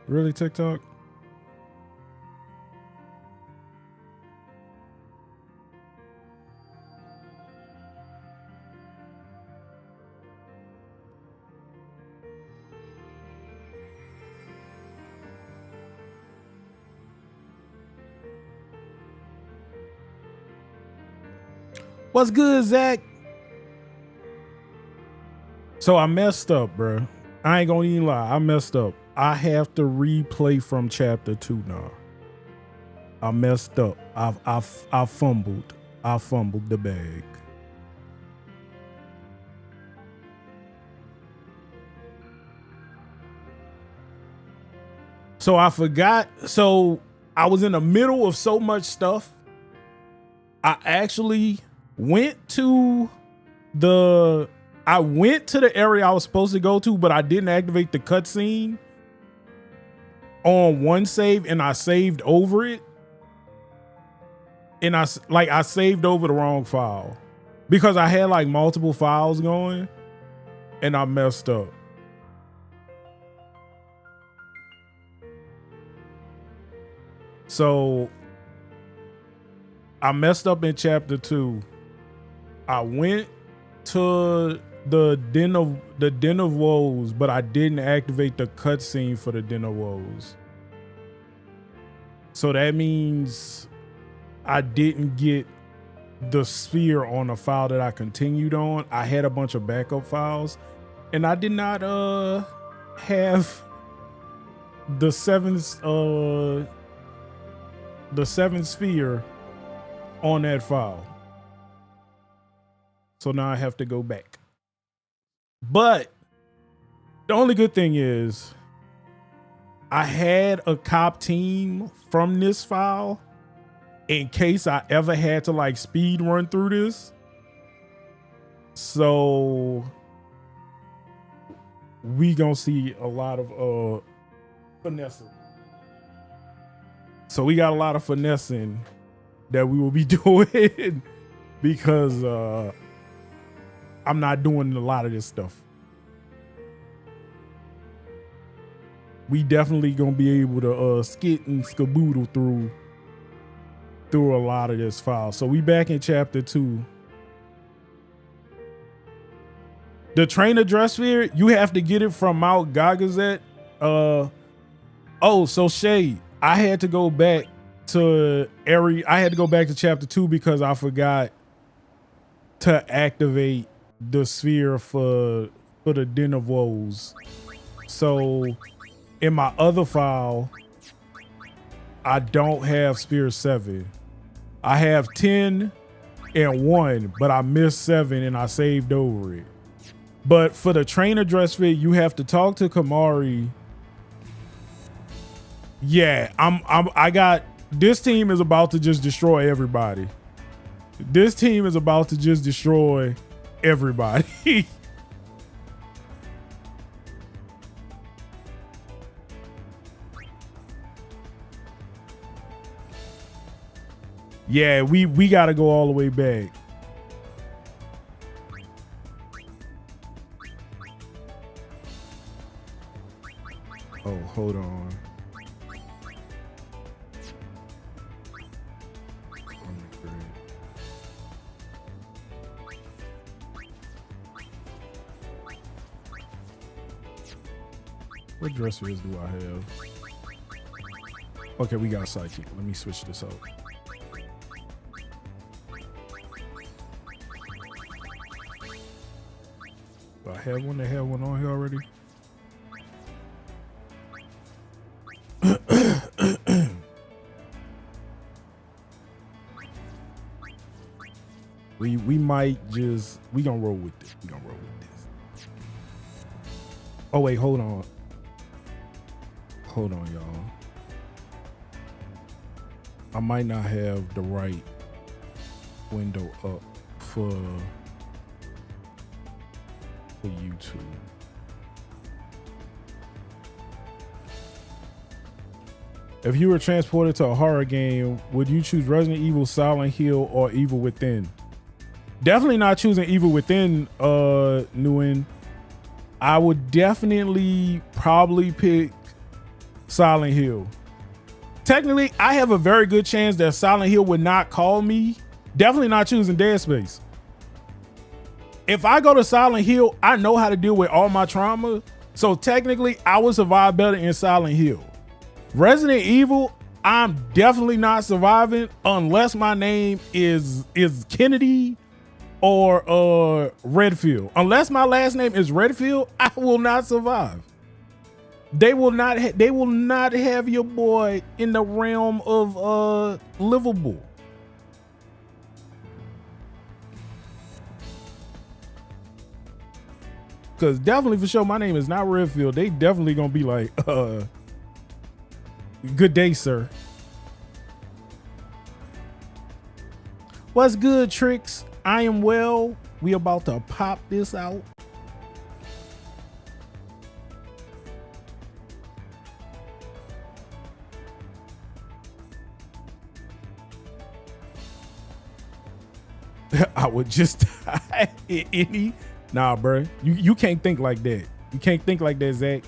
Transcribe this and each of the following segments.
Really, TikTok? What's good, Zach? So I messed up, bro. I ain't gonna even lie. I messed up. I have to replay from chapter 2 now. I messed up. I fumbled. I fumbled the bag. So I forgot. So I was in the middle of so much stuff. I actually went to the area I was supposed to go to, but I didn't activate the cutscene on one save, and I saved over it. And I saved over the wrong file because I had like multiple files going, and I messed up. So I messed up in chapter 2. I went to the Den of Woes, but I didn't activate the cutscene for the Den of Woes. So that means I didn't get the sphere on a file that I continued on. I had a bunch of backup files, and I did not have the seventh sphere on that file. So now I have to go back. But the only good thing is I had a cop team from this file in case I ever had to like speed run through this. So we gonna see a lot of finessing. So we got a lot of finessing that we will be doing because I'm not doing a lot of this stuff. We definitely gonna be able to skit and skaboodle through a lot of this file. So we back in chapter 2. The trainer dress sphere, you have to get it from Mount Gagazet. So Shay, I had to go back to chapter 2 because I forgot to activate the sphere for the Den of Woes. So in my other file, I don't have Sphere 7. I have 10 and 1, but I missed 7 and I saved over it. But for the trainer dress fit, you have to talk to Kamari. Yeah, I got this team is about to just destroy everybody. This team is about to just destroy everybody. Yeah, we got to go all the way back. Oh, hold on. What dressers do I have? Okay, we got Psychic. Let me switch this up. Do I have one that had one on here already? We might just we gonna roll with this. We gonna roll with this. Oh wait, hold on. Hold on, y'all. I might not have the right window up for YouTube. If you were transported to a horror game, would you choose Resident Evil, Silent Hill, or Evil Within? Definitely not choosing Evil Within, Nguyen. I would definitely probably pick Silent Hill. Technically, I have a very good chance that Silent Hill would not call me. Definitely not choosing Dead Space. If I go to Silent Hill, I know how to deal with all my trauma. So technically, I would survive better in Silent Hill. Resident Evil, I'm definitely not surviving unless my name is Kennedy or Redfield. Unless my last name is Redfield, I will not survive. They will not have your boy in the realm of livable. Cause definitely for sure my name is not Redfield. They definitely gonna be like, good day, sir. What's good, Tricks? I am well. We about to pop this out. I would just any. Nah, bro. You can't think like that. You can't think like that, Zach.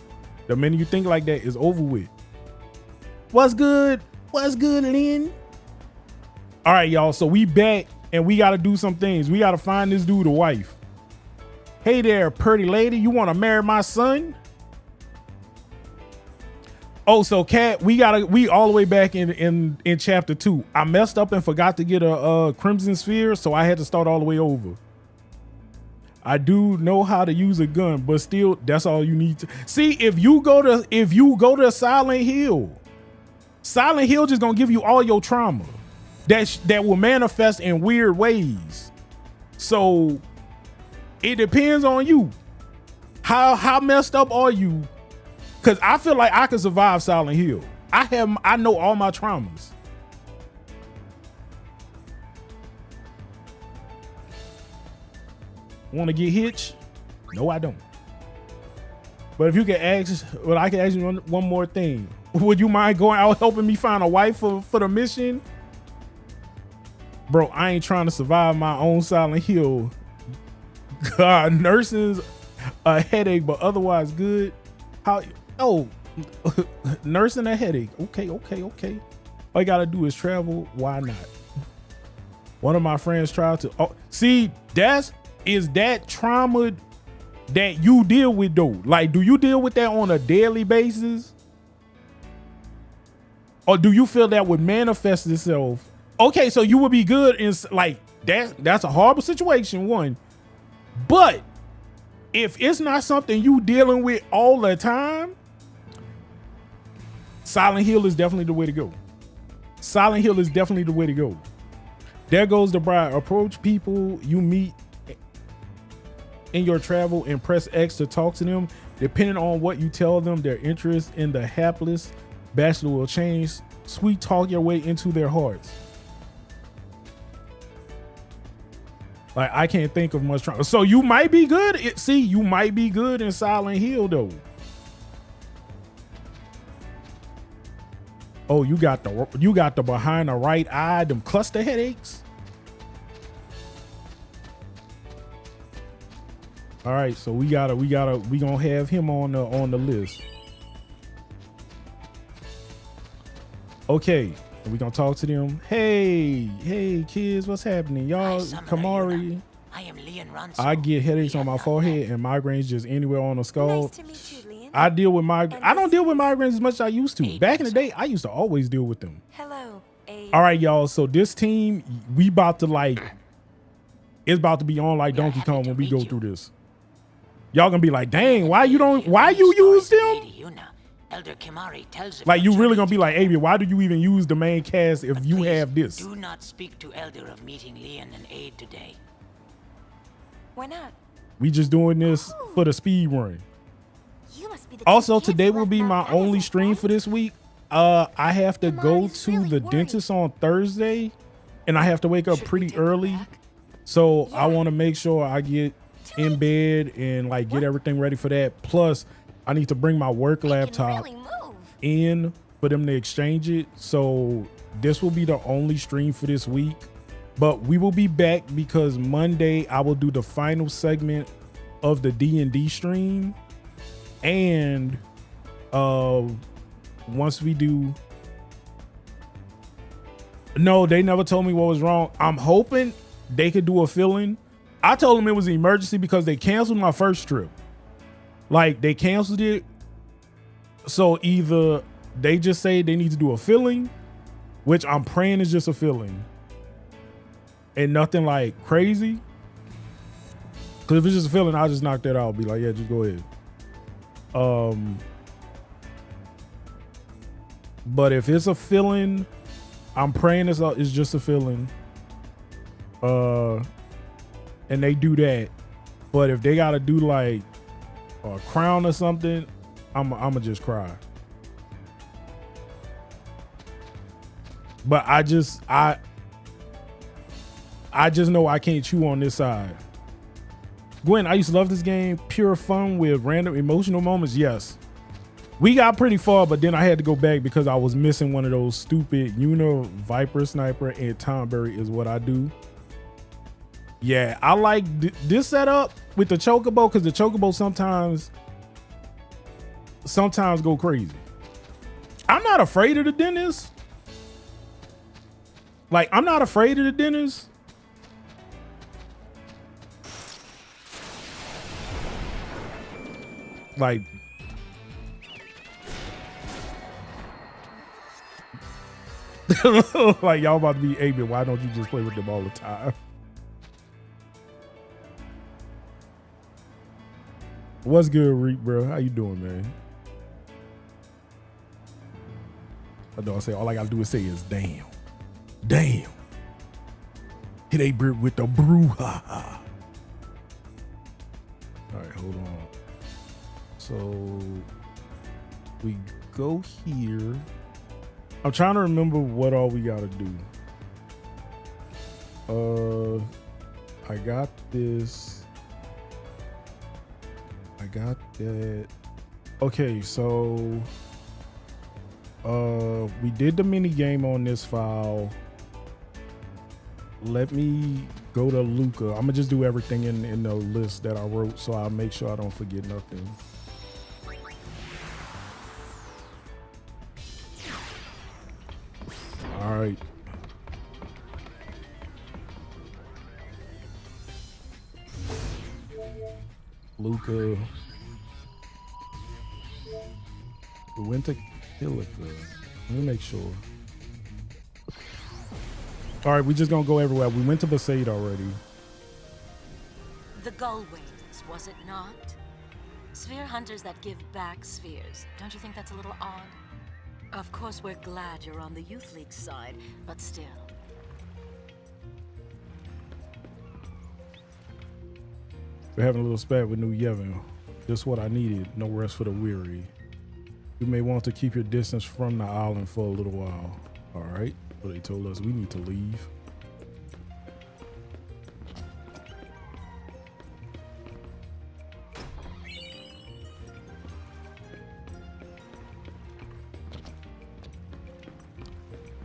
The minute you think like that, it's over with. What's good? What's good, Lynn? All right, y'all. So we back and we got to do some things. We got to find this dude a wife. Hey there, pretty lady. You want to marry my son? Oh, so Kat, we all the way back in chapter 2. I messed up and forgot to get a crimson sphere, so I had to start all the way over. I do know how to use a gun, but still, that's all you need to see. If you go to Silent Hill just gonna give you all your trauma that will manifest in weird ways. So it depends on you. How messed up are you? Cause I feel like I could survive Silent Hill. I know all my traumas. Want to get hitched? No, I don't. But if you can ask, well, I can ask you one more thing. Would you mind going out helping me find a wife for the mission? Bro, I ain't trying to survive my own Silent Hill. God, nursing's a headache, but otherwise good. How? Oh, nursing a headache. Okay. All you gotta do is travel. Why not? One of my friends tried to. Oh, see, is that trauma that you deal with though? Like, do you deal with that on a daily basis? Or do you feel that would manifest itself? Okay, so you would be good in like that's a horrible situation, one. But if it's not something you dealing with all the time, Silent Hill is definitely the way to go. Silent Hill is definitely the way to go. There goes the bride. Approach people you meet in your travel and press X to talk to them. Depending on what you tell them, their interest in the hapless bachelor will change. Sweet talk your way into their hearts. Like, I can't think of much trauma. So you might be good. You might be good in Silent Hill though. Oh, you got the behind the right eye, them cluster headaches. All right, so we gonna have him on the list. Okay, we gonna talk to them. Hey kids, what's happening? Y'all, Kamari. I am Leon Ronson. I get headaches on my forehead and migraines just anywhere on the skull. Nice to meet you, Leon. I don't deal with migraines as much as I used to. Back in the day, I used to always deal with them. Hello, Abe. All right, y'all. So this team, it's about to be on like Donkey Kong when we go through this. Y'all gonna be like, dang, why you use them? Yuna, Elder Kimari tells Like, you really gonna be like, Abe, why do you even use the main cast if you have this? Do not speak to Elder of meeting Leon and Aid today. Why not? We just doing this for the speed run. You must be the Also, today will be my only stream for this week. I have to go to the dentist on Thursday, and I have to wake up pretty early. So I want to make sure I get in bed and like get everything ready for that. Plus, I need to bring my work laptop in for them to exchange it. So this will be the only stream for this week. But we will be back because Monday I will do the final segment of the D&D stream. And once we do. No, they never told me what was wrong. I'm hoping they could do a fill-in. I told them it was an emergency because they canceled my first trip. Like, they canceled it. So either they just say they need to do a fill-in, which I'm praying is just a fill-in, and nothing like crazy. Because if it's just a fill-in, I'll just knock that out. Be like, yeah, just go ahead. But if it's a fill-in, I'm praying it's just a fill-in. And they do that. But if they gotta do like a crown or something, I'ma just cry. But I just know I can't chew on this side. Gwen, I used to love this game. Pure fun with random emotional moments. Yes. We got pretty far, but then I had to go back because I was missing one of those stupid Yuna, Viper, Sniper, and Tomberry is what I do. Yeah, I like this setup with the Chocobo because the Chocobo sometimes go crazy. I'm not afraid of the dentist. Like, I'm not afraid of the dentist. Like, like y'all about to be aiming. Why don't you just play with them all the time? What's good, Reek, bro? How you doing, man? I know I say all I gotta do is say is damn. Damn. Hit a brick with the brouhaha. All right, hold on. So we go here. I'm trying to remember what all we gotta do. I got this. I got that. Okay, so we did the mini game on this file. Let me go to Luca. I'm gonna just do everything in the list that I wrote, so I'll make sure I don't forget nothing. All right. Luca. We went to Killica. Let me make sure. All right, we just gonna go everywhere. We went to Besaid already. The gull wings, was it not? Sphere hunters that give back spheres. Don't you think that's a little odd? Of course, we're glad you're on the Youth League side, but still. We're having a little spat with New Yevon. Just what I needed. No rest for the weary. You may want to keep your distance from the island for a little while. All right. But they told us we need to leave.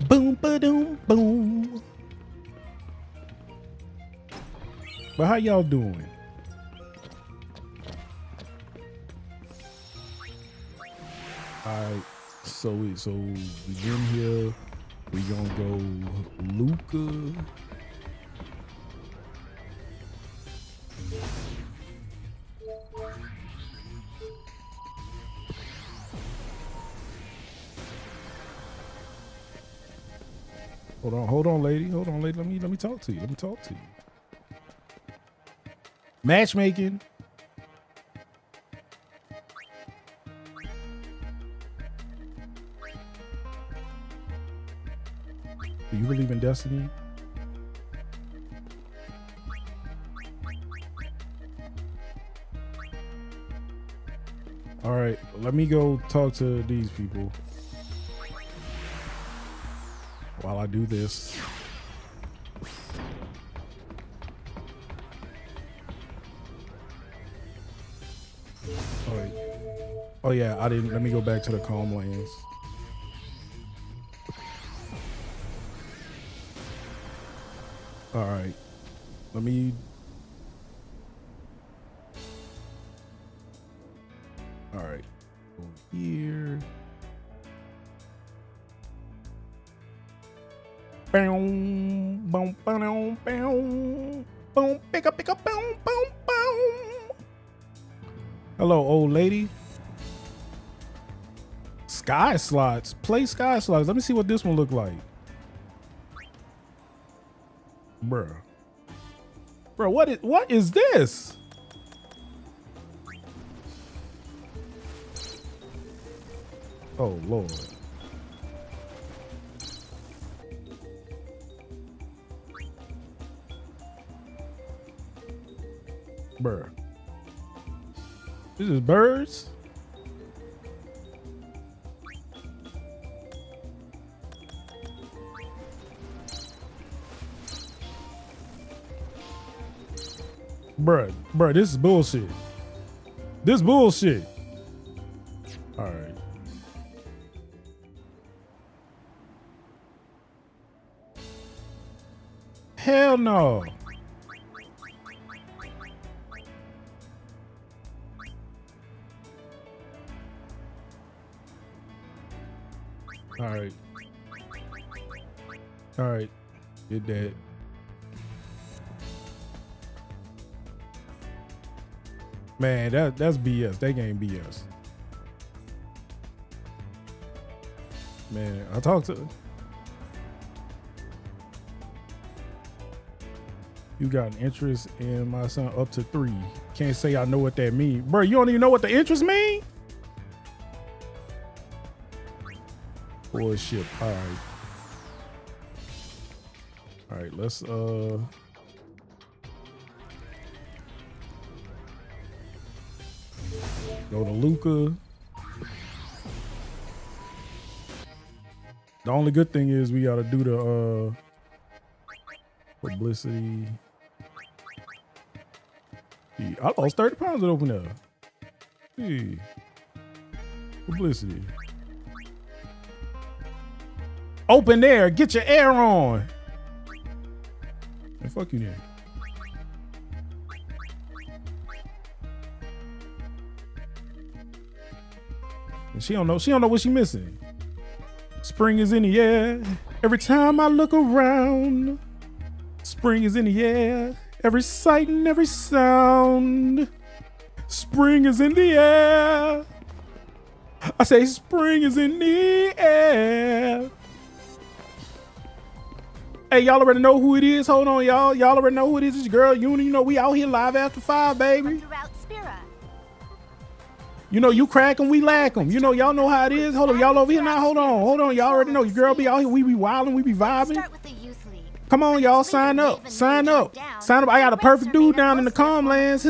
Boom, ba-doom, boom. But how y'all doing? Alright, so we in here. We gonna go Luca. Hold on, lady. Hold on, lady. Let me talk to you. Matchmaking. Do you believe in destiny? All right, let me go talk to these people while I do this. Oh, wait. Oh yeah, I didn't. Let me go back to the calm lands. All right, let me. All right, over here. Boom, boom, boom, boom, boom, pick up, boom, boom, boom. Hello, old lady. Sky slots. Play sky slots. Let me see what this one look like. Bruh. Bro, what is this? Oh Lord. Bruh. This is birds? Bruh, this is bullshit. This bullshit. All right. Hell no. All right. All right. Get that. Man, that's BS. That game BS. Man, I talked to. You got an interest in my son up to 3. Can't say I know what that means. Bro, you don't even know what the interest mean? Bullshit. All right. All right, let's go to Luca. The only good thing is we gotta do the publicity. Yeah, I lost 30 pounds at open up. Hey. Publicity. Open air, get your air on. And fuck you then. And she don't know what she missing. Spring is in the air. Every time I look around. Spring is in the air. Every sight and every sound. Spring is in the air. I say spring is in the air. Hey, y'all already know who it is. Hold on, y'all. Y'all already know who it is. It's your girl, Yuna. You know, we out here live after 5, baby. Throughout Spira. You know, you crack them, we lack them. You know, y'all know how it is. Hold on, y'all over here now. Hold on. Y'all already know. Your girl be out here. We be wilding. We be vibing. Start with the youth league. Come on, y'all. Sign up. Sign up. Sign up. I got a perfect dude down in the Comlands.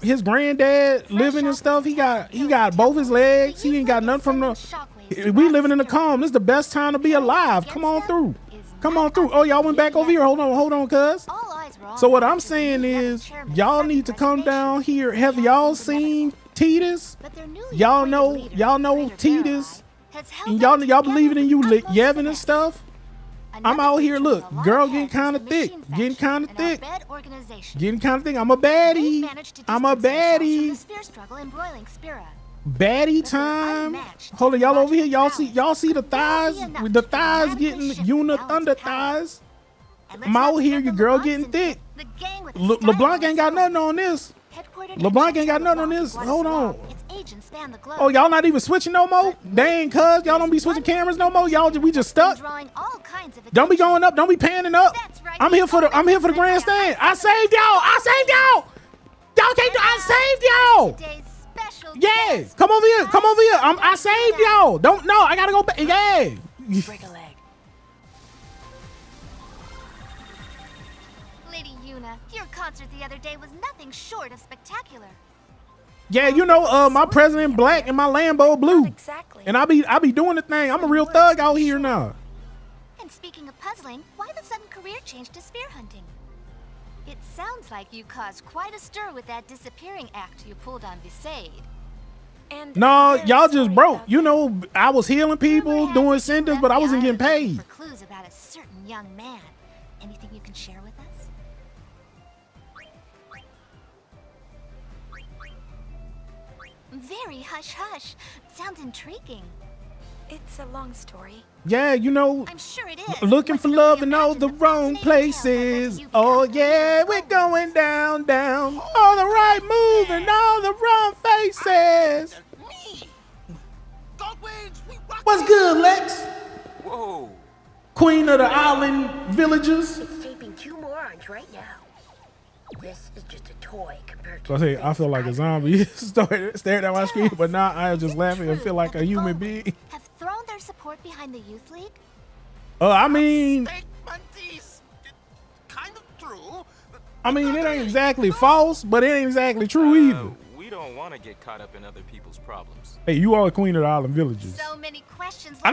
His granddad living and stuff. He got both his legs. He ain't got nothing from the. We living in the calm. This is the best time to be alive. Come on through. Come on through. Oh, y'all went back over here. Hold on, cuz. So what I'm saying is, y'all need to come down here. Have y'all seen Tidus? Y'all know Tidus. And y'all believing in you, Yevon and stuff. I'm out here. Look, girl, getting kind of thick. I'm a baddie. Baddie time. Hold on, y'all over here. Y'all see the thighs? The thighs getting Yuna thunder thighs. I'm out here. Your girl getting thick. LeBlanc ain't got nothing on this. LeBlanc ain't got nothing on this. Hold on. Oh, y'all not even switching no more? Dang, cuz y'all don't be switching cameras no more. We just stuck. Don't be going up. Don't be panning up. I'm here for the grandstand. I saved y'all. Y'all can't do. I saved y'all. Yeah, come over here. I saved y'all. I gotta go back. Yeah. Break a leg. Lady Yuna, your concert the other day was nothing short of spectacular. Yeah, you know, my president black and my Lambo blue. Not exactly. And I be doing the thing. I'm a real thug out here now. And speaking of puzzling, why the sudden career change to spear hunting? It sounds like you caused quite a stir with that disappearing act you pulled on Visade. And No, y'all just broke. You know, I was healing people, doing sentence, but I wasn't getting paid. For clues about a certain young man. Anything you can share with us? Very hush-hush. Sounds intriguing. It's a long story. Yeah, you know, I'm sure it is. looking for love in all the wrong places. Oh yeah, we're going down, down. All the right moves and all the wrong faces. Me! Goldwings, we rock. What's good, Lex? Whoa. Queen of the island villagers. It's taping 2 more arms right now. This is just a toy compared to. So I say, I feel like a zombie staring at my screen, but now I am just laughing and feel like a human being. Have thrown their support behind the youth league? I mean, Statement is kind of true. it ain't exactly false, but it ain't exactly true either. We don't want to get caught up in other people's problems. Hey, you are queen of the island villagers. So many questions. I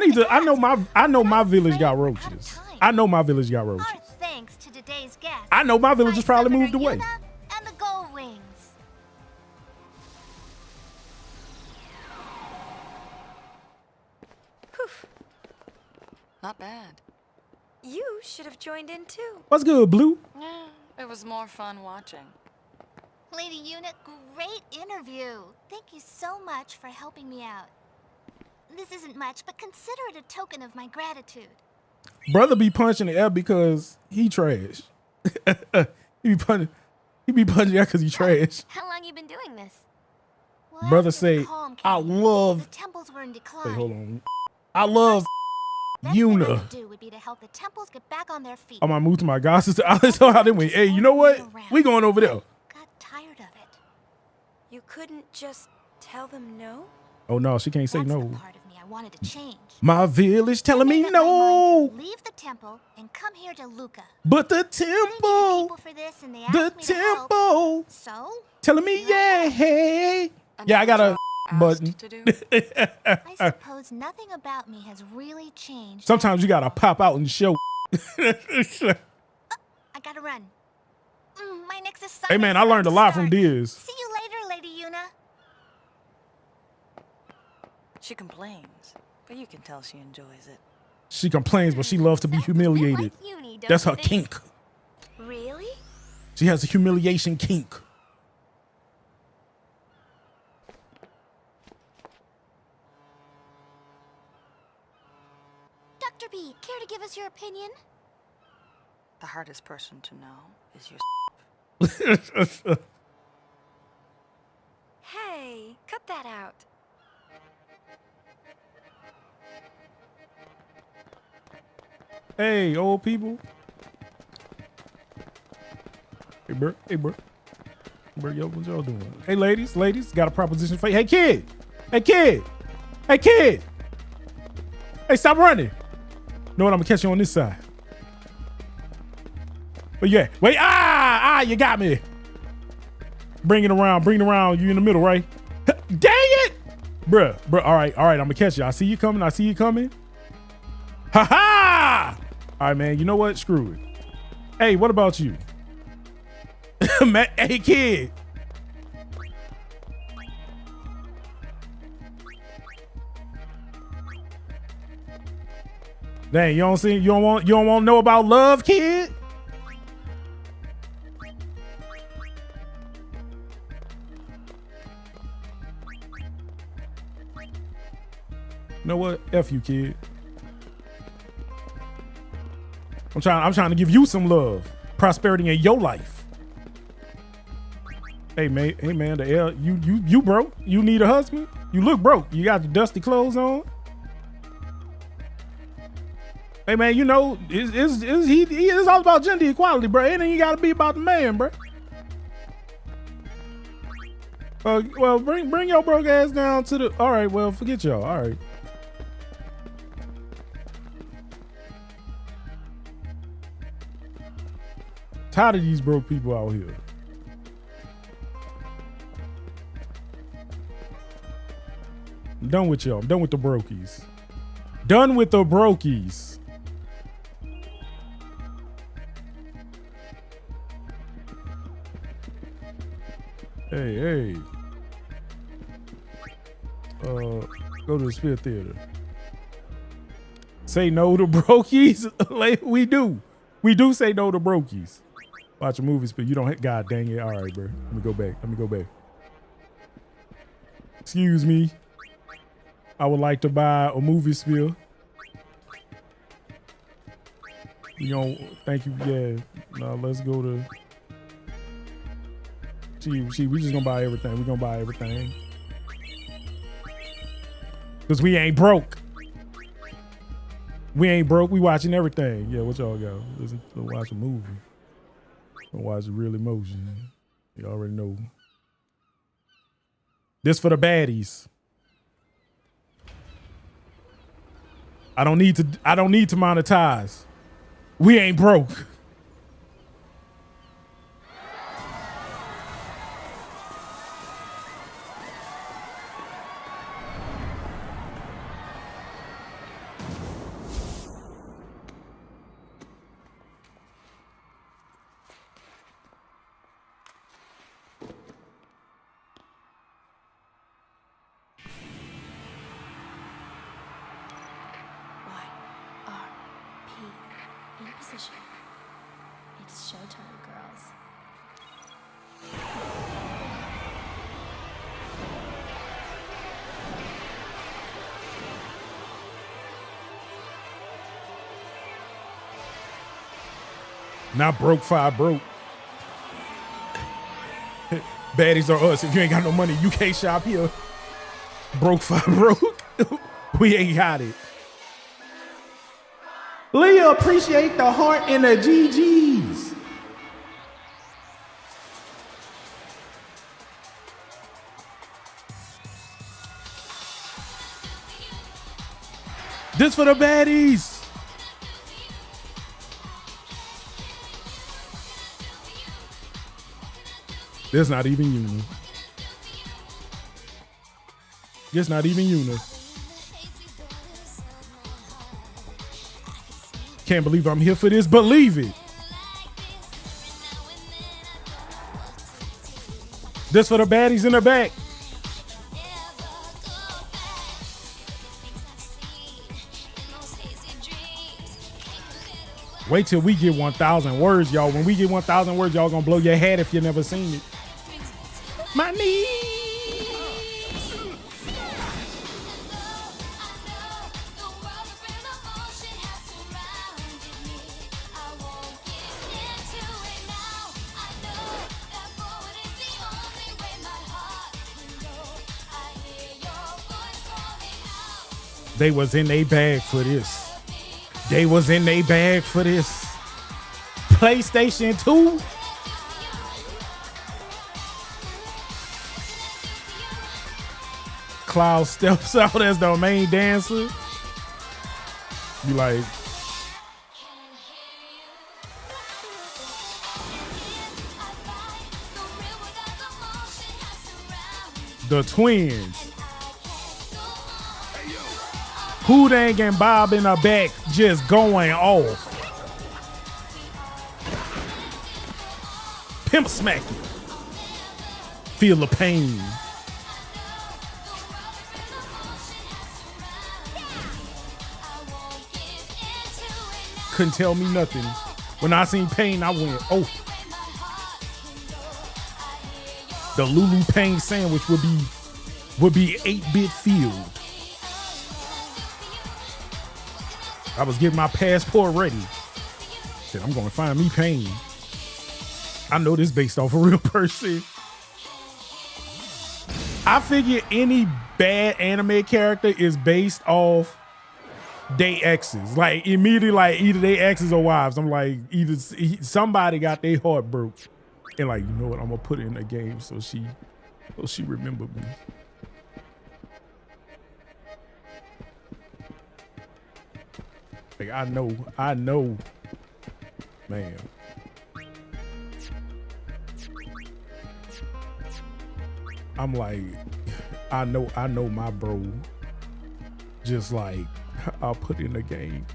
know my village got roaches. I know my village got roaches. Our thanks to today's guest. I know my villagers probably Summoner moved away. Yuna and the Goldwings. Not bad. You should have joined in too. What's good, Blue? Yeah, it was more fun watching. Lady Yuna, great interview. Thank you so much for helping me out. This isn't much, but consider it a token of my gratitude. Brother be punching the air because he trash. he be punching the air because he trash. How long you been doing this? Brother say, I love. The temples were in decline. Wait, hold on. I love Best thing I Yuna. could do would be to help the temples get back on their feet. I'm gonna move to my god sister. I saw how they went. Hey, you know what? We going over there. Got tired of it. You couldn't just tell them no? Oh no, she can't say That's no. the part of me I wanted to change. My village telling me I made up my mind no. to leave the temple and come here to Luca. But the I needed temple, people for this, and they the asked me to help. temple, So telling me yeah, hey. Yeah, I got a button. To do? I suppose nothing about me has really changed. Sometimes you gotta pop out and show. I gotta run. My next assignment. Hey man, I learned a lot from Diz. See you later, Lady Yuna. She complains, but you can tell she enjoys it. She complains, but she loves to be humiliated. Like Uni, don't That's you her think? kink. Really? She has a humiliation kink. Dr. B, care to give us your opinion? The hardest person to know is your. Hey, cut that out. Hey, old people. Hey, bro. Hey, bro. Bro, yo, what y'all doing? Hey, ladies. Got a proposition for you. Hey, kid. Hey, kid. Hey, kid. Hey, stop running. Know what? I'm gonna catch you on this side. But yeah, wait. You got me. Bring it around. You in the middle, right? Dang it, bruh. All right. I'm gonna catch you. I see you coming. Ha ha! All right, man. You know what? Screw it. Hey, what about you? Man, hey, kid. Dang, you don't want to know about love, kid? You know what? F you, kid. I'm trying to give you some love, prosperity in your life. Hey man, the L, you broke. You need a husband. You look broke. You got the dusty clothes on. Hey man, you know it's all about gender equality, bro. It ain't got to be about the man, bro. Well, bring your broke ass down to the. All right, well, forget y'all. All right. Tired of these broke people out here. I'm done with y'all. I'm done with the brokies. Done with the brokies. Hey. Go to the Spira Theater. Say no to brokies? Like, we do say no to brokies. Watch movies, but you don't. God dang it! All right, bro. Let me go back. Excuse me. I would like to buy a movie spiel. You know, thank you. Yeah. Now let's go to. See, we just gonna buy everything. We gonna buy everything. Cause we ain't broke. We ain't broke. We watching everything. Yeah, what y'all got? Let's watch a movie. Watch real emotion. You already know. This for the baddies. I don't need to monetize. We ain't broke. In position. It's showtime, girls. Not broke, five broke. Baddies are us. If you ain't got no money, you can't shop here. Broke, five broke. We ain't got it. Leah, appreciate the heart and the GGs. This for the baddies. There's not even Yuna. There's not even Yuna. Can't believe I'm here for this. Believe it. This for the baddies in the back. Wait till we get 1,000 words, y'all. When we get 1,000 words, y'all gonna blow your head if you never seen it. My knees. They was in a bag for this. They was in a bag for this. PlayStation 2. Cloud steps out as the main dancer. You like, the twins. Hoodang and Bob in the back just going off. Pimp smacking. Feel the pain. Couldn't tell me nothing. When I seen pain, I went, oh. The Lulu Pain sandwich would be 8-bit filled. I was getting my passport ready. Said, I'm going to find me pain. I know this based off a real person. I figure any bad anime character is based off they exes. Like immediately, like either they exes or wives. I'm like, either somebody got their heart broke. And like, you know what? I'm going to put it in a game so she remembered me. Like, I know, man. I'm like, I know my bro. Just like, I'll put in the game.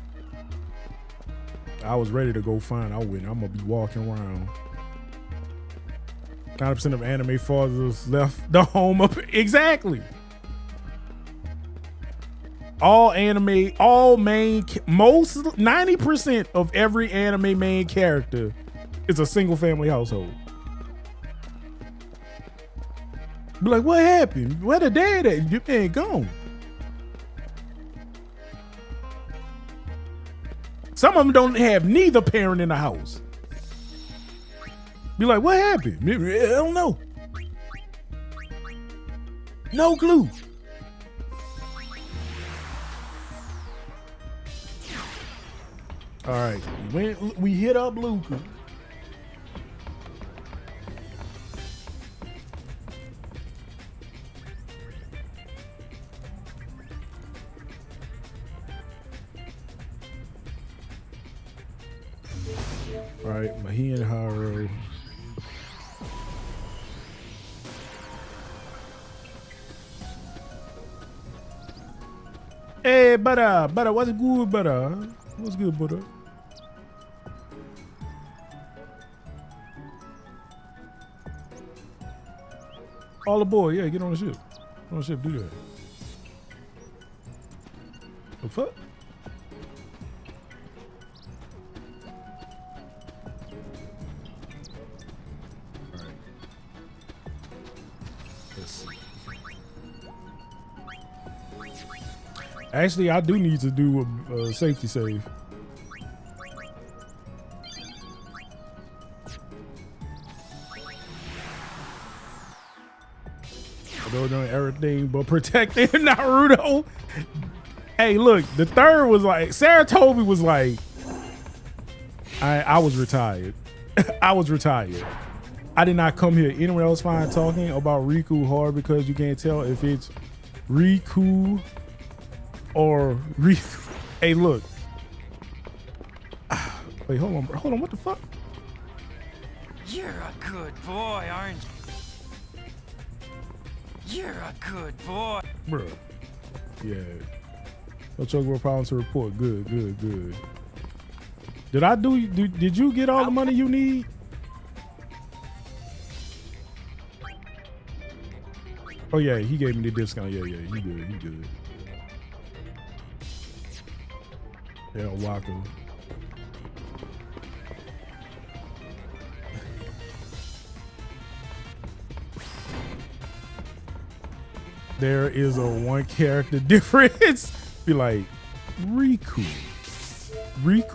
I was ready to go find. I'm gonna be walking around. 90% of anime fathers left the home up. Exactly. All anime, most 90% of every anime main character is a single family household. Be like, what happened? Where the dad at? You ain't gone. Some of them don't have neither parent in the house. Be like, what happened? I don't know. No clue. All right, we hit up Luca. All right, Mahi and Haru. Hey, butter, what's good, butter? What's good, butter? All aboard, yeah, get on the ship. Get on the ship, do that. The fuck? Alright. Let's see. Actually, I do need to do a safety save. They're doing everything but protecting Naruto. Hey, look, the third was like, Saratobi was like, I was retired. I was retired. I did not come here anywhere else fine talking about Riku hard because you can't tell if it's Riku or Riku. Hey, look. Wait, hold on, bro. Hold on, what the fuck? You're a good boy, aren't you? You're a good boy. Bro. Yeah. No chocolate problems to report. Good. Did you get all the money you need? Oh yeah, he gave me the discount. Yeah, you good. Yeah, Waka. There is a one character difference. Be like, Riku,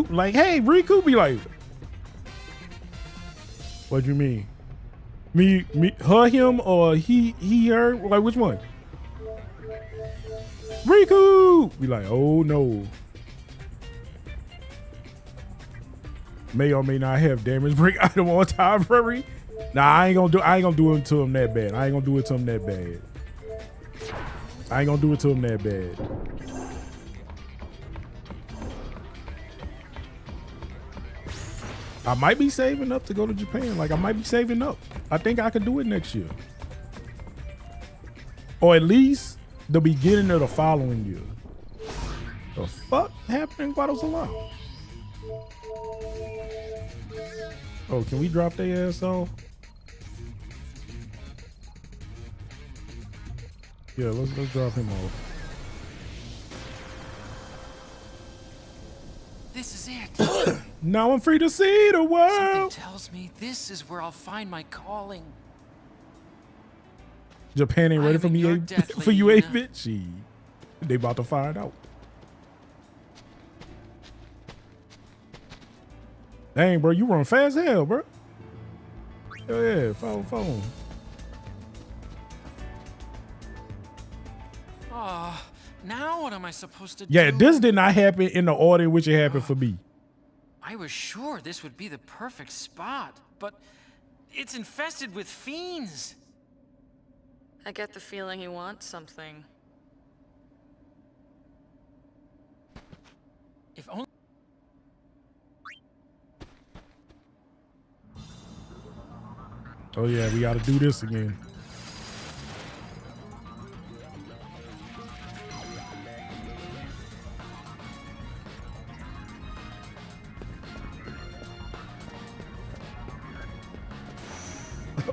like, hey, Riku. Be like, what do you mean? Me, her, him, or he, her? Like, which one? Riku. Be like, oh no. May or may not have damage break item on time, Prairie. Nah, I ain't gonna do it to him that bad. I ain't gonna do it to him that bad. I might be saving up to go to Japan. Like, I might be saving up. I think I could do it next year. Or at least the beginning of the following year. The fuck happened in Guadalajara? Oh, can we drop their ass off? Yeah, let's drop him off. This is it. Now I'm free to see the world. Something tells me this is where I'll find my calling. Japan ain't ready for me, for you, 8-bit. She, they about to find out. Dang, bro, you run fast as hell, bro. Hell yeah, phone. Oh, now what am I supposed to do? Yeah, this did not happen in the order in which it happened for me. I was sure this would be the perfect spot, but it's infested with fiends. I get the feeling he wants something. If only. Oh yeah, we gotta do this again.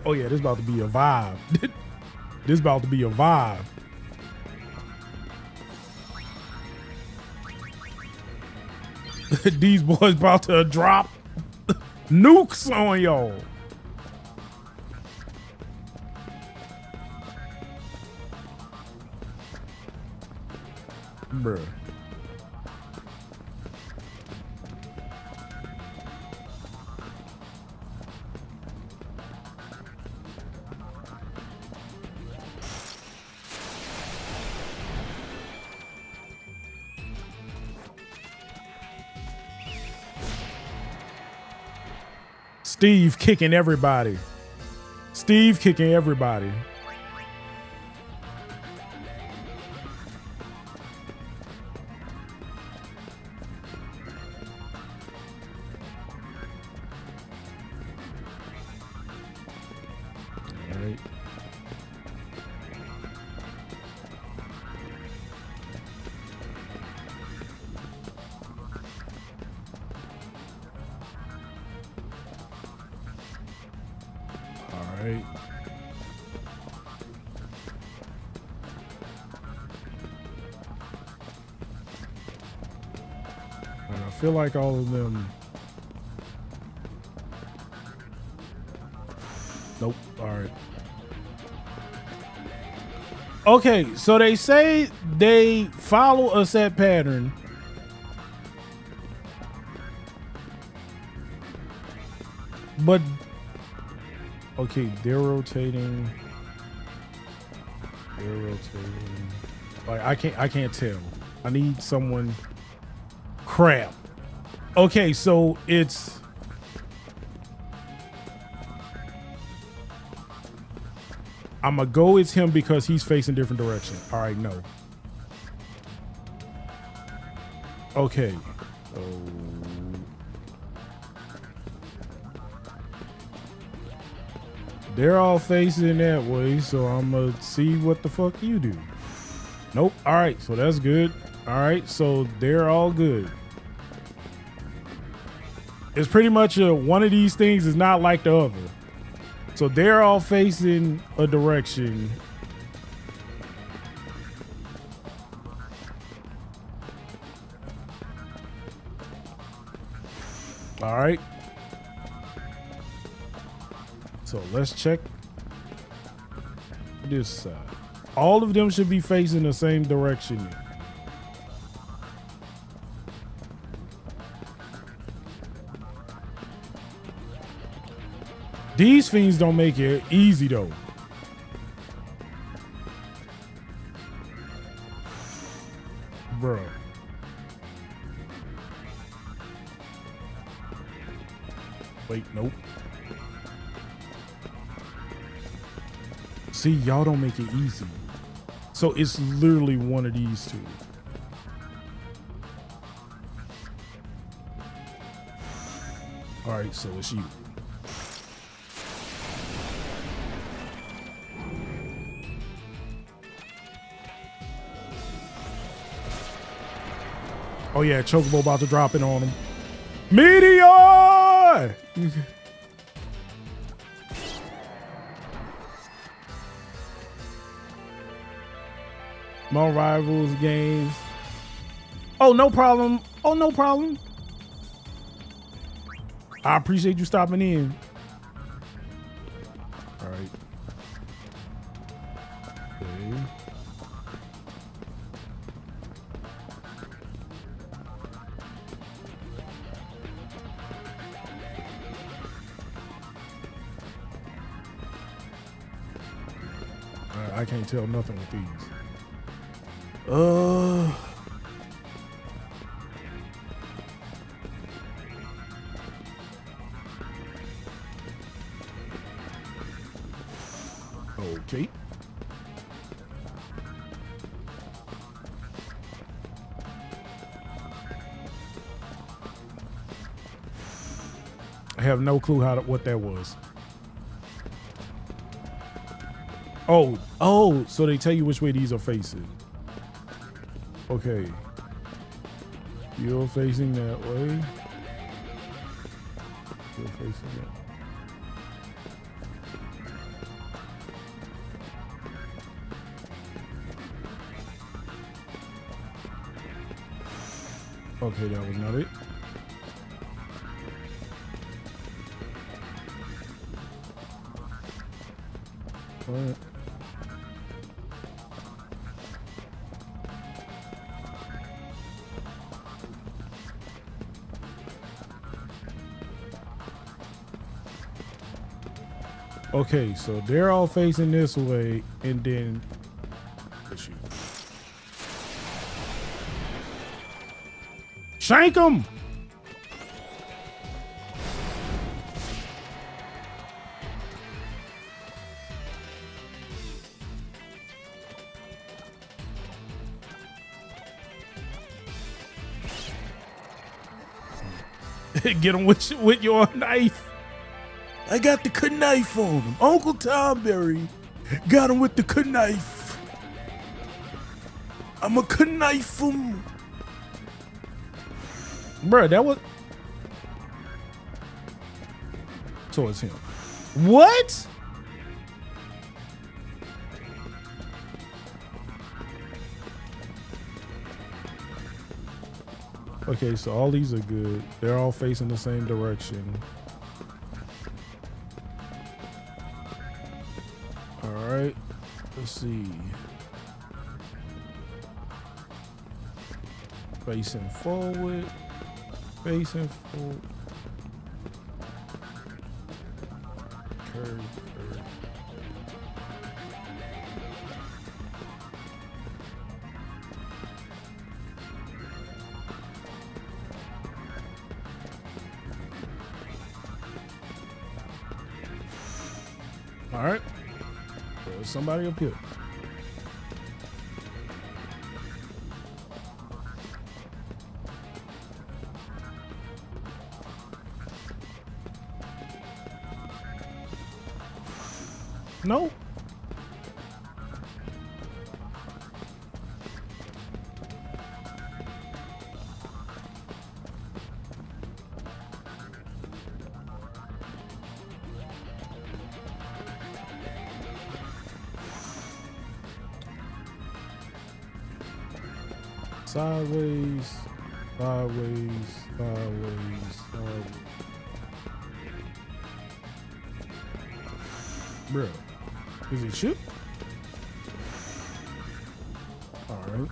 Oh yeah, this about to be a vibe. This about to be a vibe. These boys about to drop nukes on y'all. Bruh. Steve kicking everybody. Steve kicking everybody. All right. All right. And I feel like all of them. Nope. All right. Okay, so they say they follow a set pattern. But okay, they're rotating. They're rotating. Like I can't tell. I need someone. Crap. Okay, so it's I'm gonna go with him because he's facing different direction. All right, no. Okay. So they're all facing that way, so I'm gonna see what the fuck you do. Nope. All right, so that's good. All right, so they're all good. It's pretty much one of these things is not like the other. So they're all facing a direction. All right. So let's check this side. All of them should be facing the same direction. These fiends don't make it easy though. Bro. Wait, nope. See, y'all don't make it easy. So it's literally one of these two. All right, so it's you. Oh yeah, Chocobo about to drop it on him. Meteor! More rivals games. Oh, no problem. Oh, no problem. I appreciate you stopping in. All right. Okay. I can't tell nothing with these. Okay. I have no clue what that was. Oh, so they tell you which way these are facing. Okay. You're facing that way. You're facing that. Okay, that was not it. All right. Okay, so they're all facing this way, and then shoot. Shank them. Get him with your knife. I got the knife on him. Uncle Tomberry got him with the knife. I'm a knife him. Bruh, that was... So it's him. What? Okay, so all these are good. They're all facing the same direction. All right, let's see. Facing forward, facing forward. Curve. All right, there's somebody up here. No. Sideways, sideways, sideways, sideways. Bro, is it you? All right.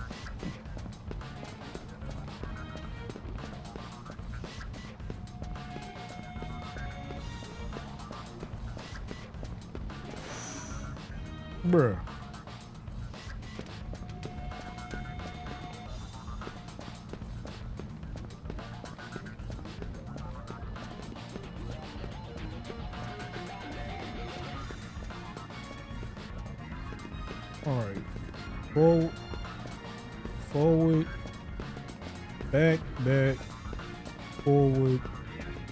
Bruh. All right. Forward, forward, back, back, forward,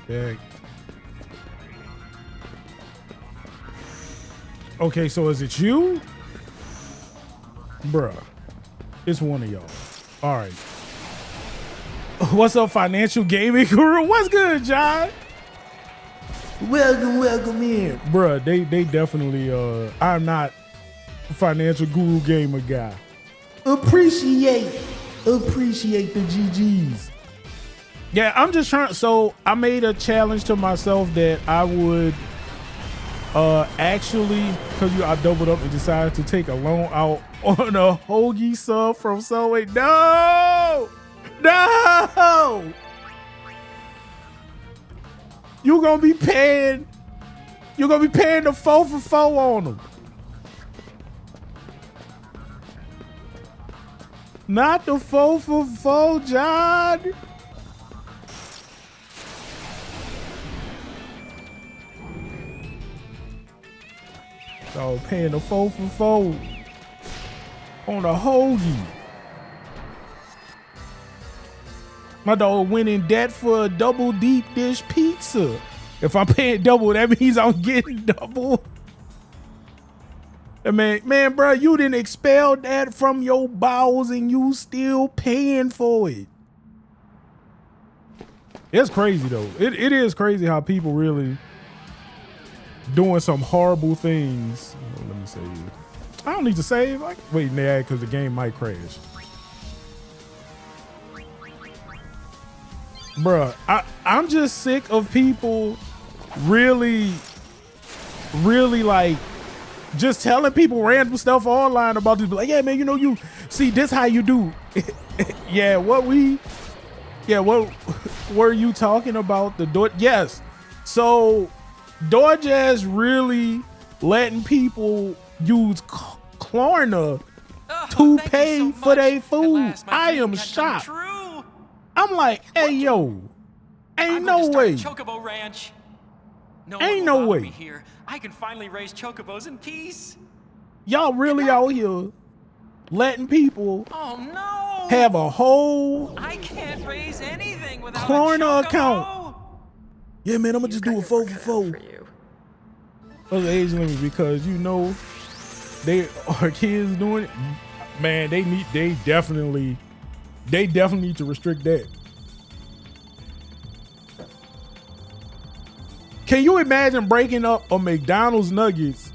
back. Okay, so is it you? Bruh, it's one of y'all. All right. What's up, financial gaming guru? What's good, John? Welcome in. Bruh, they definitely, I'm not financial guru gamer guy. Appreciate the GGs. Yeah, I'm just trying. So I made a challenge to myself that I would actually, because I doubled up and decided to take a loan out on a hoagie sub from Subway. No! You're gonna be paying the 4 for 4 on them. Not the 4 for 4, John. So paying the 4 for 4 on a hoagie. My dog went in debt for a double deep dish pizza. If I'm paying double, that means I'm getting double. Man, bro, you didn't expel that from your bowels and you still paying for it. It's crazy though. It is crazy how people really doing some horrible things. Oh, let me save. I don't need to save. Wait, nah, because the game might crash. Bruh, I'm just sick of people really like just telling people random stuff online about this. Like, yeah, man, you see this how you do. Yeah, what were you talking about? The door? Yes. So DoorDash really letting people use Klarna to pay for their food. I am shocked. I'm like, hey, yo, ain't no way. Chocobo Ranch. Ain't no way. Here. I can finally raise chocobos in peace. Y'all really out here letting people have a whole I can't raise anything without Klarna a account Yeah, man, I'm gonna You just got do a your 4 work for cut out 4. for you. Of the age limit because you know they are kids doing it. Man, they definitely need to restrict that. Can you imagine breaking up a McDonald's nuggets?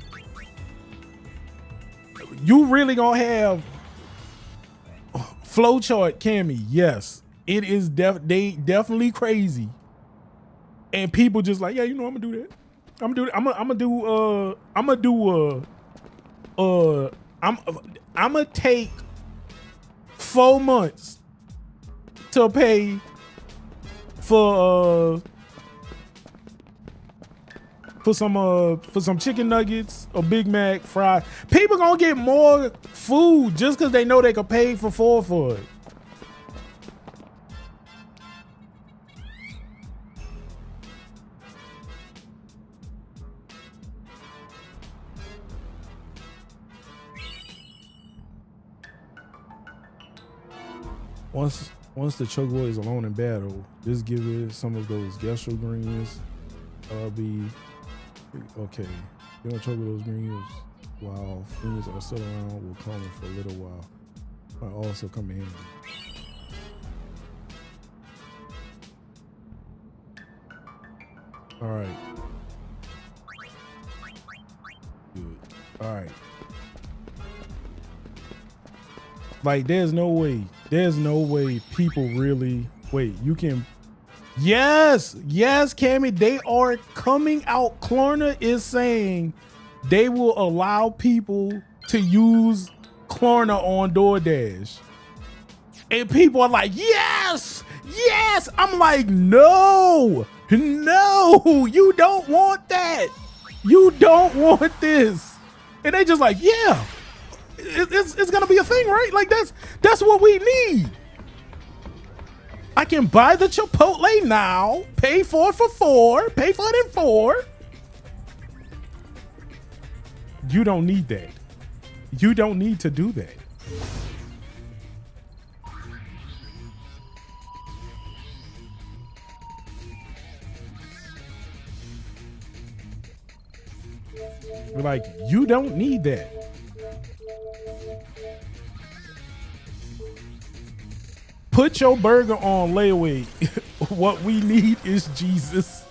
You really gonna have flowchart, Cammy? Yes, it is. They definitely crazy, and people just like, yeah, you know, I'm gonna do that. I'm gonna take 4 months to pay for some chicken nuggets, a Big Mac, fries. People gonna get more food just because they know they can pay for 4 for it. Once the Chocobo is alone in battle, just give it some of those Gastro greens. Be okay. You don't choke those greens while fiends are still around will come for a little while. Might also come in handy. All right. Good. All right. Like, there's no way people really wait. You can. Yes, Cammy, they are coming out. Klarna is saying they will allow people to use Klarna on DoorDash. And people are like, yes. I'm like, no, you don't want that. You don't want this. And they just like, yeah, it's gonna be a thing, right? Like that's what we need. I can buy the Chipotle now, pay for it for 4, pay for it in 4. You don't need that. You don't need to do that. We're like, you don't need that. Put your burger on layaway. What we need is Jesus.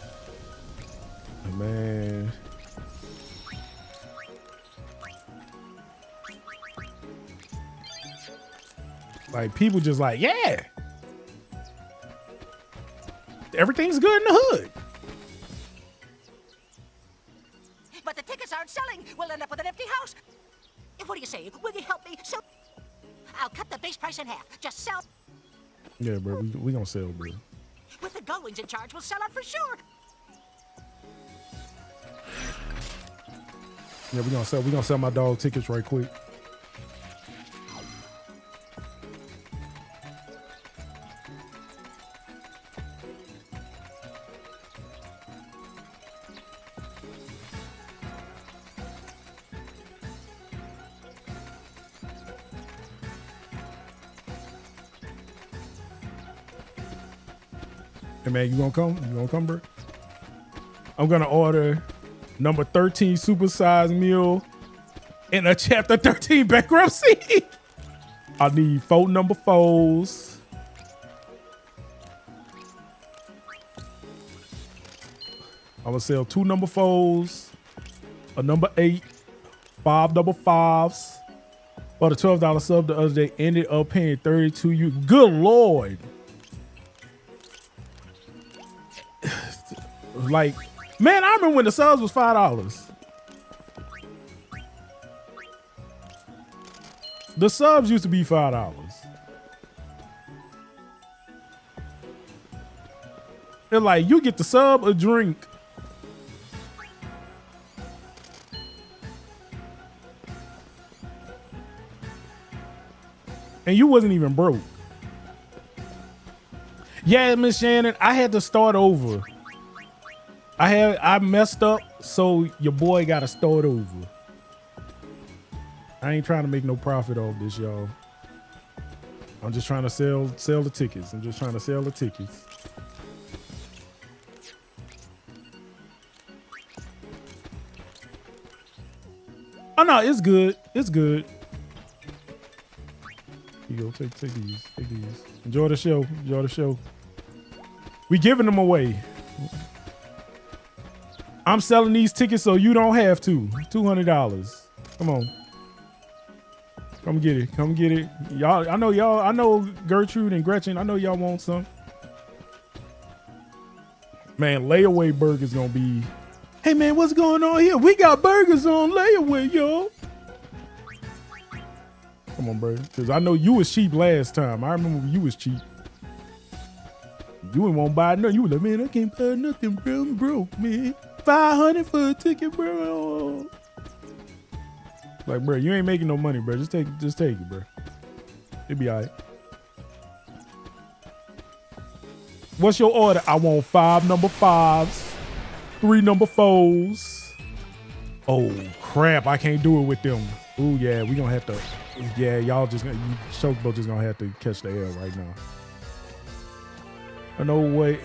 Man. Like, people just like, yeah. Everything's good in the hood. But the tickets aren't selling. We'll end up with an empty house. What do you say? Will you help me? I'll cut the base price in half. Just sell. Yeah, bro, we gonna sell, bro. With the Gullwings in charge, we'll sell out for sure. Yeah, we gonna sell my dog tickets right quick. Hey man, you gonna come? You gonna come, bro? I'm gonna order number 13 supersized meal and a chapter 13 bankruptcy. I need 4 number 4s. I'm gonna sell 2 number 4s, a number 8, 5 number 5s. But a $12 sub the other day ended up paying 32. You good Lord. Like, man, I remember when the subs was $5. The subs used to be $5. They're like, you get the sub, a drink. And you wasn't even broke. Yeah, Miss Shannon, I had to start over. I messed up, so your boy got to start over. I ain't trying to make no profit off this, y'all. I'm just trying to sell the tickets. I'm just trying to sell the tickets. Oh no, it's good. It's good. Here you go. Take these. Take these. Enjoy the show. Enjoy the show. We giving them away. I'm selling these tickets so you don't have to. $200. Come on. Come get it. Come get it. Y'all, I know Gertrude and Gretchen, I know y'all want some. Man, layaway burgers gonna be. Hey man, what's going on here? We got burgers on layaway, y'all. Come on, bro. Cause I know you was cheap last time. I remember when you was cheap. You ain't won't buy nothing. You was like, man, I can't buy nothing, bro. I'm broke, man. $500 for a ticket, bro. Like, bro, you ain't making no money, bro. Just take it, bro. It'll be all right. What's your order? I want 5 number 5s, 3 number 4s. Oh, crap. I can't do it with them. Oh, yeah. We gonna have to. Yeah, y'all just gonna. Chocobo just gonna have to catch the L right now. I know what.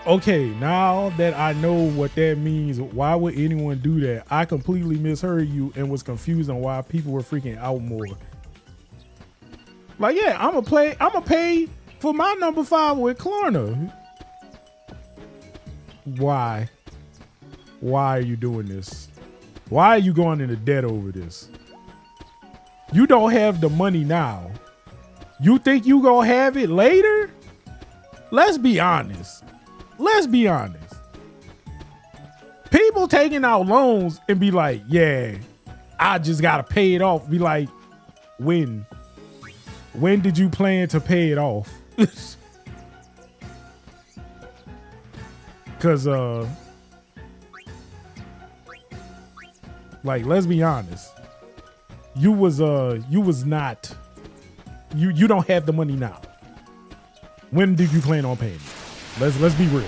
Okay, now that I know what that means, why would anyone do that? I completely misheard you and was confused on why people were freaking out more. Like, yeah, I'm gonna pay for my number 5 with Klarna. Why? Why are you doing this? Why are you going into debt over this? You don't have the money now. You think you gonna have it later? Let's be honest. Let's be honest. People taking out loans and be like, yeah, I just gotta pay it off. Be like, when? When did you plan to pay it off? Cause like, let's be honest. You was not, you don't have the money now. When did you plan on paying it? Let's be real.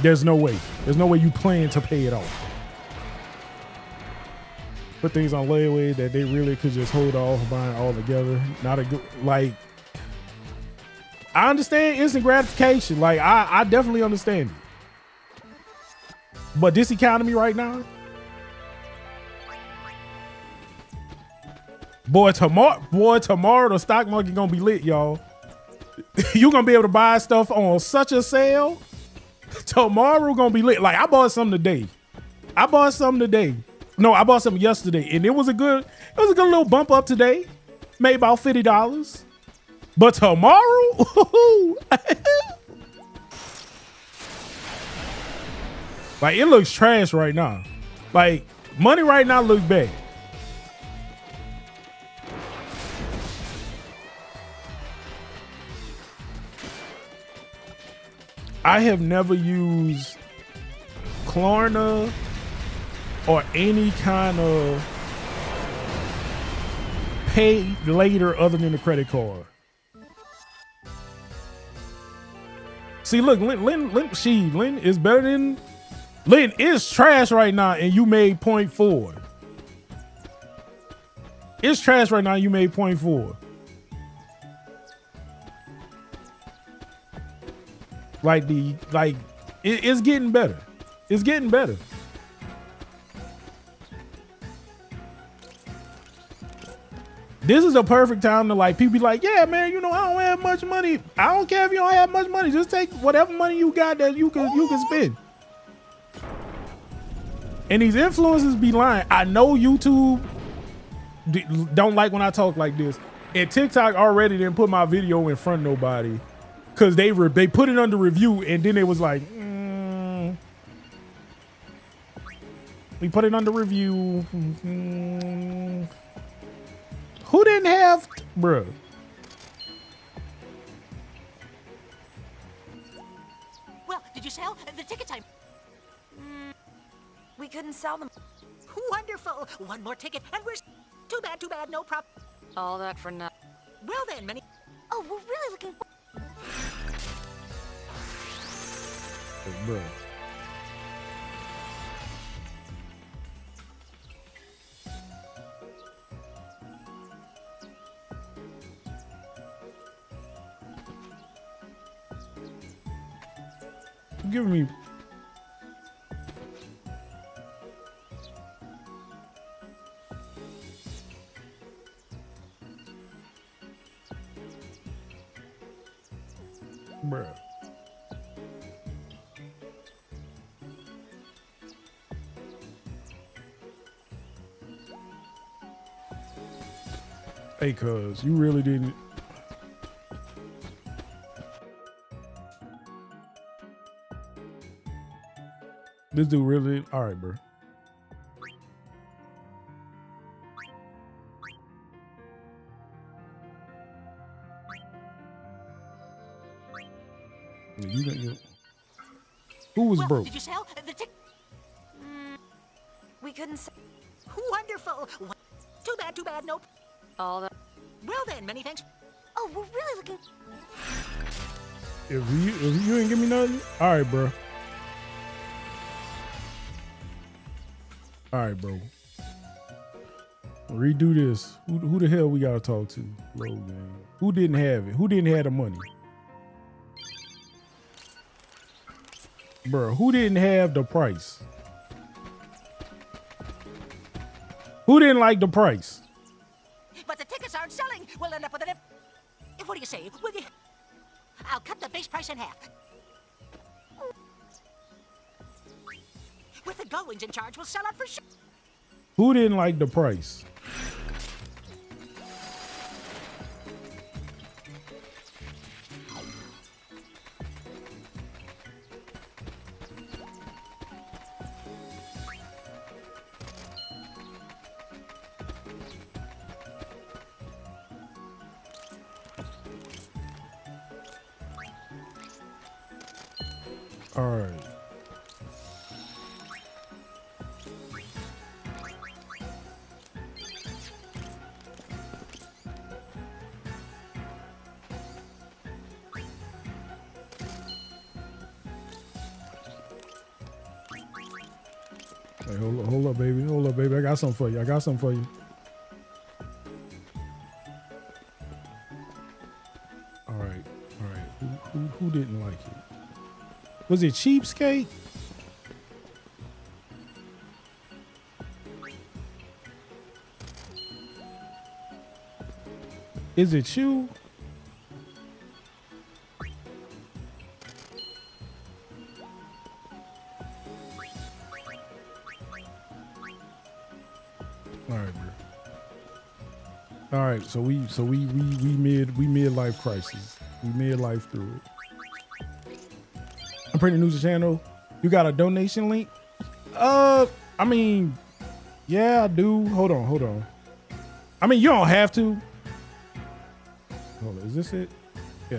There's no way. There's no way you plan to pay it off. Put things on layaway that they really could just hold off buying all together. Not a good, like, I understand instant gratification. Like, I definitely understand it. But this economy right now, boy, tomorrow the stock market gonna be lit, y'all. You gonna be able to buy stuff on such a sale. Tomorrow gonna be lit. Like, I bought something today. No, I bought something yesterday, and it was a good little bump up today. Made about $50. But tomorrow, like, it looks trash right now. Like, money right now looks bad. I have never used Klarna or any kind of pay later other than the credit card. See, look, Lynn is better than Lynn is trash right now, and you made 0.4. It's trash right now. You made 0.4. It's getting better. It's getting better. This is a perfect time to, like, people be like, yeah, man, you know, I don't have much money. I don't care if you don't have much money. Just take whatever money you got that you can spend. And these influencers be lying. I know YouTube don't like when I talk like this. And TikTok already didn't put my video in front of nobody. Because they put it under review, and then it was like, we put it under review. Who didn't have, bruh? Well, did you sell the tickets? We couldn't sell them. Wonderful. One more ticket, and we're too bad, no problem. All that for nothing. Well then, many. Oh, we're really looking. Bruh. You're giving me. Bruh. Hey, cuz, you really didn't. This dude really, all right, bro. Who was Well, broke? did you sell the tick? We couldn't say Wonderful. Too bad, nope. all the. Well then, many thanks. Oh, we're really looking. If you ain't give me nothing, all right, bro. All right, bro. Redo this. Who the hell we gotta talk to? Logan. Who didn't have it? Who didn't have the money? Bro, who didn't have the price? Who didn't like the price? But the tickets aren't selling. We'll end up with an. What do you say? Will you? I'll cut the base price in half. With the Gullwings in charge, we'll sell out for sure. Who didn't like the price? All right. Hey, hold up, baby. Hold up, baby. I got something for you. All right. Who didn't like it? Was it Cheapskate? Is it you? All right, bro. All right, so we midlife crisis. We midlife through it. I'm Pretty News Channel. You got a donation link? I mean, yeah, I do. Hold on. I mean, you don't have to. Hold on, is this it? Yeah.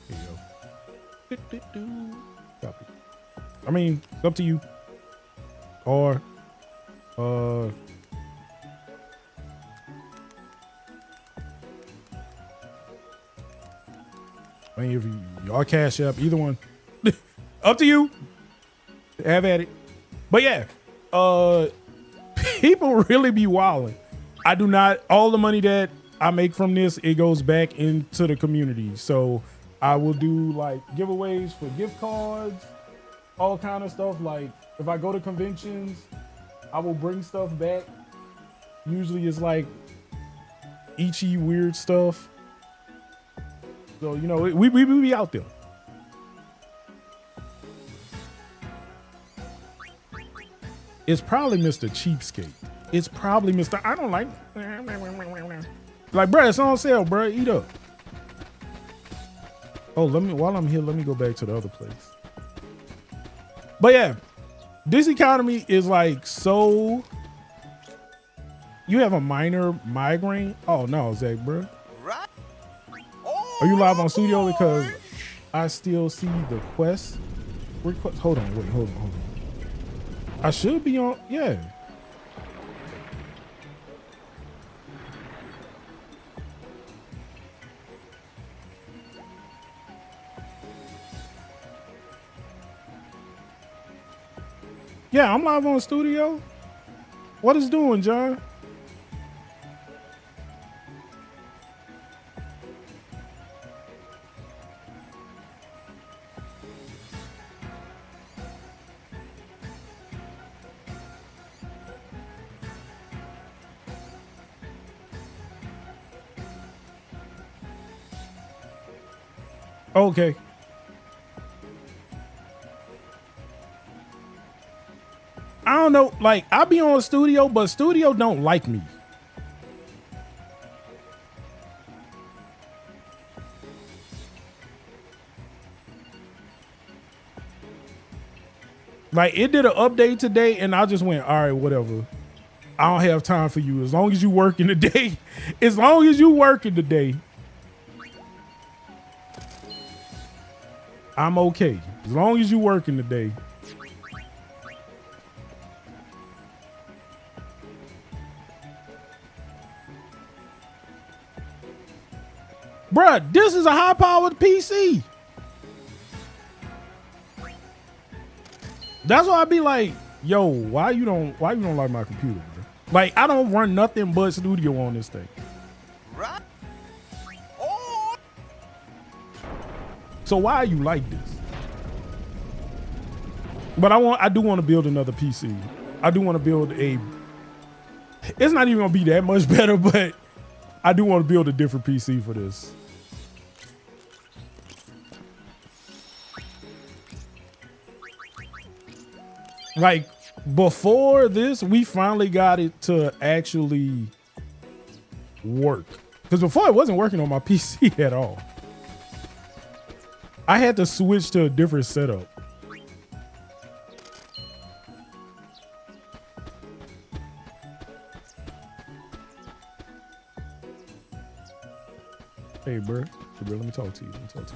Here you go. Copy. I mean, it's up to you. Or, I mean, if y'all cash up, either one. Up to you. Have at it. But yeah, people really be wilding. I do not, all the money that I make from this, it goes back into the community. So I will do like giveaways for gift cards, all kind of stuff. Like if I go to conventions, I will bring stuff back. Usually it's like Ichi weird stuff. So, you know, we be out there. It's probably Mr. Cheapskate. It's probably Mr. I don't like. Like, bro, it's on sale, bro. Eat up. Oh, while I'm here, let me go back to the other place. But yeah, this economy is like so. You have a minor migraine? Oh no, Zach, bro. Right? Are you live on studio? Because I still see the quest. Hold on. I should be on. Yeah. Yeah, I'm live on studio. What is doing, John? Okay. I don't know. Like, I be on Studio, but Studio don't like me. Like, it did an update today, and I just went, all right, whatever. I don't have time for you. As long as you working today, as long as you working today, I'm okay. As long as you working today. Bruh, this is a high-powered PC. That's why I be like, yo, why you don't like my computer, bro? Like, I don't run nothing but Studio on this thing. Right? Oh! So why are you like this? But I do want to build another PC. I do want to build a. It's not even gonna be that much better, but I do want to build a different PC for this. Like, before this, we finally got it to actually work. Because before it wasn't working on my PC at all. I had to switch to a different setup. Hey, bro. Let me talk to you. Big dog.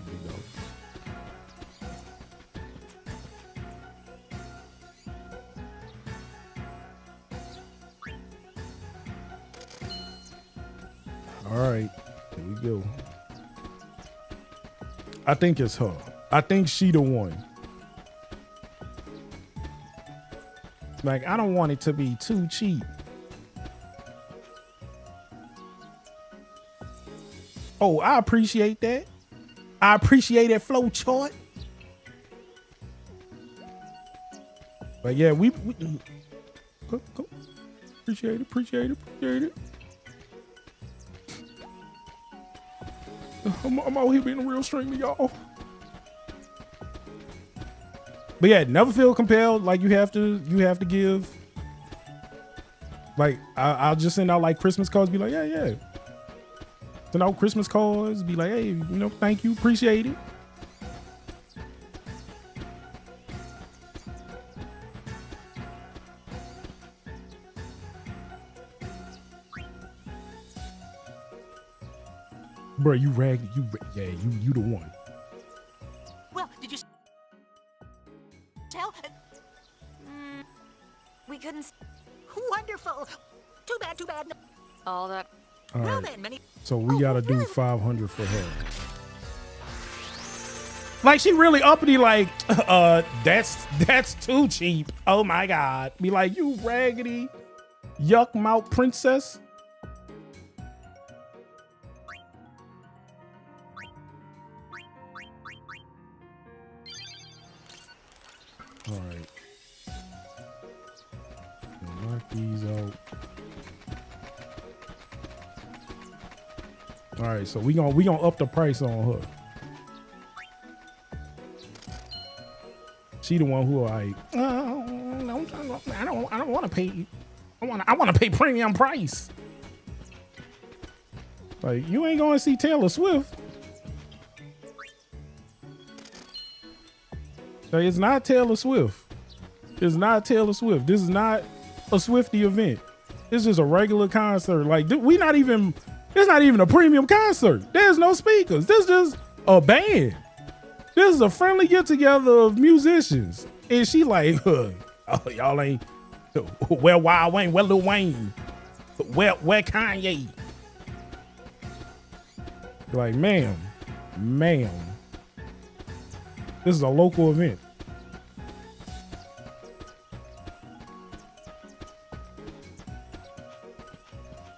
All right, here we go. I think it's her. I think she the one. Like, I don't want it to be too cheap. Oh, I appreciate that. I appreciate that flow chart. But yeah, we go. Appreciate it. I'm out here being a real streamer, y'all. But yeah, never feel compelled. Like, you have to give. Like, I'll just send out like Christmas cards. Be like, yeah. Send out Christmas cards. Be like, hey, thank you, appreciate it. Bro, you ragged. You the one. Well, did you tell? We couldn't. Wonderful. Too bad. No. All that. All Well right. then, many. So we gotta do 500 for her. Like, she really uppity. Like, that's too cheap. Oh my God. Be like, you raggedy, yuck mouth princess. All right. Knock these out. All right, so we gonna up the price on her. She the one who I don't want to pay. I want to pay premium price. Like, you ain't gonna see Taylor Swift. Like, it's not Taylor Swift. It's not Taylor Swift. This is not a Swiftie event. It's just a regular concert. Like, it's not even a premium concert. There's no speakers. This is just a band. This is a friendly get together of musicians. And she like, oh, y'all ain't, where Wild Wayne, where Lil Wayne, where Kanye? Like, ma'am, this is a local event.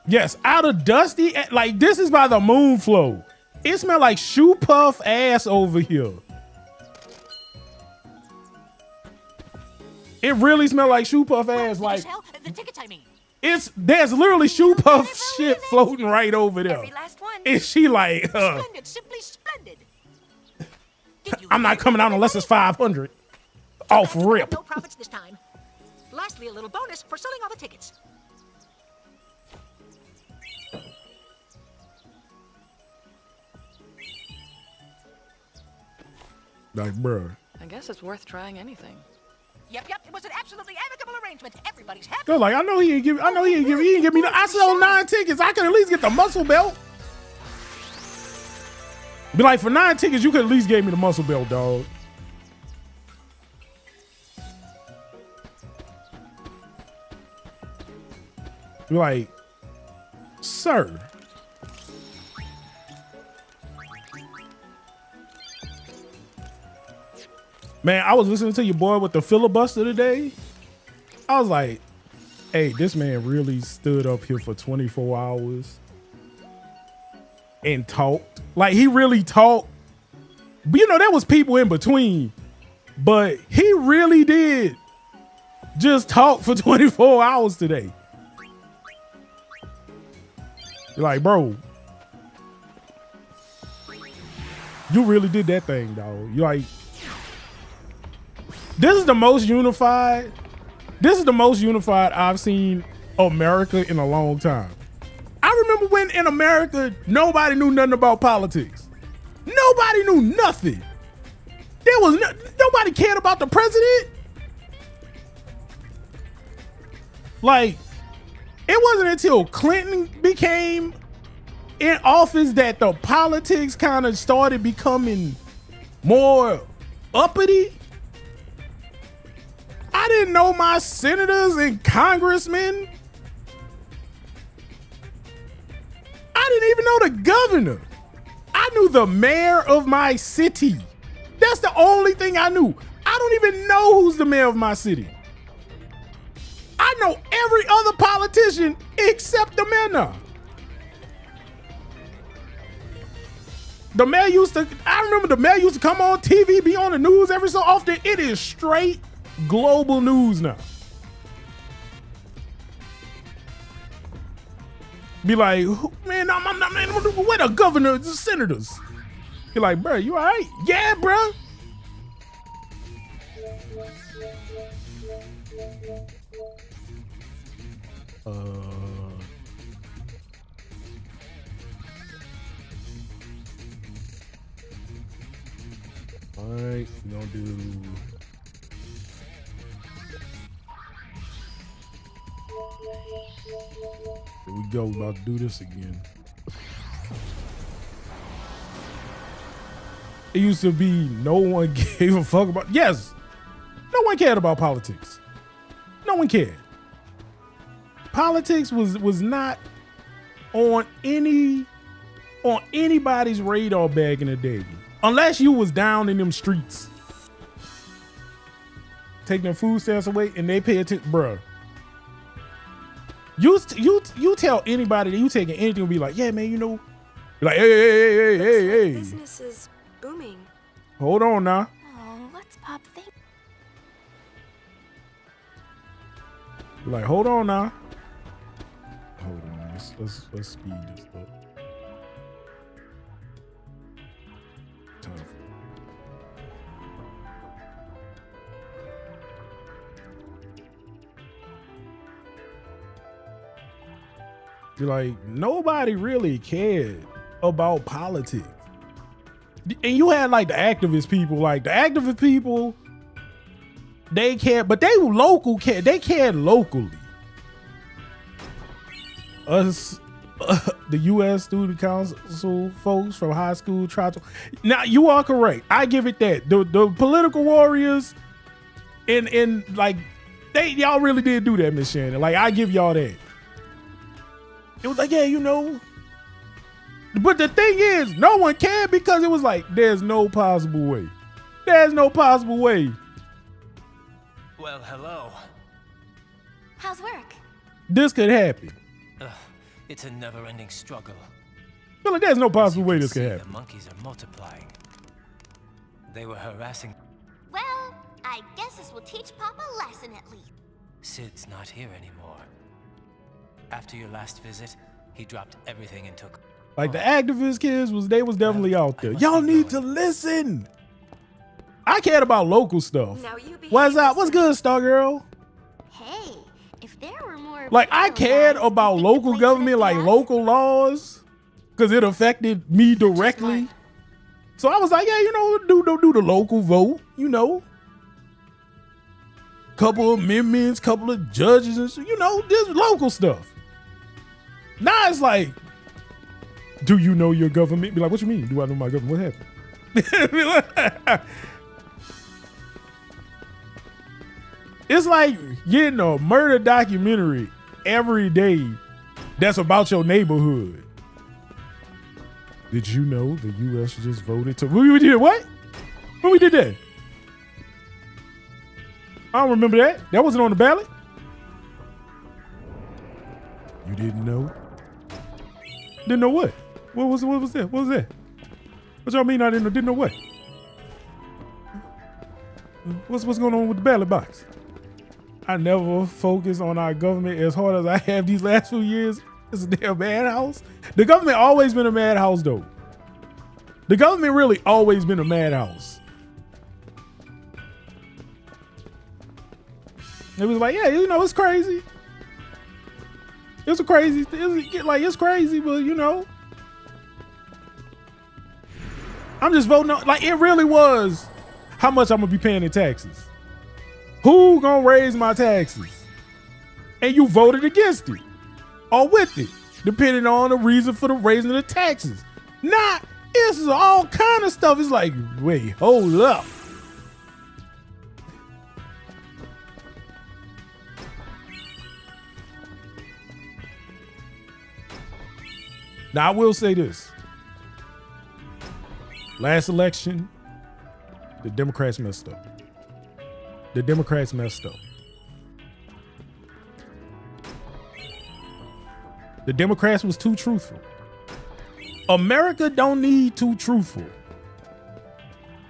Yes, out of Dusty, like, this is by the Moon Flow. It smell like shoe puff ass over here. It really smell like shoe puff ass. Like, The tickets, I mean. There's literally shoe puff shit floating right over there. Every last one. And she like, Splendid, simply splendid. I'm not coming out unless it's 500. Off rip. No profits this time. Lastly, a little bonus for selling all the tickets. Like, bruh. I guess it's worth trying anything. Yep, it was an absolutely amicable arrangement. Everybody's happy. They're like, I know he ain't give me. I sold 9 tickets. I could at least get the muscle belt. Be like, for 9 tickets, you could at least gave me the muscle belt, dog. Be like, sir. Man, I was listening to your boy with the filibuster today. I was like, hey, this man really stood up here for 24 hours and talked. Like, he really talked. But, you know, there was people in between. But he really did just talk for 24 hours today. You're like, bro, you really did that thing, dog. You're like, this is the most unified I've seen America in a long time. I remember when in America, nobody knew nothing about politics. Nobody knew nothing. Nobody cared about the president. Like, it wasn't until Clinton became in office that the politics kind of started becoming more uppity. I didn't know my senators and congressmen. I didn't even know the governor. I knew the mayor of my city. That's the only thing I knew. I don't even know who's the mayor of my city. I know every other politician except the mayor now. I remember the mayor used to come on TV, be on the news every so often. It is straight global news now. Be like, man, where the governor, the senators? You're like, bro, you all right? Yeah, bro. All right, we're gonna do. Here we go. We're about to do this again. It used to be no one gave a fuck about. Yes, no one cared about politics. No one cared. Politics was not on anybody's radar back in the day, unless you was down in them streets, taking their food stamps away, and they pay attention, bruh. You tell anybody that you taking anything, will be like, yeah, man, you know, you're like, hey. Business is booming. Hold on now. Oh, let's pop things. You're like, hold on now. Hold on, let's speed this up. Tough. You're like, nobody really cared about politics. And you had like the activist people, they cared, but they were local, they cared locally. Us, the U.S. Student Council folks from high school tried to. Now, you are correct. I give it that. The political warriors, and like, y'all really did do that, Miss Shannon. Like, I give y'all that. It was like, yeah, you know. But the thing is, no one cared because it was like, there's no possible way. There's no possible way. Well, hello. How's work? This could happen. It's a never-ending struggle. Feel like there's no possible way this could happen. The monkeys are multiplying. They were harassing. Well, I guess this will teach Papa a lesson at least. Sid's not here anymore. After your last visit, he dropped everything and took. Like the activist kids was definitely out there. Y'all need to listen. I cared about local stuff. Now you behave What's up? yourself. What's good, Star Girl? Hey, if there were more Like, I people cared guys, about you think the local place would government, be like us? local laws, because it affected me directly. So I was like, yeah, you know, do the local vote, you know. Couple of amendments, couple of judges, and you know, this local stuff. Now it's like, do you know your government? Be like, what you mean? Do I know my government? What happened? It's like getting a murder documentary every day that's about your neighborhood. Did you know the U.S. just voted to... We did what? When we did that? I don't remember that. That wasn't on the ballot. You didn't know? Didn't know what? What was that? What was that? What y'all mean I didn't know what? What's going on with the ballot box? I never focus on our government as hard as I have these last few years. It's a damn madhouse. The government always been a madhouse, though. The government really always been a madhouse. It was like, yeah, you know, it's crazy. It's crazy, but you know, I'm just voting on, like, it really was how much I'm gonna be paying in taxes. Who gonna raise my taxes? And you voted against it or with it, depending on the reason for the raising of the taxes. Not, this is all kind of stuff. It's like, wait, hold up. Now, I will say this. Last election, the Democrats messed up. The Democrats messed up. The Democrats was too truthful. America don't need too truthful.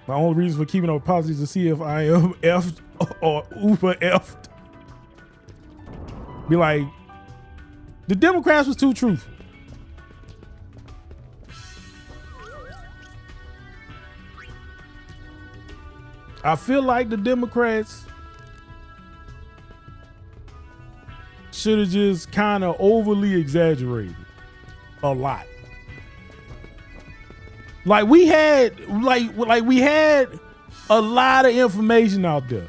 My only reason for keeping up policies to see if I am effed or uber effed. Be like, the Democrats was too truthful. I feel like the Democrats should have just kind of overly exaggerated a lot. Like we had a lot of information out there.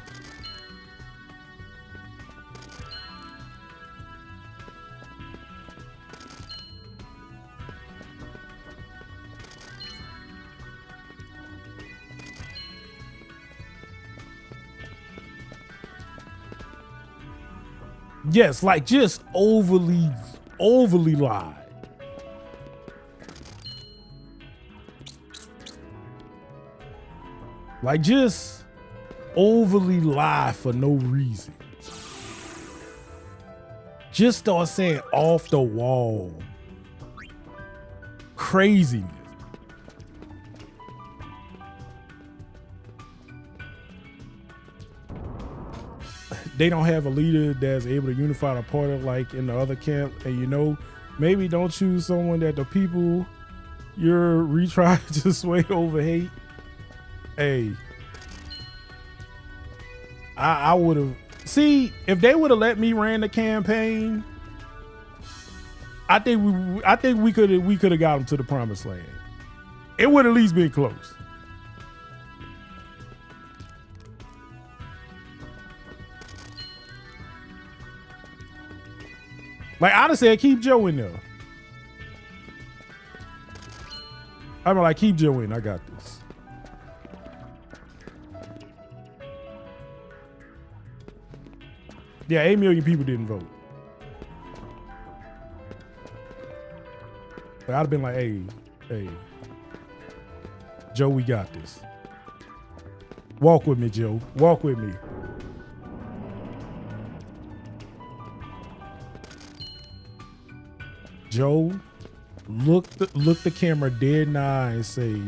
Yes, like just overly lied. Like just overly lie for no reason. Just start saying off the wall craziness. They don't have a leader that's able to unify the party like in the other camp. And you know, maybe don't choose someone that the people you're retrying to sway over hate. Hey, I would have, see, if they would have let me ran the campaign, I think we could have got them to the promised land. It would at least been close. Like, I'd have said, keep Joe in there. I'm like, keep Joe in. I got this. Yeah, 8 million people didn't vote. But I'd have been like, hey, Joe, we got this. Walk with me, Joe. Walk with me. Joe, look the camera dead in the eye and say,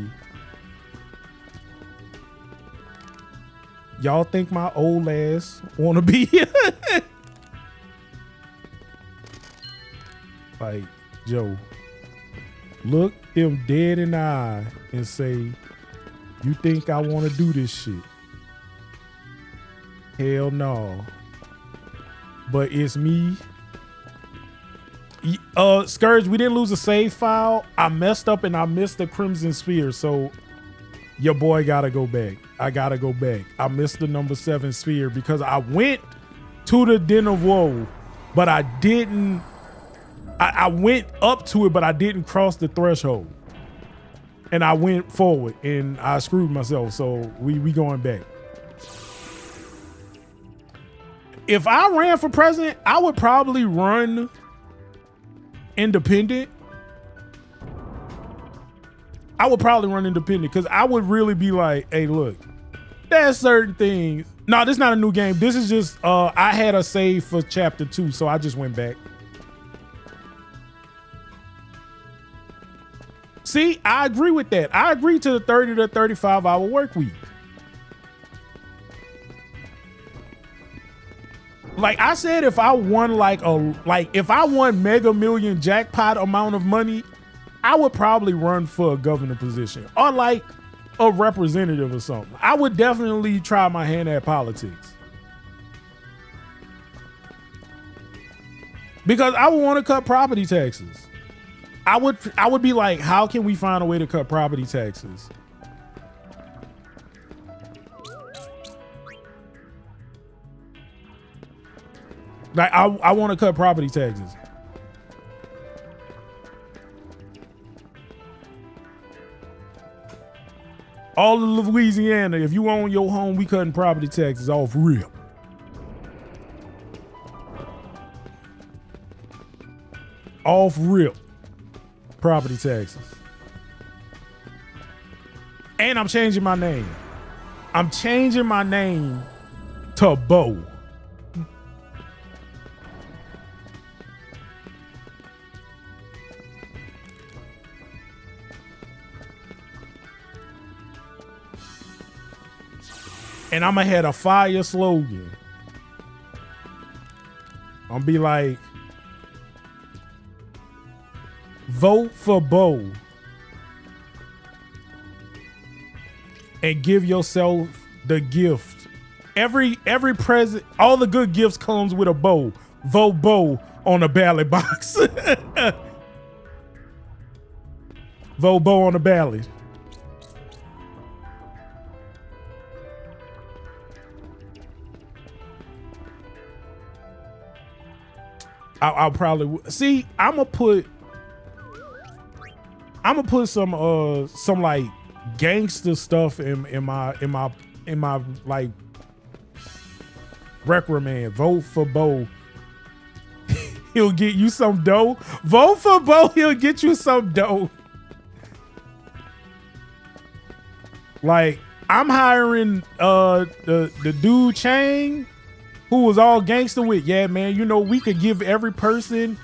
y'all think my old ass wanna be here? Like, Joe, look them dead in the eye and say, you think I wanna do this shit? Hell no. But it's me. Scourge, we didn't lose a save file. I messed up and I missed the Crimson Sphere, so your boy gotta go back. I gotta go back. I missed the number 7 sphere because I went to the Den of Woe, but I didn't. I went up to it, but I didn't cross the threshold. And I went forward and I screwed myself. So we going back. If I ran for president, I would probably run independent. I would probably run independent because I would really be like, hey, look, there's certain things. No, this is not a new game. This is just, I had a save for chapter 2, so I just went back. See, I agree with that. I agree to the 30 to 35 hour work week. Like I said, if I won if I won Mega Million jackpot amount of money, I would probably run for a governor position or like a representative or something. I would definitely try my hand at politics. Because I would want to cut property taxes. I would be like, how can we find a way to cut property taxes? Like I want to cut property taxes. All of Louisiana, if you own your home, we cutting property taxes off rip. Off rip. Property taxes. And I'm changing my name. I'm changing my name to Bo. And I'm gonna have a fire slogan. I'm gonna be like, vote for Bo and give yourself the gift. Every present, all the good gifts comes with a bow. Vote Bo on the ballot box. Vote Bo on the ballot. I'll probably see. I'm gonna put some like gangster stuff in my like reprimand. Vote for Bo. He'll get you some dough. Vote for Bo. He'll get you some dough. Like I'm hiring the dude Chang, who was all gangster with, yeah, man, you know, we could give every person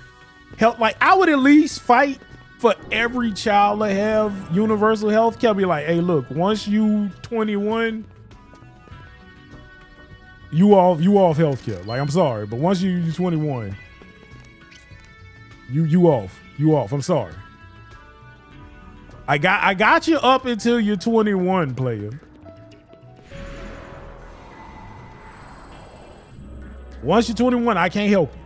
help. Like, I would at least fight for every child to have universal health care. Be like, hey, look, once you 21, you off health care. Like, I'm sorry, but once you 21, you off. I'm sorry. I got you up until you're 21, player. Once you're 21, I can't help you.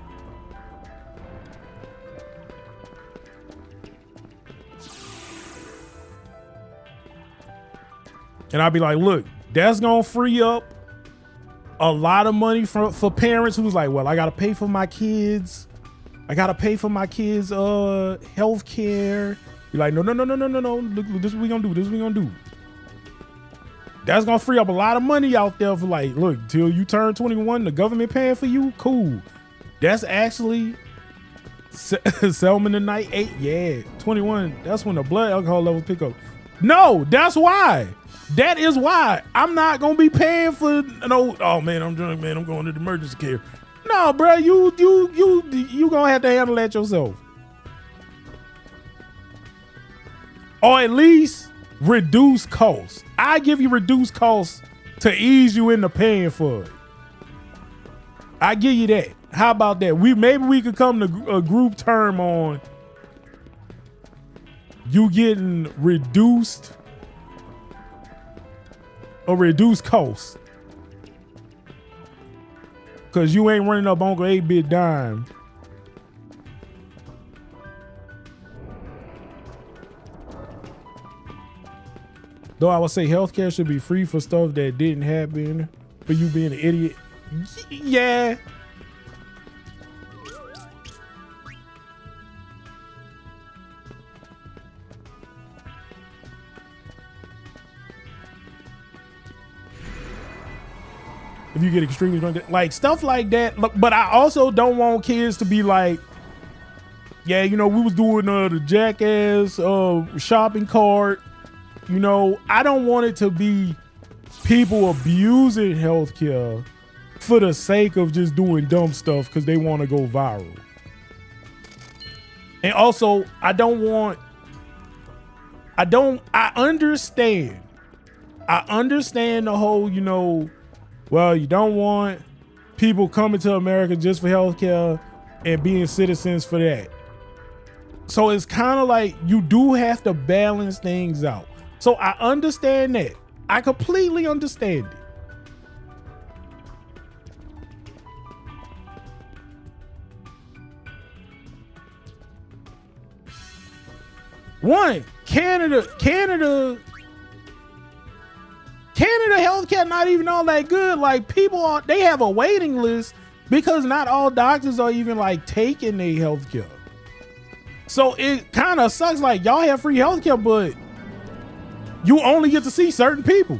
And I'll be like, look, that's gonna free up a lot of money for parents who's like, well, I gotta pay for my kids. Health care. You're like, no. Look, this is what we gonna do. That's gonna free up a lot of money out there for like, look, till you turn 21, the government paying for you. Cool. That's actually Selman the Night 8. Yeah, 21. That's when the blood alcohol levels pick up. No, that's why. That is why I'm not gonna be paying for no. Oh man, I'm drunk, man. I'm going to the emergency care. No, bro, you gonna have to handle that yourself, or at least reduce costs. I give you reduced costs to ease you into paying for it. I give you that. How about that? Maybe we could come to a group term on you getting reduced cost. Cause you ain't running up Uncle 8-bit dime. Though I would say healthcare should be free for stuff that didn't happen, for you being an idiot. Yeah. If you get extremely drunk, like stuff like that. But I also don't want kids to be like, yeah, you know, we was doing the Jackass shopping cart. You know, I don't want it to be people abusing healthcare for the sake of just doing dumb stuff because they want to go viral. And also, I understand the whole, you know, well, you don't want people coming to America just for healthcare and being citizens for that. So it's kind of like you do have to balance things out. So I understand that. I completely understand it. One, Canada healthcare not even all that good. Like they have a waiting list because not all doctors are even like taking their healthcare. So it kind of sucks. Like y'all have free healthcare, but you only get to see certain people.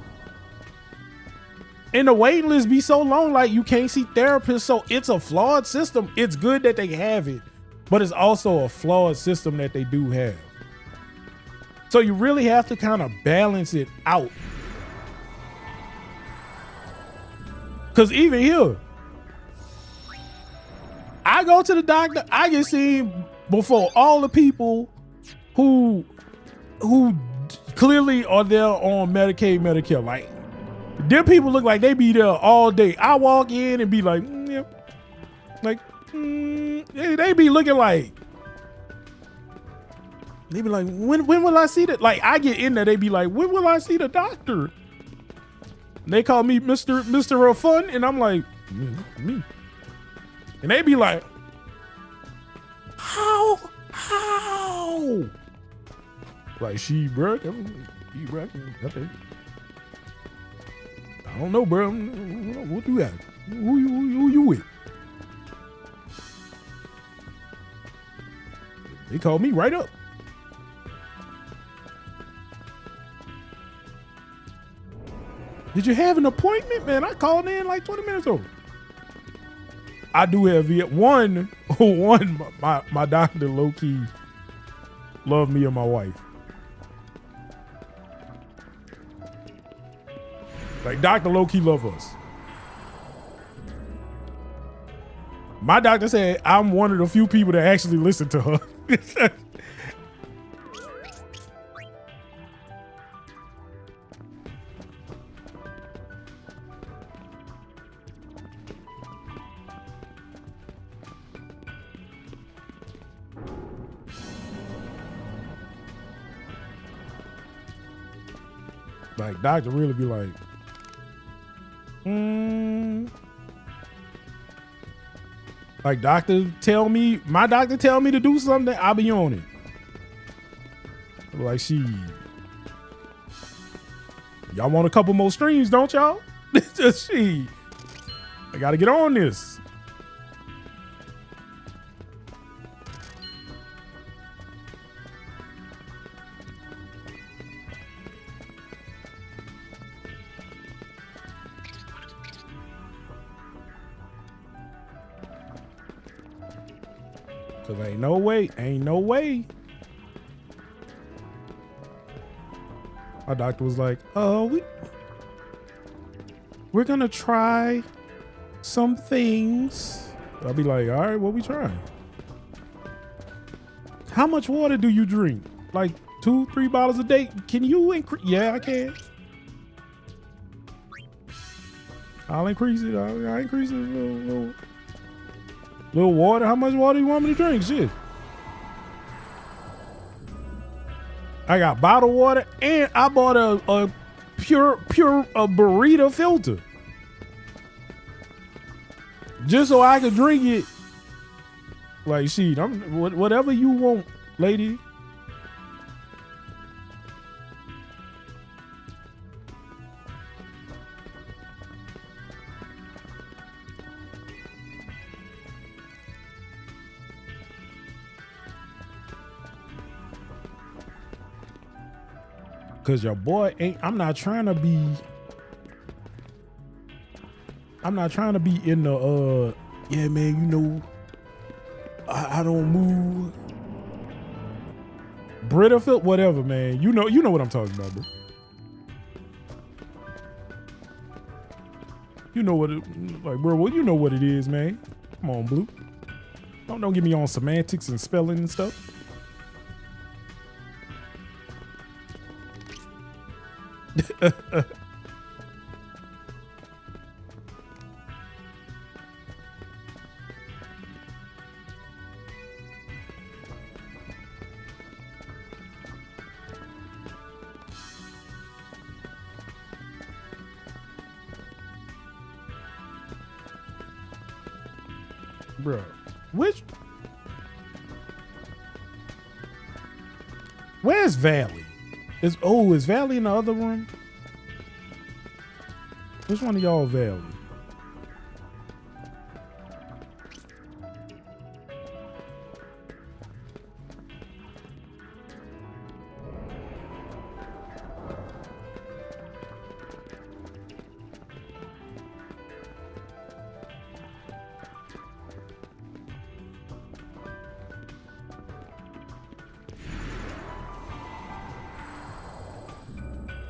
And the waiting list be so long, like you can't see therapists. So it's a flawed system. It's good that they have it, but it's also a flawed system that they do have. So you really have to kind of balance it out. Because even here, I go to the doctor, I get seen before all the people who clearly are there on Medicaid, Medicare. Like, them people look like they be there all day. I walk in and be like, yeah. Like, they be looking like, they be like, when will I see that? Like, I get in there, they be like, when will I see the doctor? And they call me Mr. Fun, and I'm like, me. And they be like, how? Like, bruh, okay. I don't know, bro. What you got? Who you with? They called me right up. Did you have an appointment? Man, I called in like 20 minutes ago. I do have one, my doctor low-key love me and my wife. Like, Dr. low-key love us. My doctor said I'm one of the few people that actually listen to her. Like, doctor really be like, like my doctor tell me to do something, I'll be on it. Like, y'all want a couple more streams, don't y'all? I gotta get on this. Cause ain't no way. My doctor was like, oh, we're gonna try some things. I'll be like, all right, what we trying? How much water do you drink? Like 2-3 bottles a day? Can you increase? Yeah, I can. I'll increase it. I'll increase it a little water. How much water do you want me to drink? Shit. I got bottled water and I bought a pure burrito filter. just so I could drink it. Like, shit, I'm whatever you want, lady. Cause your boy ain't. I'm not trying to be in the yeah, man, you know, I don't move. Britterfield, whatever, man. You know what I'm talking about, bro. You know what it like, bro. Well, you know what it is, man. Come on, Blue. Don't get me on semantics and spelling and stuff. Bro, where's Valley? Is Valley in the other room? Which one of y'all Valley?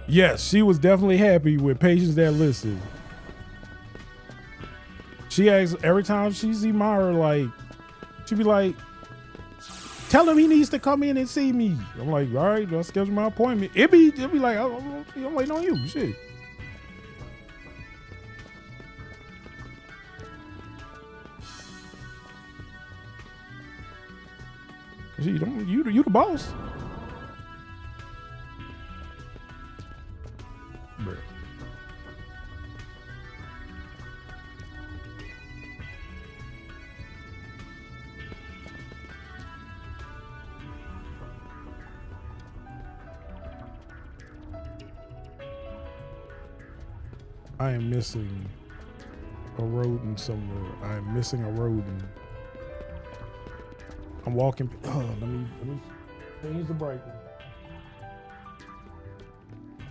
Yes, she was definitely happy with Patience that listen. She asks every time she see Mara, like, she be like, tell him he needs to come in and see me. I'm like, all right, I'll schedule my appointment. It be like, I'm waiting on you, shit. You the boss. Bruh. I am missing a rodent somewhere. I am missing a rodent. I'm walking. Oh, let me change the brightness.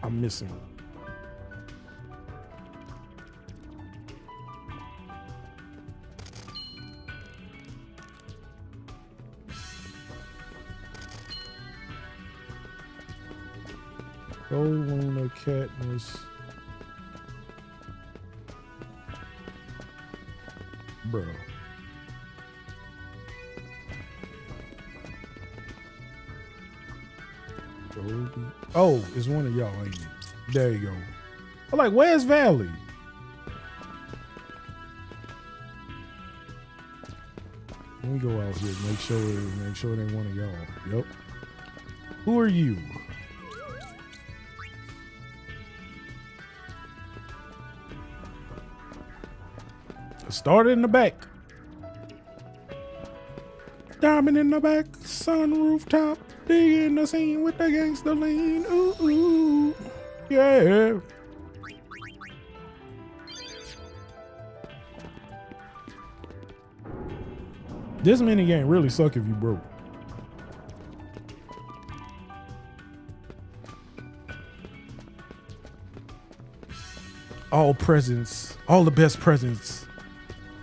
I'm missing. Gold Luna, Katniss. Bro. Oh, it's one of y'all, ain't it? There you go. I'm like, where's Valley? Let me go out here, make sure it ain't one of y'all. Yep. Who are you? Started in the back. Diamond in the back, sun rooftop, digging the scene with the gangster lean. Ooh, ooh, yeah. This mini game really suck if you broke. All presents, all the best presents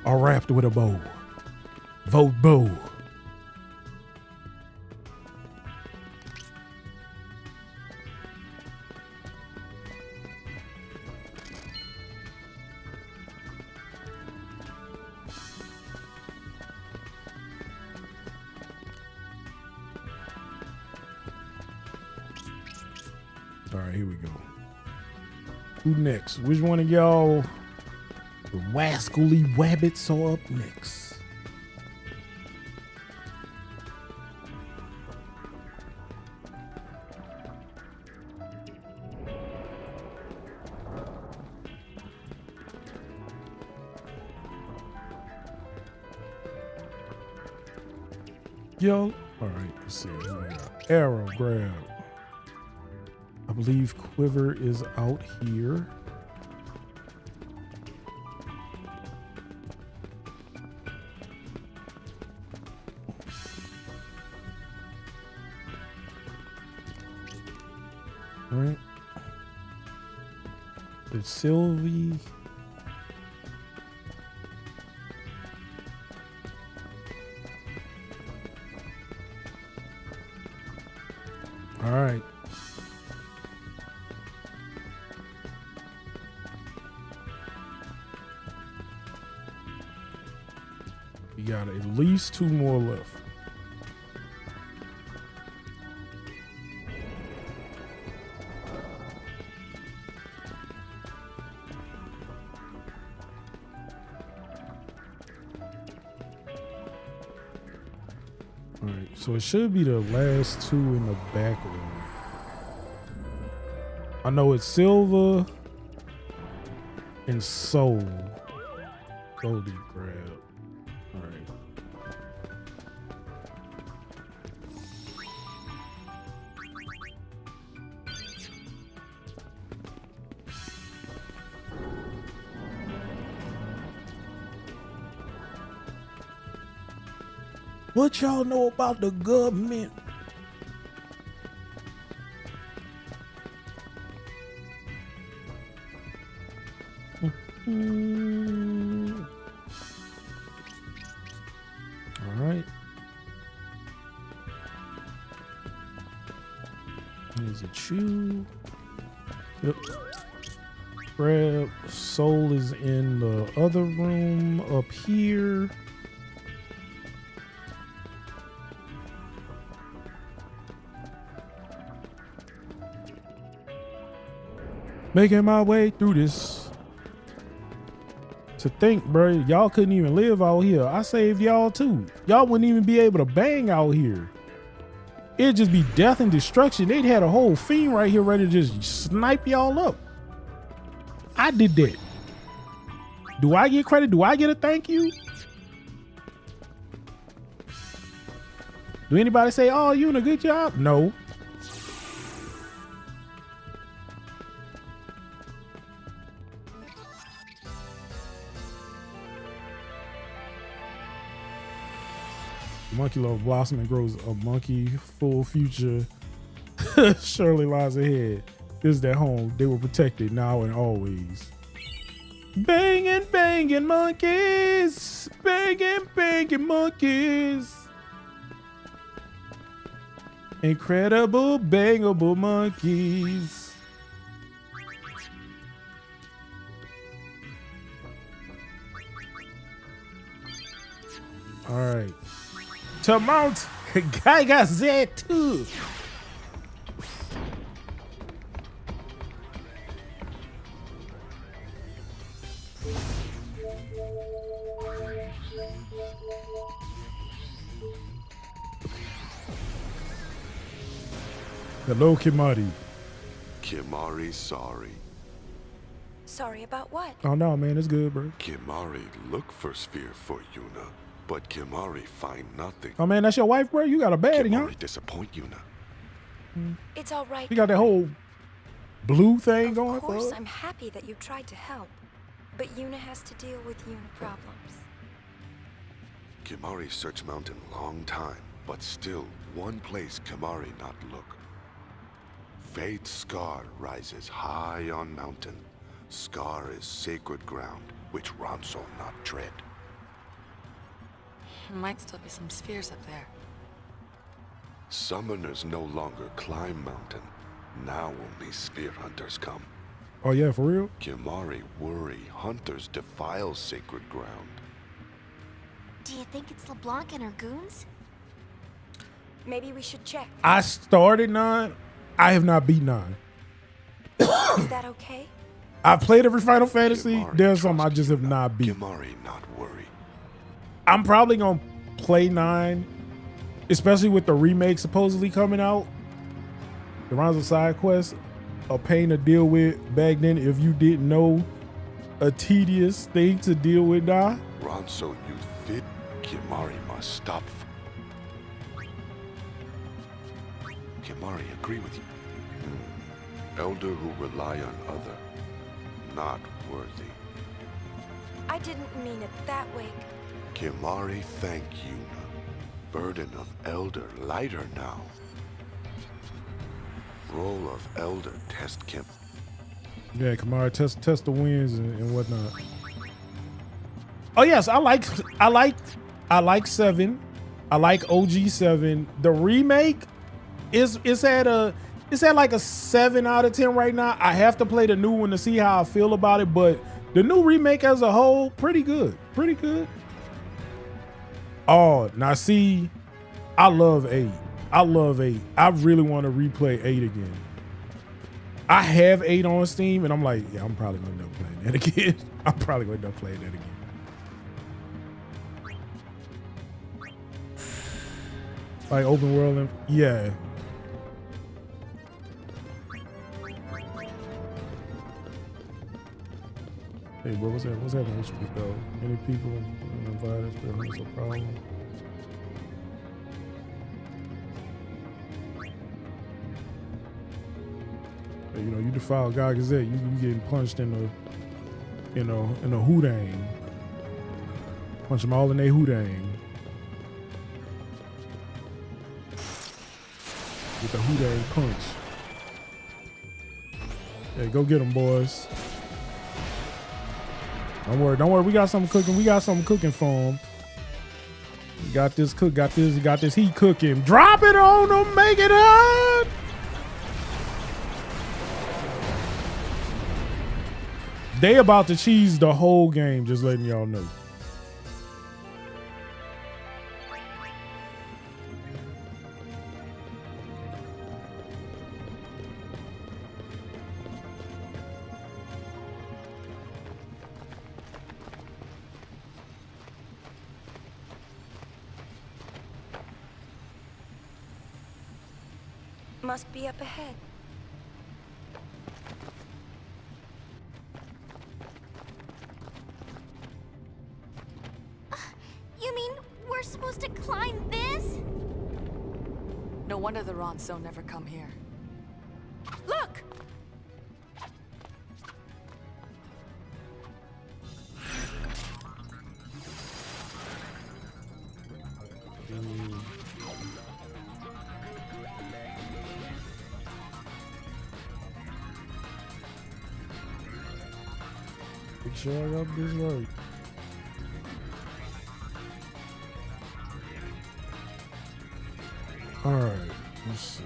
are wrapped with a bow. Vote bow. All right, here we go. Who next? Which one of y'all the wascally wabbits are up next? Yo. All right, let's see. Here we got arrow grab. I believe quiver is out here. All right. It's Sylvie. All right. You got at least 2 more left. All right, so it should be the last 2 in the back room. I know it's Silver and Soul. Goldie grab. All right. What y'all know about the government? All right. Here's a chew. Yep. Grab. Soul is in the other room up here. Making my way through this. To think, bro, y'all couldn't even live out here. I saved y'all too. Y'all wouldn't even be able to bang out here. It'd just be death and destruction. They'd had a whole fiend right here ready to just snipe y'all up. I did that. Do I get credit? Do I get a thank you? Do anybody say, oh, Yuna, good job? No. Monkey love blossom and grows a monkey full future. Surely lies ahead. This is their home. They were protected now and always. Banging, banging monkeys. Banging, banging monkeys. Incredible, bangable monkeys. All right. To Mount Gaiga Z2. Hello, Kimari. Kimari, sorry. Sorry about what? Oh no, man, it's good, bro. Kimari look for Sphere for Yuna, but Kimari find nothing. Oh man, that's your wife, bro? You got a baddie, huh? Kimari disappoint Yuna. It's all right. You got that whole blue thing going for for us. Of course, her? I'm happy that you tried to help. But Yuna has to deal with Yuna problems. Kimari search mountain long time, but still one place Kimari not look. Fate's scar rises high on mountain. Scar is sacred ground, which Ronso not tread. Might still be some spheres up there. Summoners no longer climb mountain. Now only sphere hunters come. Oh yeah, for real? Kimari worry hunters defile sacred ground. Do you think it's LeBlanc and her goons? Maybe we should check. I started 9. I have not beat 9. Is that okay? I played every Final Fantasy. Kimari There's some I trust just have Yuna. not beat. Kimari not worry. I'm probably gonna play 9, especially with the remake supposedly coming out. The Ronso side quest, a pain to deal with back then if you didn't know, a tedious thing to deal with now. Ronso you fit. Kimari must stop. Kimari agree with you. Elder who rely on other, not worthy. I didn't mean it that way. Kimari, thank Yuna. Burden of Elder lighter now. Role of Elder test Kim. Yeah, Kamara, test the wins and whatnot. Oh yes, I like 7. I like OG 7. The remake it's at like a 7 out of 10 right now. I have to play the new one to see how I feel about it, but the new remake as a whole, pretty good. Pretty good. Oh, now see, I love 8. I love 8. I really want to replay 8 again. I have 8 on Steam, and I'm like, yeah, I'm probably going to end up playing that again. I'm probably going to end up playing that again. Like open world, and yeah. Hey, bro, what's happening this week though? Many people in the virus, but it's a problem. Hey, you know, you defile God Gazette, you getting punched in the, in a hoodang. Punch them all in their hoodang. With the hoodang punch. Hey, go get them, boys. Don't worry. We got something cooking for them. We got this heat cooking. Drop it on them, make it hot. They about to cheese the whole game, just letting y'all know. Must be up ahead. You mean we're supposed to climb this? No wonder the Ronso never come here. Look! Make sure I got this right. All right, let's see.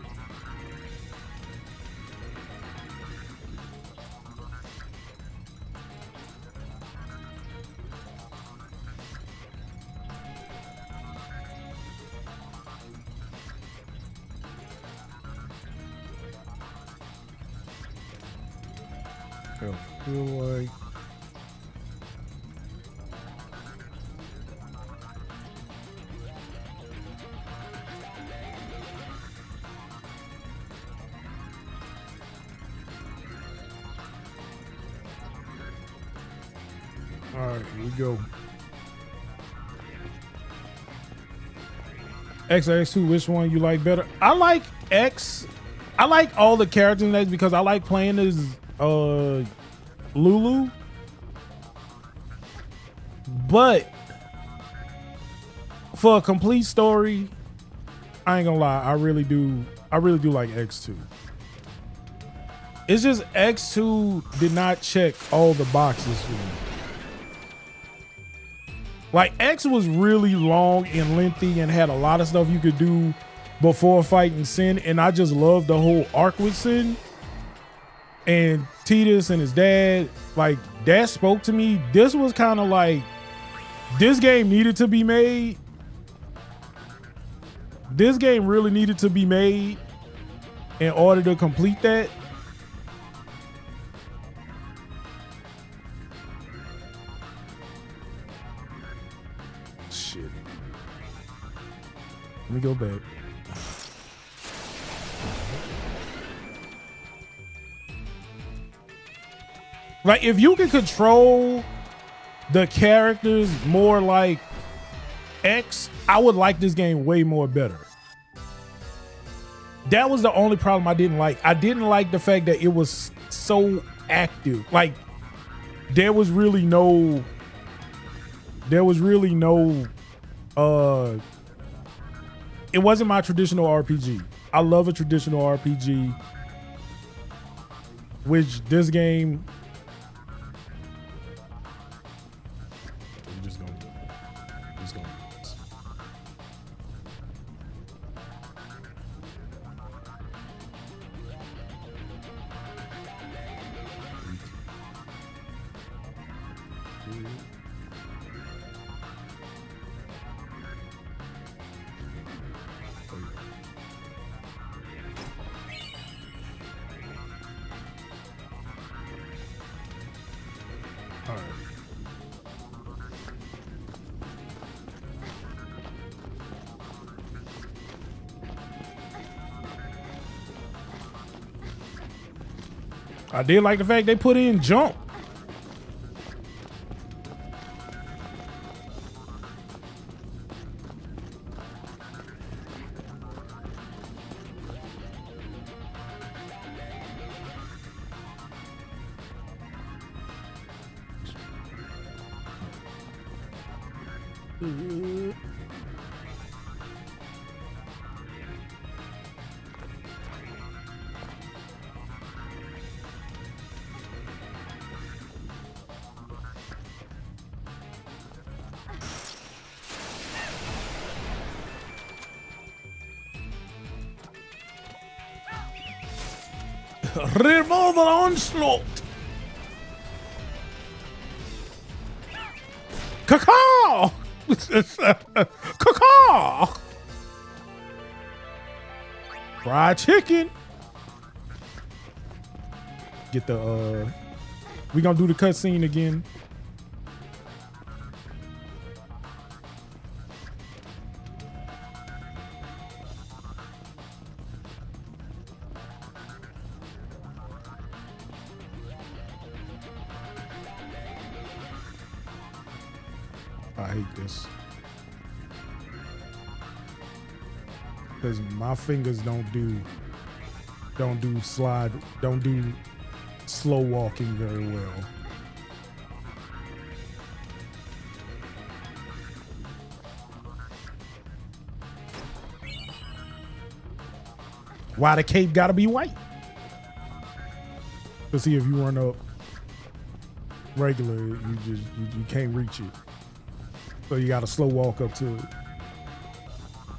I feel like all right, here we go. X or X2, which one you like better? I like X. I like all the characters in X because I like playing as Lulu. But for a complete story, I ain't gonna lie, I really do like X2. It's just X2 did not check all the boxes for me. Like X was really long and lengthy and had a lot of stuff you could do before fighting Sin, and I just loved the whole arc with Sin. And Tidus and his dad, like that spoke to me. This was kind of like, this game needed to be made. This game really needed to be made in order to complete that. Shit. Let me go back. Like, if you can control the characters more like X, I would like this game way more better. That was the only problem I didn't like. I didn't like the fact that it was so active. Like there was really no it wasn't my traditional RPG. I love a traditional RPG, which this game I did like the fact they put in jump. Revolver onslaught. Caw! Caw! Fried chicken. Get the we gonna do the cutscene again. I hate this. Because my fingers don't do slow walking very well. Why the cape gotta be white? To see if you run up regular, you can't reach it. So you gotta slow walk up to it,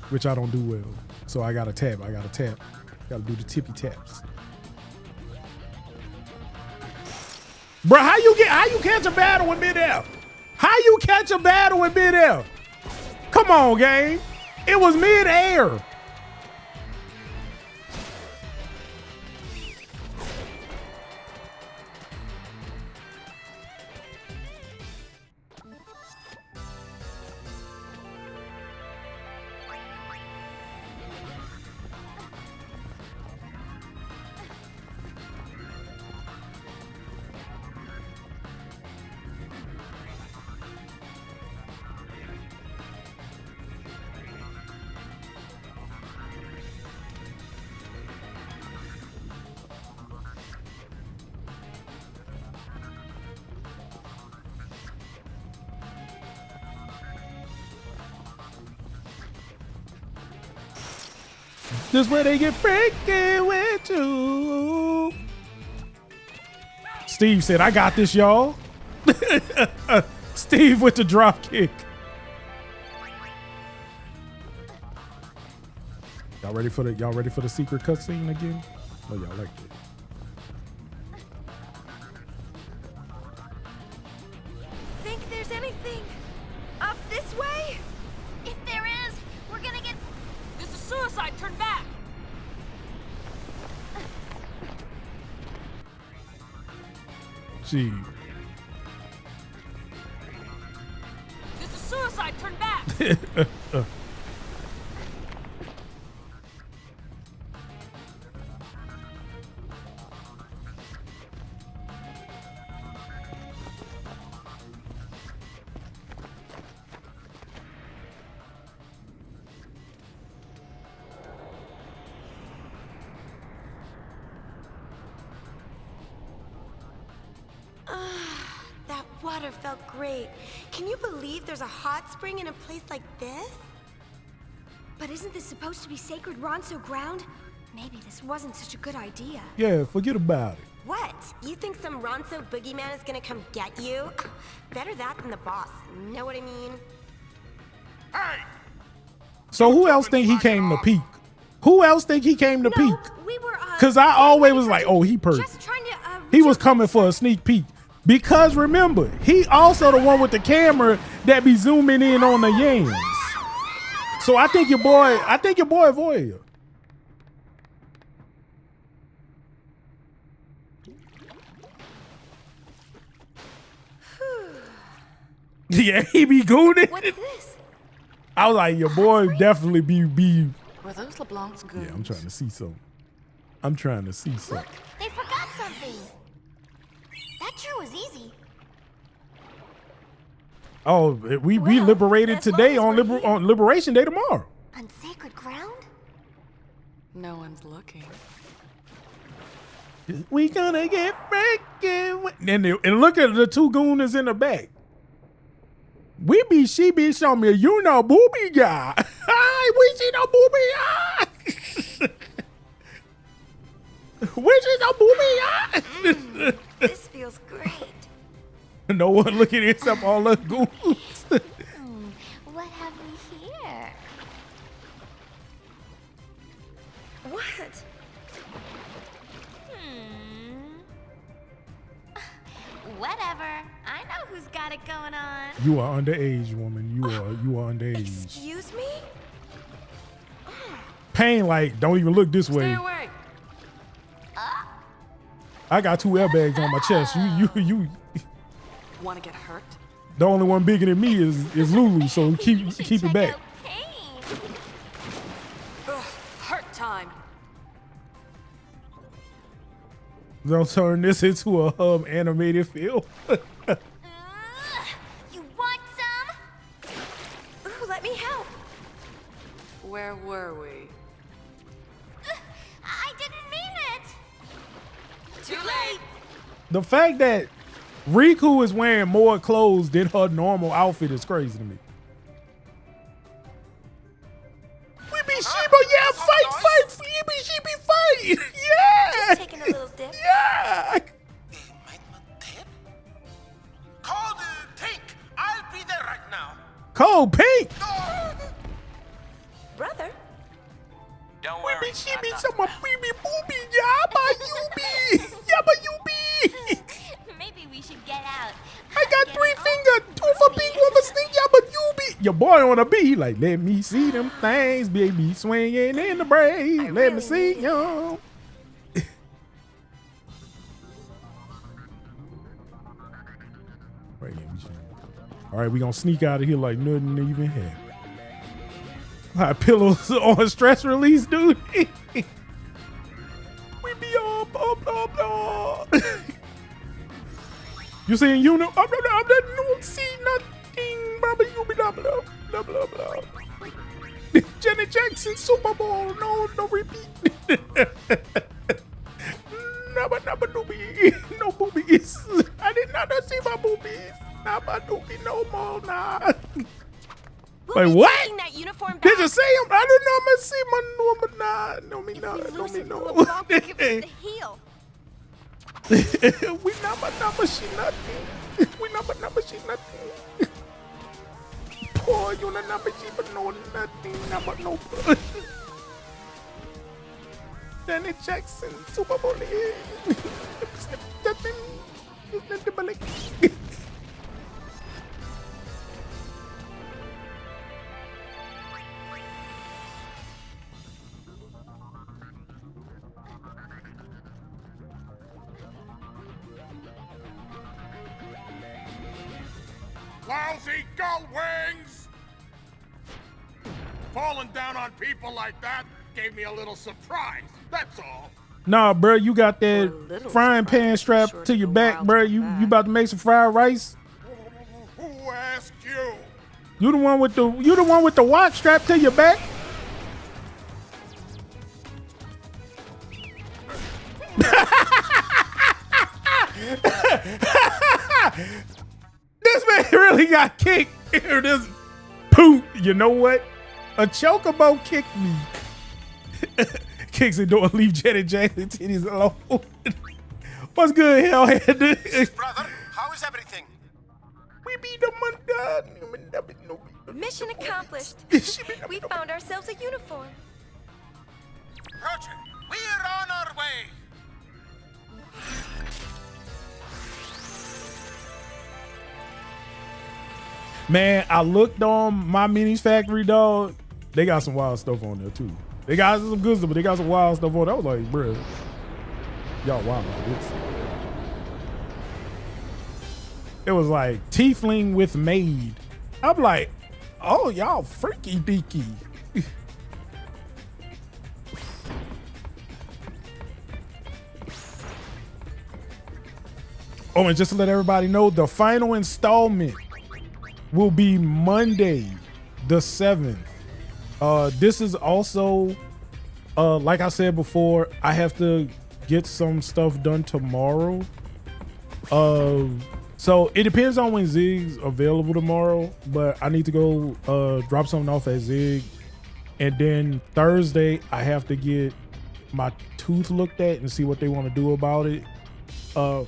which I don't do well. So I gotta tap. Gotta do the tippy taps. Bro, how you catch a battle in midair? How you catch a battle in midair? Come on, game. It was midair. This where they get freaky with you. Steve said, I got this, y'all. Steve with the drop kick. Y'all ready for the secret cutscene again? Oh, y'all like it. Think there's anything up this way? If there is, we're gonna get... This is suicide, turn back! Gee. This is suicide, turn back! water felt great. Can you believe there's a hot spring in a place like this? But isn't this supposed to be sacred Ronso ground? Maybe this wasn't such a good idea. Yeah, forget about it. What? You think some Ronso boogeyman is gonna come get you? Better that than the boss. Know what I mean? Hey! So who else think he came to peek? Who else think he came to peek? We were, Cause I always was like, oh, he perked. just trying to, He was coming for a sneak peek. Because remember, he also the one with the camera that be zooming in on the yams. So I think your boy voyeur. Yeah, he be gooning. What's this? I was like, your boy definitely be. Were those LeBlanc's goons? Yeah, I'm trying to see something. I'm trying to see something. Look, they forgot something. That sure was easy. Oh, we liberated today on Liberation Day tomorrow. On sacred ground? No one's looking. We gonna get breaking. And look at the two gooners in the back. She be showing me a Yuna booby guy. Hi, we see no booby eye. We see no booby eye. This feels great. No one looking except all the goons. What have we here? What? Whatever. I know who's got it going on. You are underage, woman. You are underage. Excuse me? Pain, like, don't even look this way. Stay away. I got 2 airbags on my chest. You. Want to get hurt? The only one bigger than me is Lulu. So keep it back. Ugh, hurt time. Don't turn this into a animated film. You want some? Ooh, let me help. Where were we? I didn't mean it. Too late. The fact that Riku is wearing more clothes than her normal outfit is crazy to me. We be Sheba, yeah, fight, fight. Yeah. Just taking a little dip. Yeah. Call the tank. I'll be there right now. Cold pink. Brother? Don't We worry. be Sheba, someone we be booby, yabba you be. Maybe we should get out. I got 3 fingers, 2 for pink, 1 for stink, yabba you be. Your boy on the beat, he like, let me see them things, baby, swinging in the brain. Let me see you. All right, we gonna sneak out of here like nothing even happened. Like pillows on stress release, dude. We be up. You seeing Yuna? I don't see nothing. Baba, you be blah blah blah. Janet Jackson Super Bowl. No repeat. Nabba doobie. No boobies. I did not see my boobies. Nabba doobie no more. Nah. Wait, what? That uniform back. Did you see him? I don't know. I'm gonna see my normal. Nah, no me not. LeBlanc will give us the heel. We number she nothing. We number she nothing. Poor you number she but no nothing. Number no. Janet Jackson Super Bowl. Lousy gull wings! Falling down on people like that gave me a little surprise, that's all. Nah, bro, you got that frying pan strapped to your back, bro. You about to make some fried rice? Who asked you? You the one with the wok strapped to your back? really got kicked. Here it is. Poof. You know what? A chocobo kicked me. Kicks the door, leave Janet Jackson titties alone. What's good, Hellhead? Brother, how is everything? We beat the Mission accomplished. We found ourselves a uniform. Roger, we're on our way. Man, I looked on my minis factory, dog. They got some wild stuff on there too. They got some good stuff, but they got some wild stuff on there. I was like, bruh, y'all wild like this. It was like tiefling with maid. I'm like, oh, y'all freaky deaky. Oh, and just to let everybody know, the final installment will be Monday, the 7th. This is also, like I said before, I have to get some stuff done tomorrow. So it depends on when Zig's available tomorrow, but I need to go drop something off at Zig. And then Thursday, I have to get my tooth looked at and see what they want to do about it. And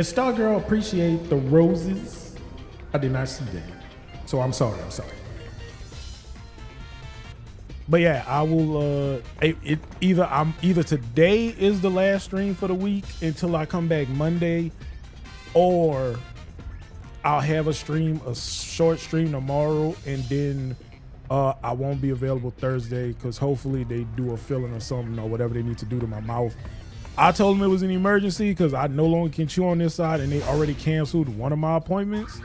Stargirl, appreciate the roses. I did not see that. So I'm sorry. But yeah, I will either today is the last stream for the week until I come back Monday, or I'll have a short stream tomorrow, and then I won't be available Thursday because hopefully they do a filling or something or whatever they need to do to my mouth. I told them it was an emergency because I no longer can chew on this side, and they already canceled one of my appointments.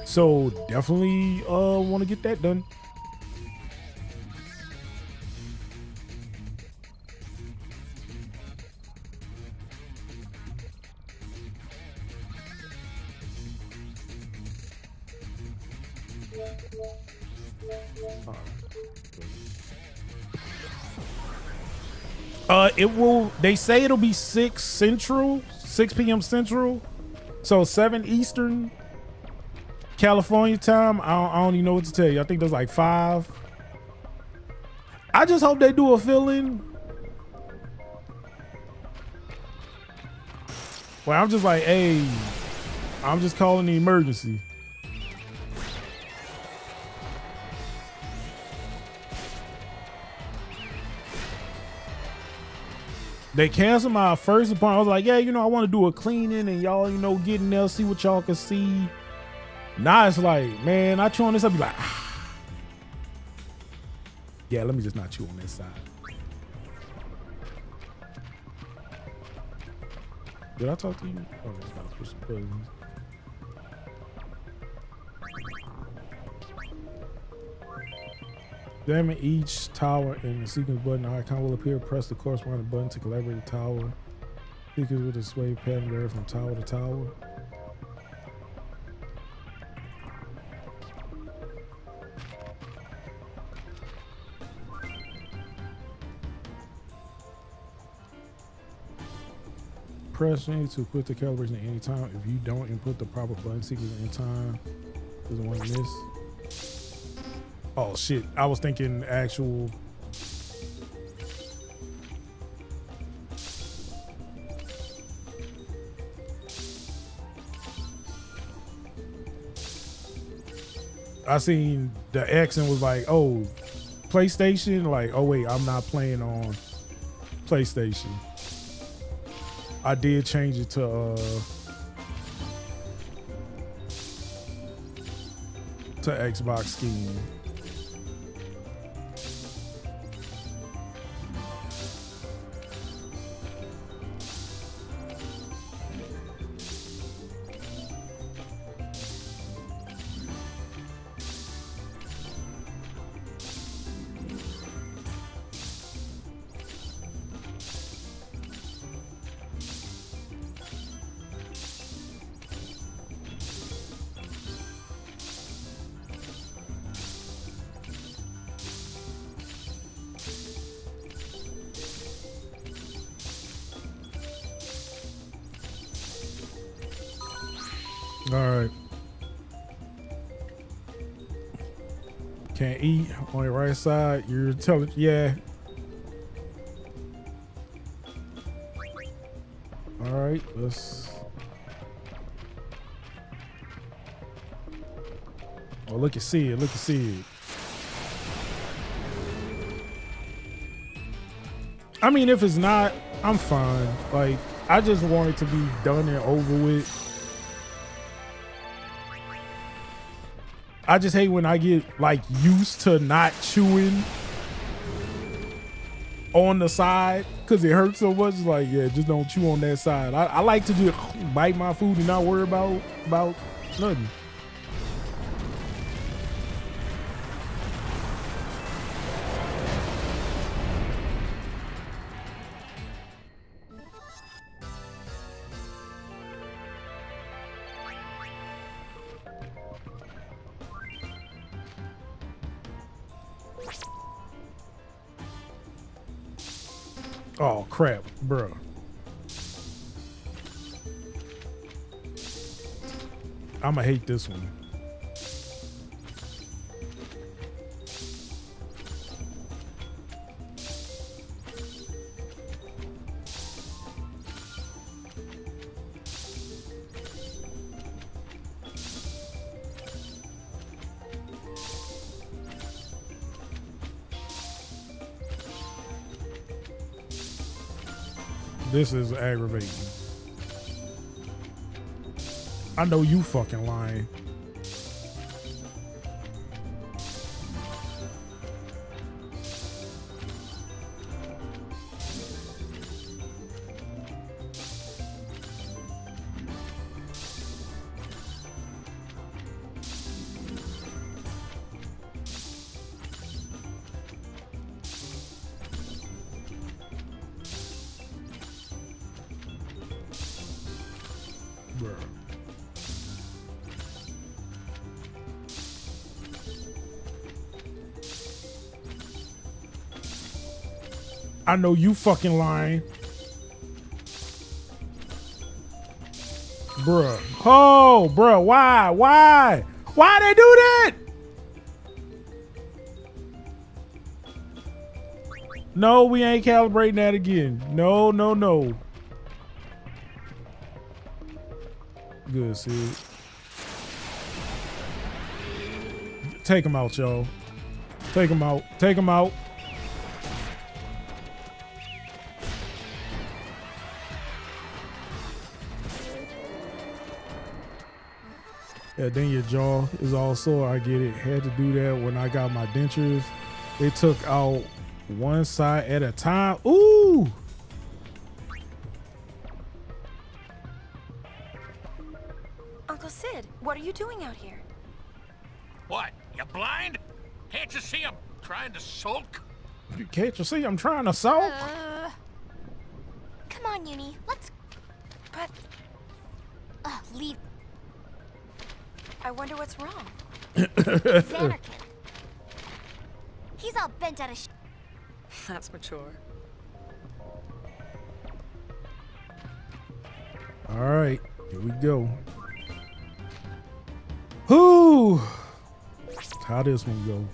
So definitely want to get that done. They say it'll be 6 p.m. Central, so 7 Eastern California time. I don't even know what to tell you. I think there's like 5. I just hope they do a fill-in. Well, I'm just like, hey, I'm just calling the emergency. They canceled my first appointment. I was like, yeah, I want to do a cleaning and y'all, get in there, see what y'all can see. Now it's like, man, I chew on this, I'll be like, yeah, let me just not chew on this side. Did I talk to you? Oh, that's about to push the buttons. Examine each tower in the sequence button. An icon will appear. Press the corresponding button to collaborate the tower. Sequence will display pattern vary from tower to tower. Press A to quit the calibration at any time. If you don't input the proper button sequence in time, doesn't want to miss. Oh shit, I was thinking actual. I seen the X and was like, oh, PlayStation? Like, oh wait, I'm not playing on PlayStation. I did change it to Xbox Steam. All right. Can't eat on the right side. You're telling, yeah. All right, let's. Oh, look at see it. Look at see it. I mean, if it's not, I'm fine. Like, I just want it to be done and over with. I just hate when I get like used to not chewing on the side because it hurts so much. Like, yeah, just don't chew on that side. I like to just bite my food and not worry about nothing. Oh crap, bro. I'ma hate this one. This is aggravating. I know you fucking lying. Bruh. I know you fucking lying. Bruh. Oh, bruh, why? Why? Why they do that? No, we ain't calibrating that again. No, no, no. Good, Sid. Take him out, y'all. Take him out. Take him out. Yeah, then your jaw is all sore. I get it. Had to do that when I got my dentures. They took out one side at a time. Ooh. Uncle Sid, what are you doing out here? What? You blind? Can't you see I'm trying to sulk? Can't you see I'm trying to sulk? Come on, Uni. Let's... But... leave. I wonder what's wrong. Xanarkin. He's all bent out of sh... That's mature. All right, here we go. Whoo! How this one go?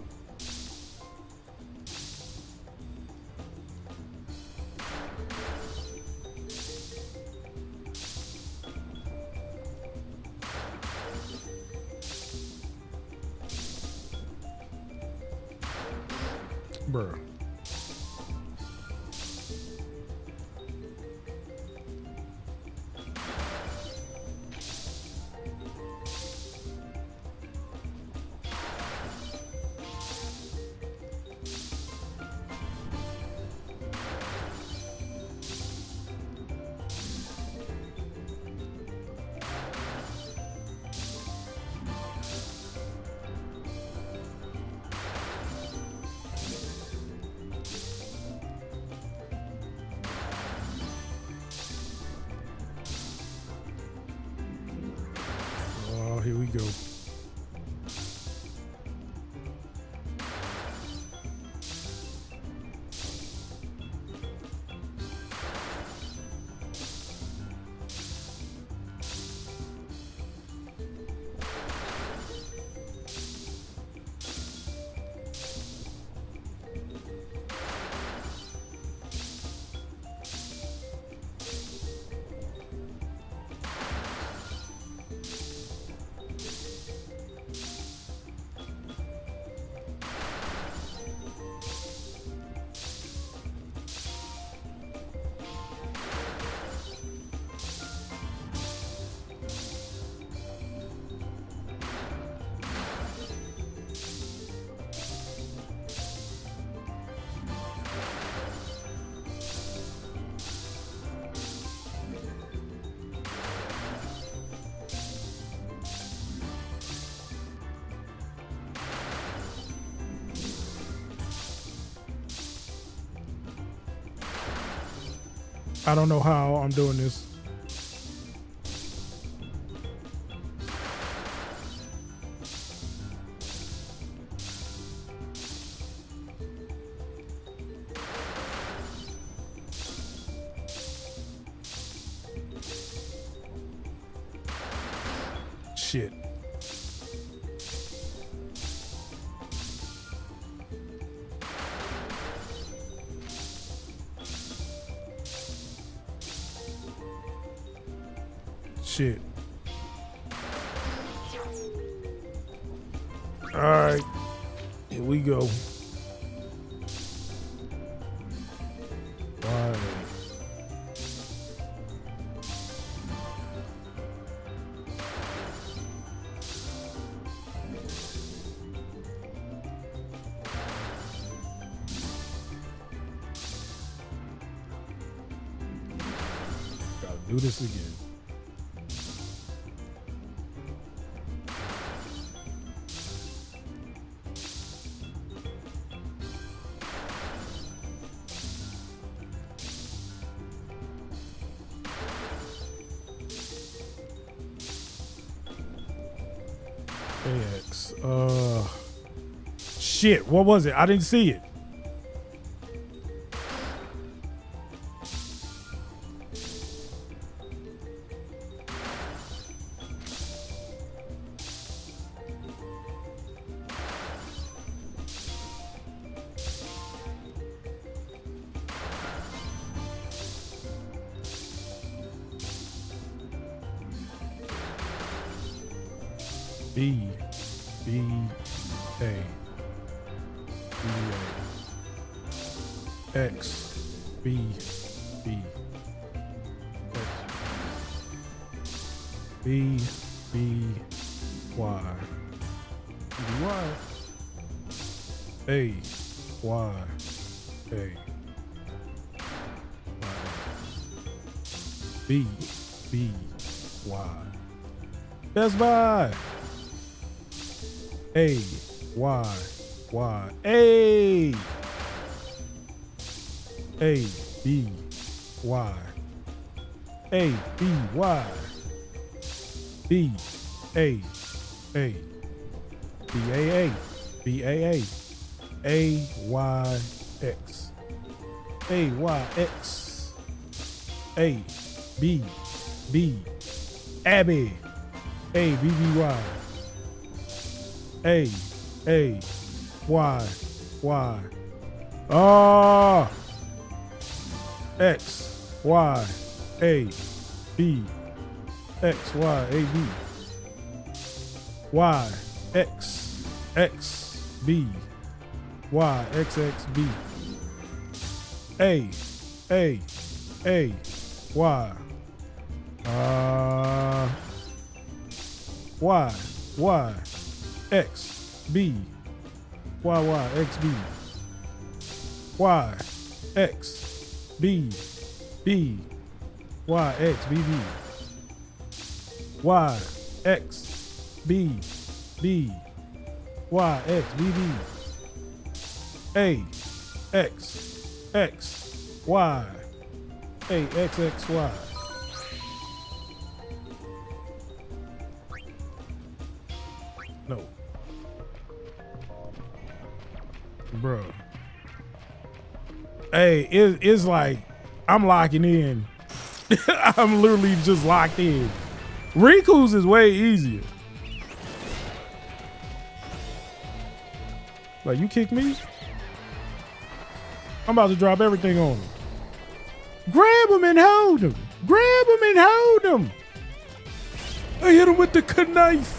Bruh. Oh, here we go. I don't know how I'm doing this. Shit. Shit. All right, here we go. Why? Gotta do this again. AX. Shit, what was it? I didn't see it. B A X B X B Y A Y A B Y Best Buy. A Y Y A B Y A B Y B A A B A A B A A Y X A Y X A B Abby A B B Y A Y X Y A B X Y A B Y X B Y X B A Y Y X B Y X B Y X B Y X B Y X B Y X B A X Y A X Y. No. Bro. Hey, it's like I'm locking in. I'm literally just locked in. Riku's is way easier. Like, you kick me? I'm about to drop everything on him. Grab him and hold him. Grab him and hold him. I hit him with the knife.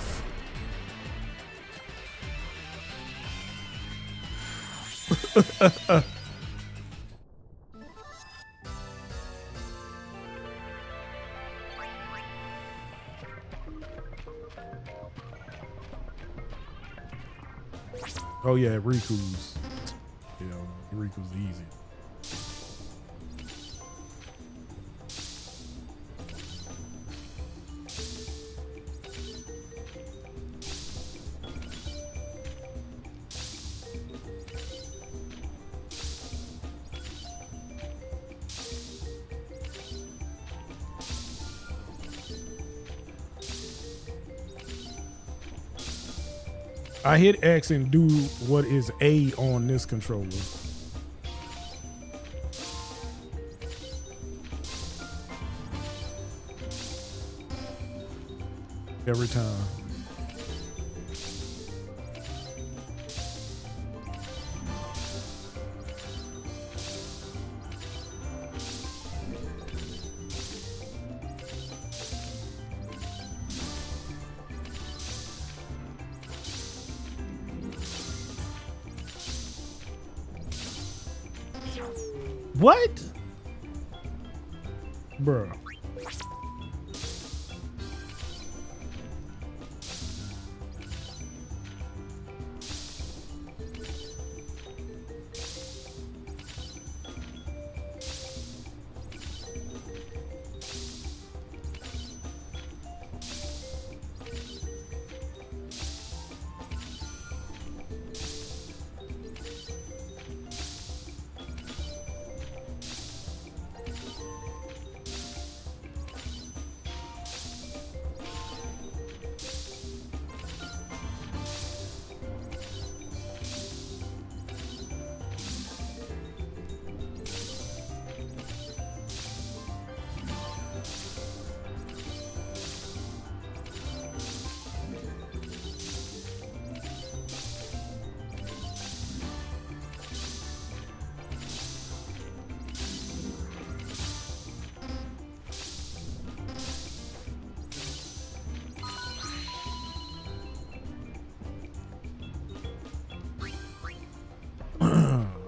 Oh yeah, Riku's. You know, Riku's easy. I hit X and do what is A on this controller. Every time. What? Bruh.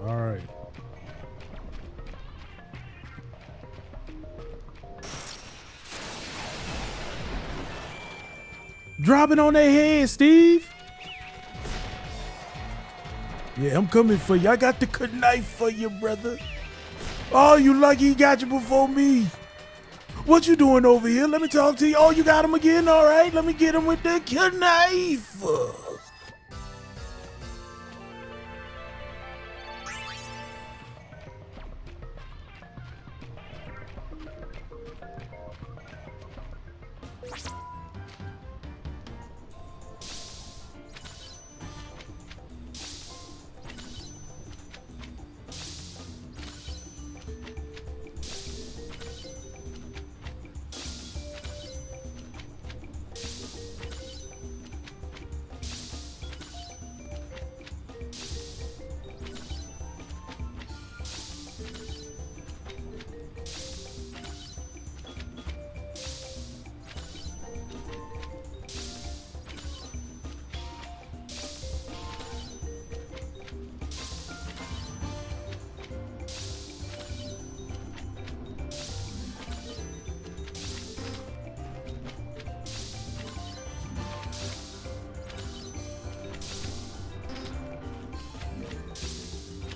All right. Drop it on their head, Steve. Yeah, I'm coming for you. I got the good knife for you, brother. Oh, you lucky he got you before me. What you doing over here? Let me talk to you. Oh, you got him again? All right, let me get him with the good knife.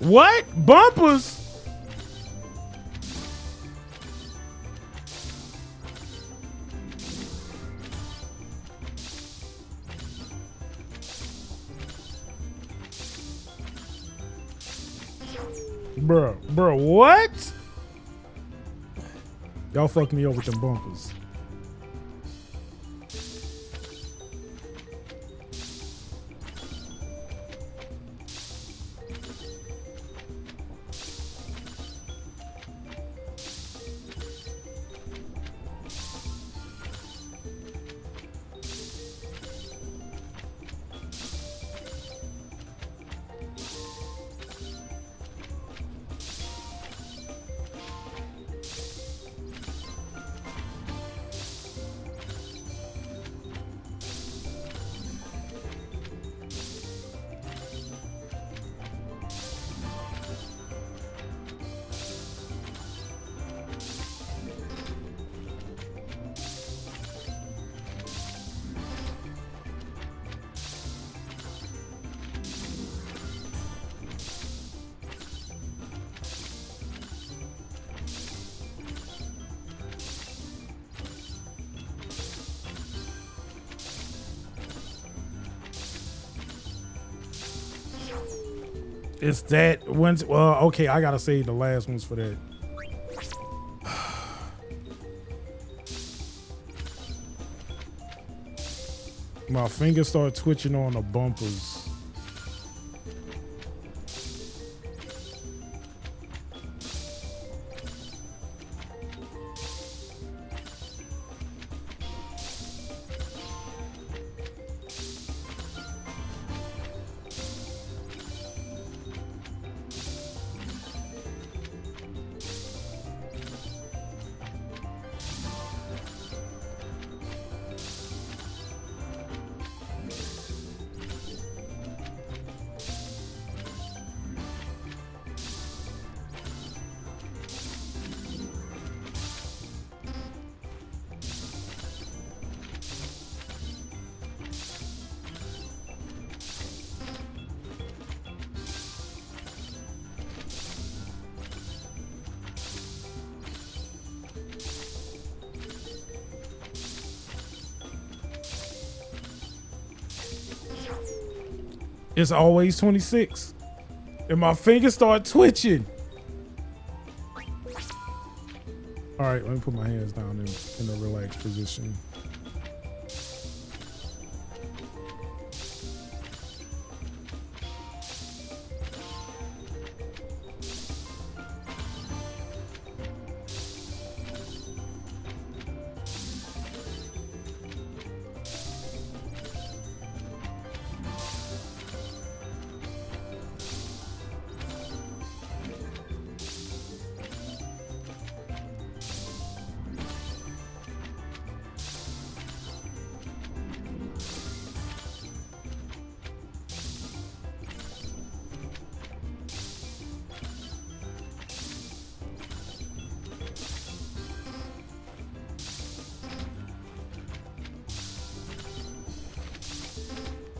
What? Bumpers? Bro, what? Y'all fucked me over with them bumpers. It's that one's okay, I gotta save the last ones for that. My fingers start twitching on the bumpers. It's always 26. And my fingers start twitching. All right, let me put my hands down in a relaxed position.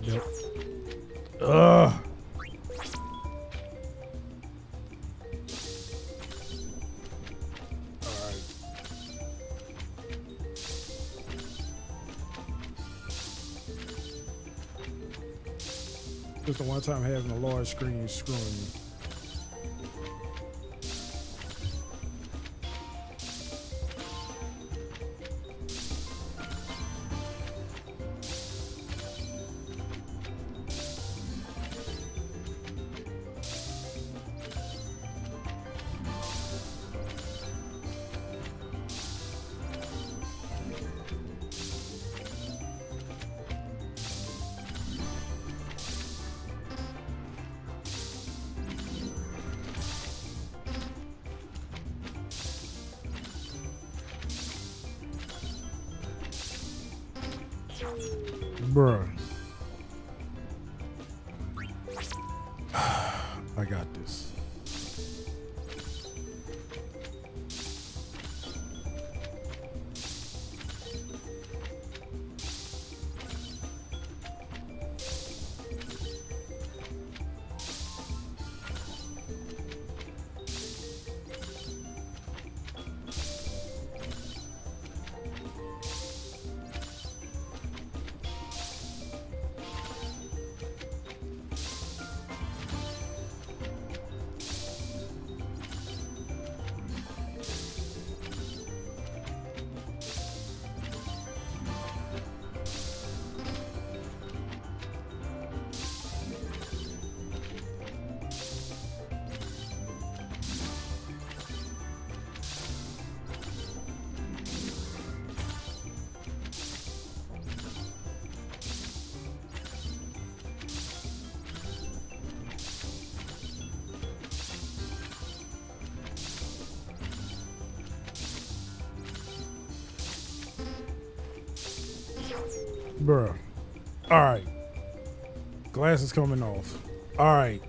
Yep. Ugh. Just the one time having a large screen is screwing me. Bruh. I got this. Bruh. All right. Glass is coming off. All right.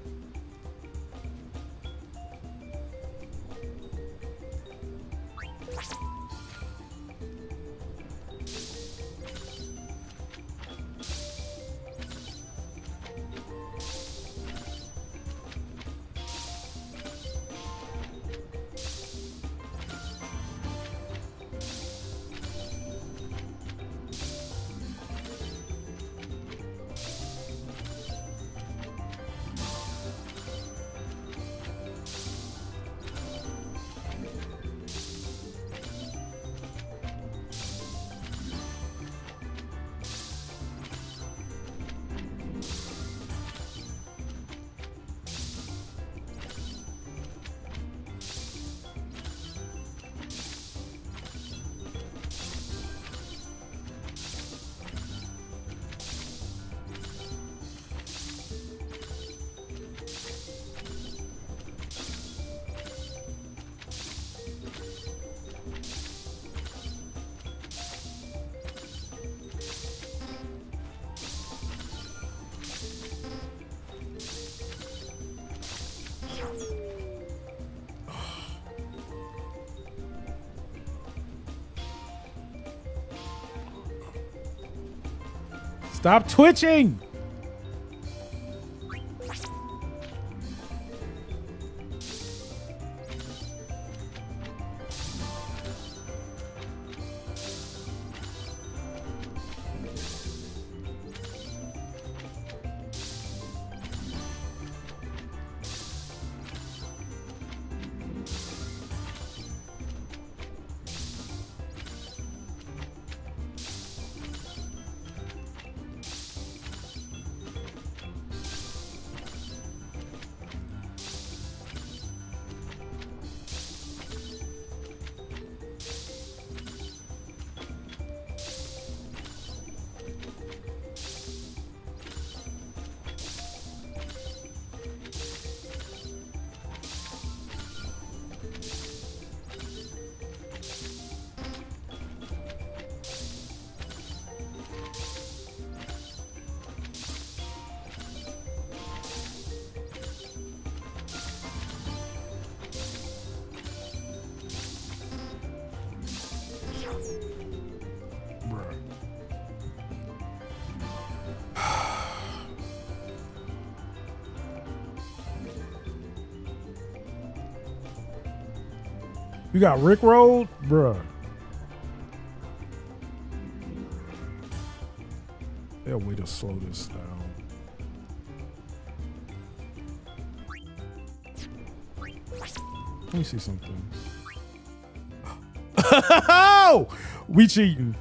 Stop twitching. You got Rickrolled? Bruh. There's a way to slow this down. Let me see something. Oh! We cheating.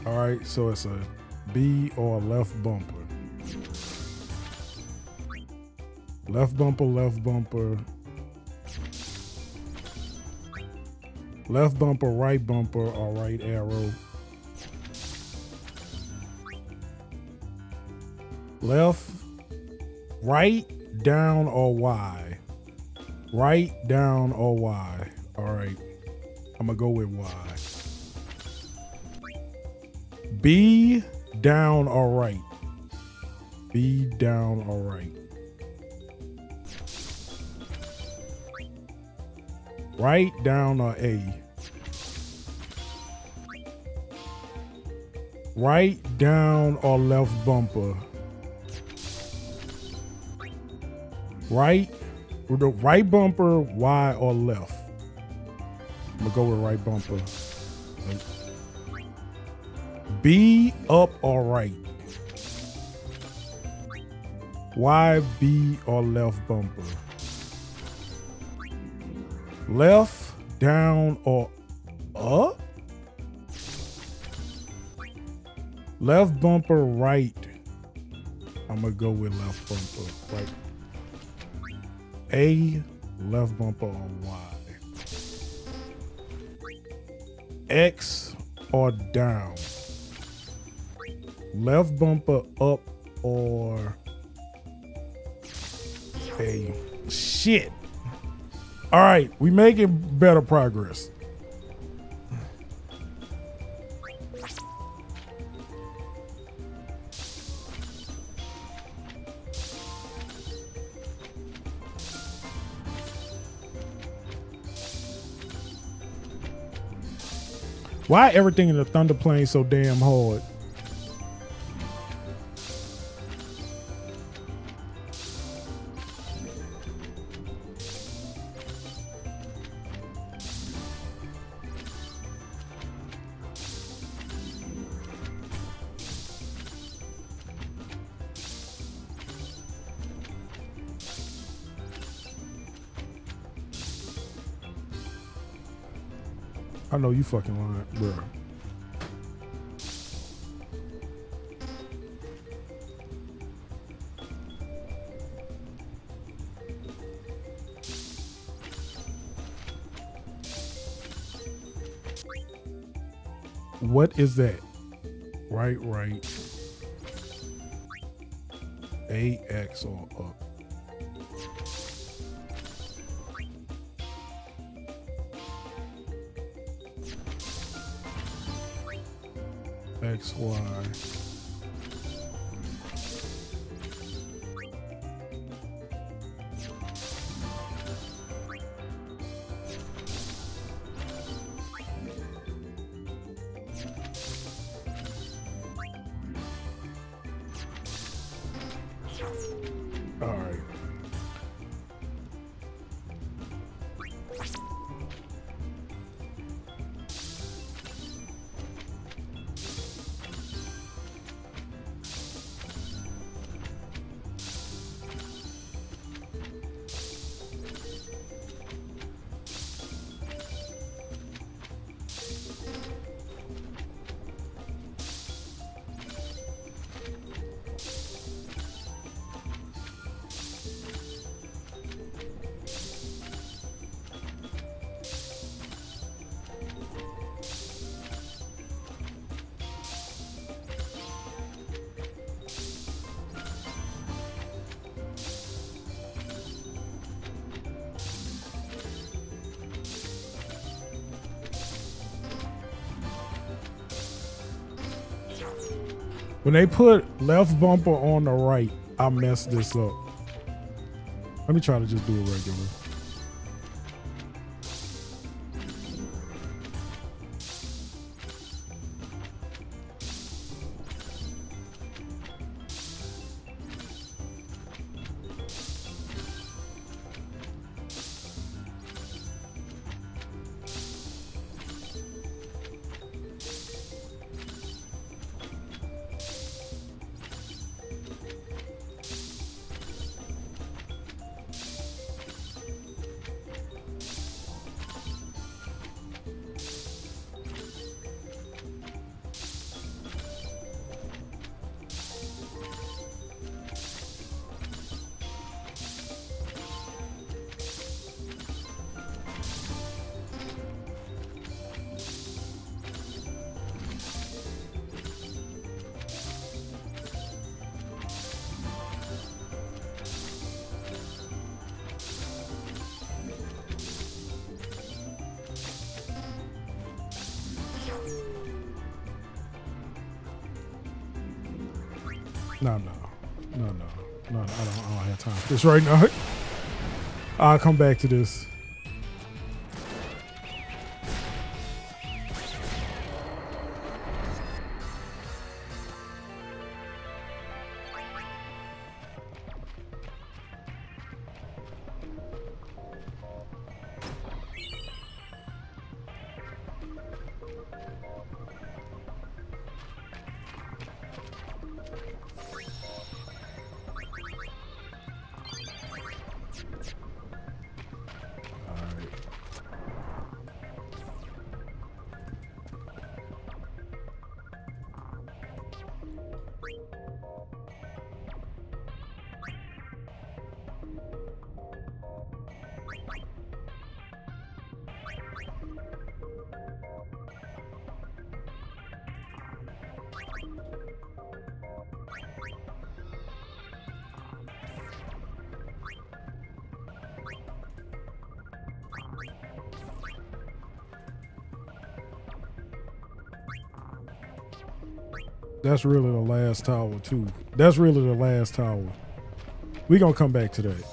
All right, so it's a B or a left bumper. Left bumper, left bumper. Left bumper, right bumper, or right arrow. Left, right, down, or Y. Right, down, or Y. All right, I'm gonna go with Y. B, down, or right. B, down, or right. Right, down, or A. Right, down, or left bumper. Right, with the right bumper, Y, or left. I'm gonna go with right bumper. B, up, or right. Y, B, or left bumper. Left, down, or up. Left bumper, right. I'm gonna go with left bumper, right. A, left bumper, or Y. X, or down. Left bumper, up, or A. Shit. All right, we making better progress. Why everything in the Thunder Plane so damn hard? I know you fucking lying, bro. What is that? Right. AX or up. XY. All right. When they put left bumper on the right, I messed this up. Let me try to just do it regular. No, I don't have time for this right now. I'll come back to this. That's really the last tower too. That's really the last tower. We gonna come back to that.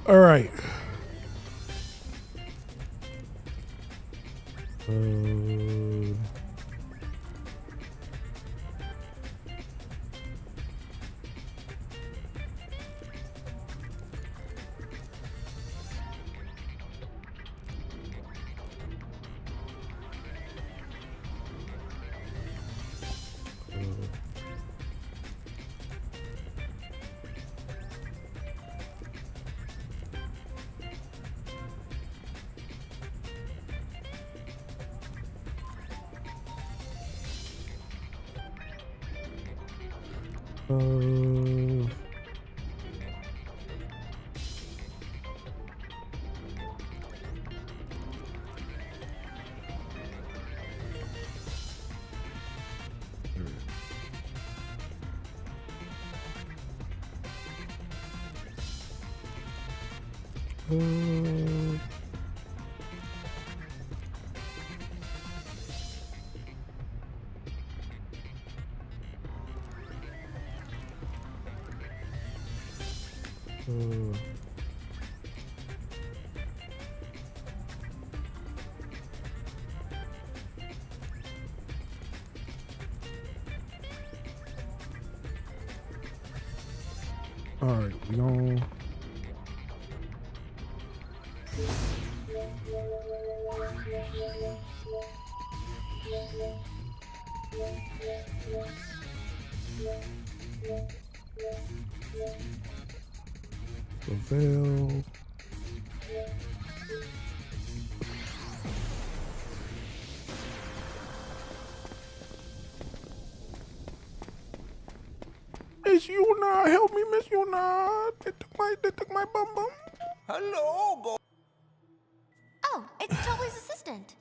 All right. All right, we gonna. Prevail. Miss Yuna, help me, Miss Yuna. They took my bum bum. Hello, go. Oh, it's Tully's assistant.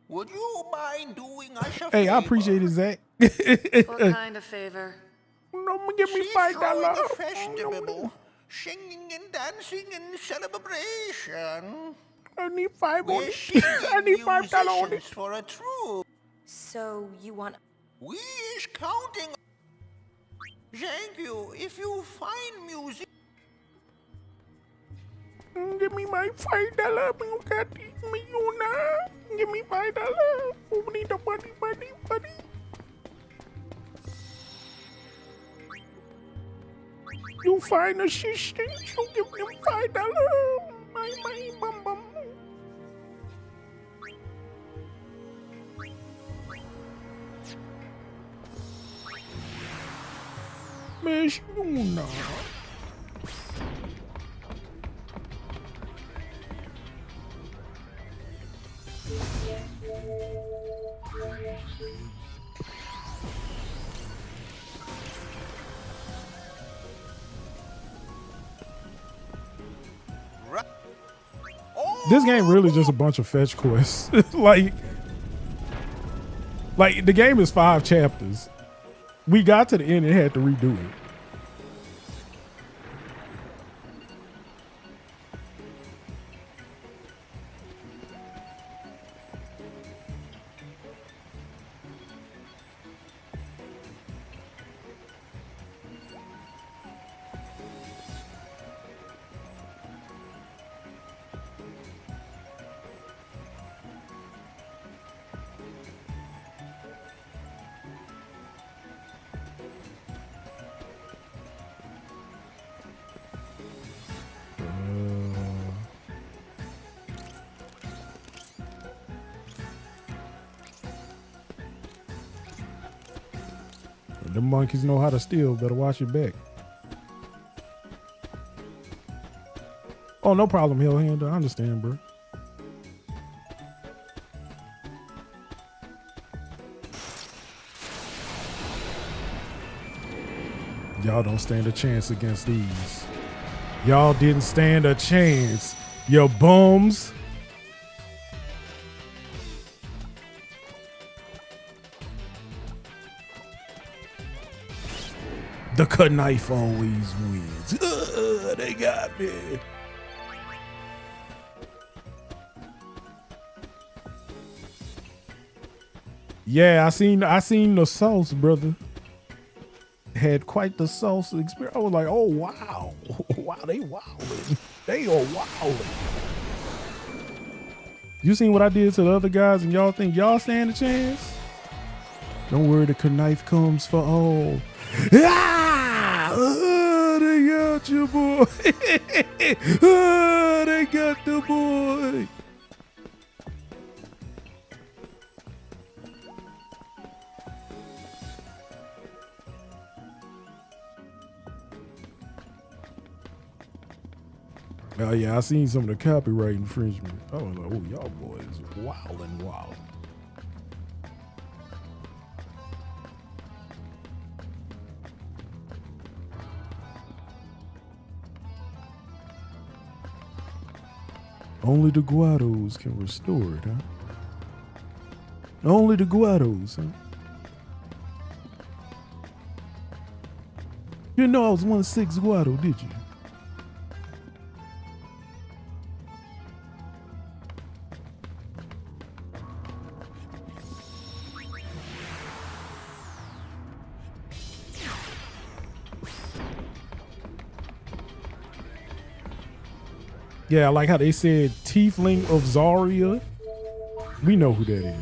Would you mind doing us a Hey, I favor? appreciate it, Zach. What kind of favor? No, give me She's $5. throwing a festival, singing and dancing in celebration. I need $5 on We're it. seeking I need $5 on it. musicians for a troupe. So you want... We is counting. Thank you. If you find music. Give me my $5, me Yuna. Give me $5. Oh, need the money. You find assistant, you give them $5. My bum bum. Miss Yuna. This game really just a bunch of fetch quests. like the game is 5 chapters. We got to the end and had to redo it. The monkeys know how to steal. Better watch your back. Oh, no problem, Hellhand. I understand, bro. Y'all don't stand a chance against these. Y'all didn't stand a chance. You bums. The knife always wins. They got me. Yeah, I seen the sauce, brother. Had quite the sauce experience. I was like, oh wow. Wow, they wildin'. They are wildin'. You seen what I did to the other guys and y'all think y'all stand a chance? Don't worry, the knife comes for all. Ah! They got you, boy. They got the boy. Oh yeah, I seen some of the copyright infringement. I was like, oh, y'all boys wild and wild. Only the Guados can restore it, huh? Only the Guados, huh? You know I was 1/6 Guado, did you? Yeah, I like how they said Tiefling of Zarya. We know who that is.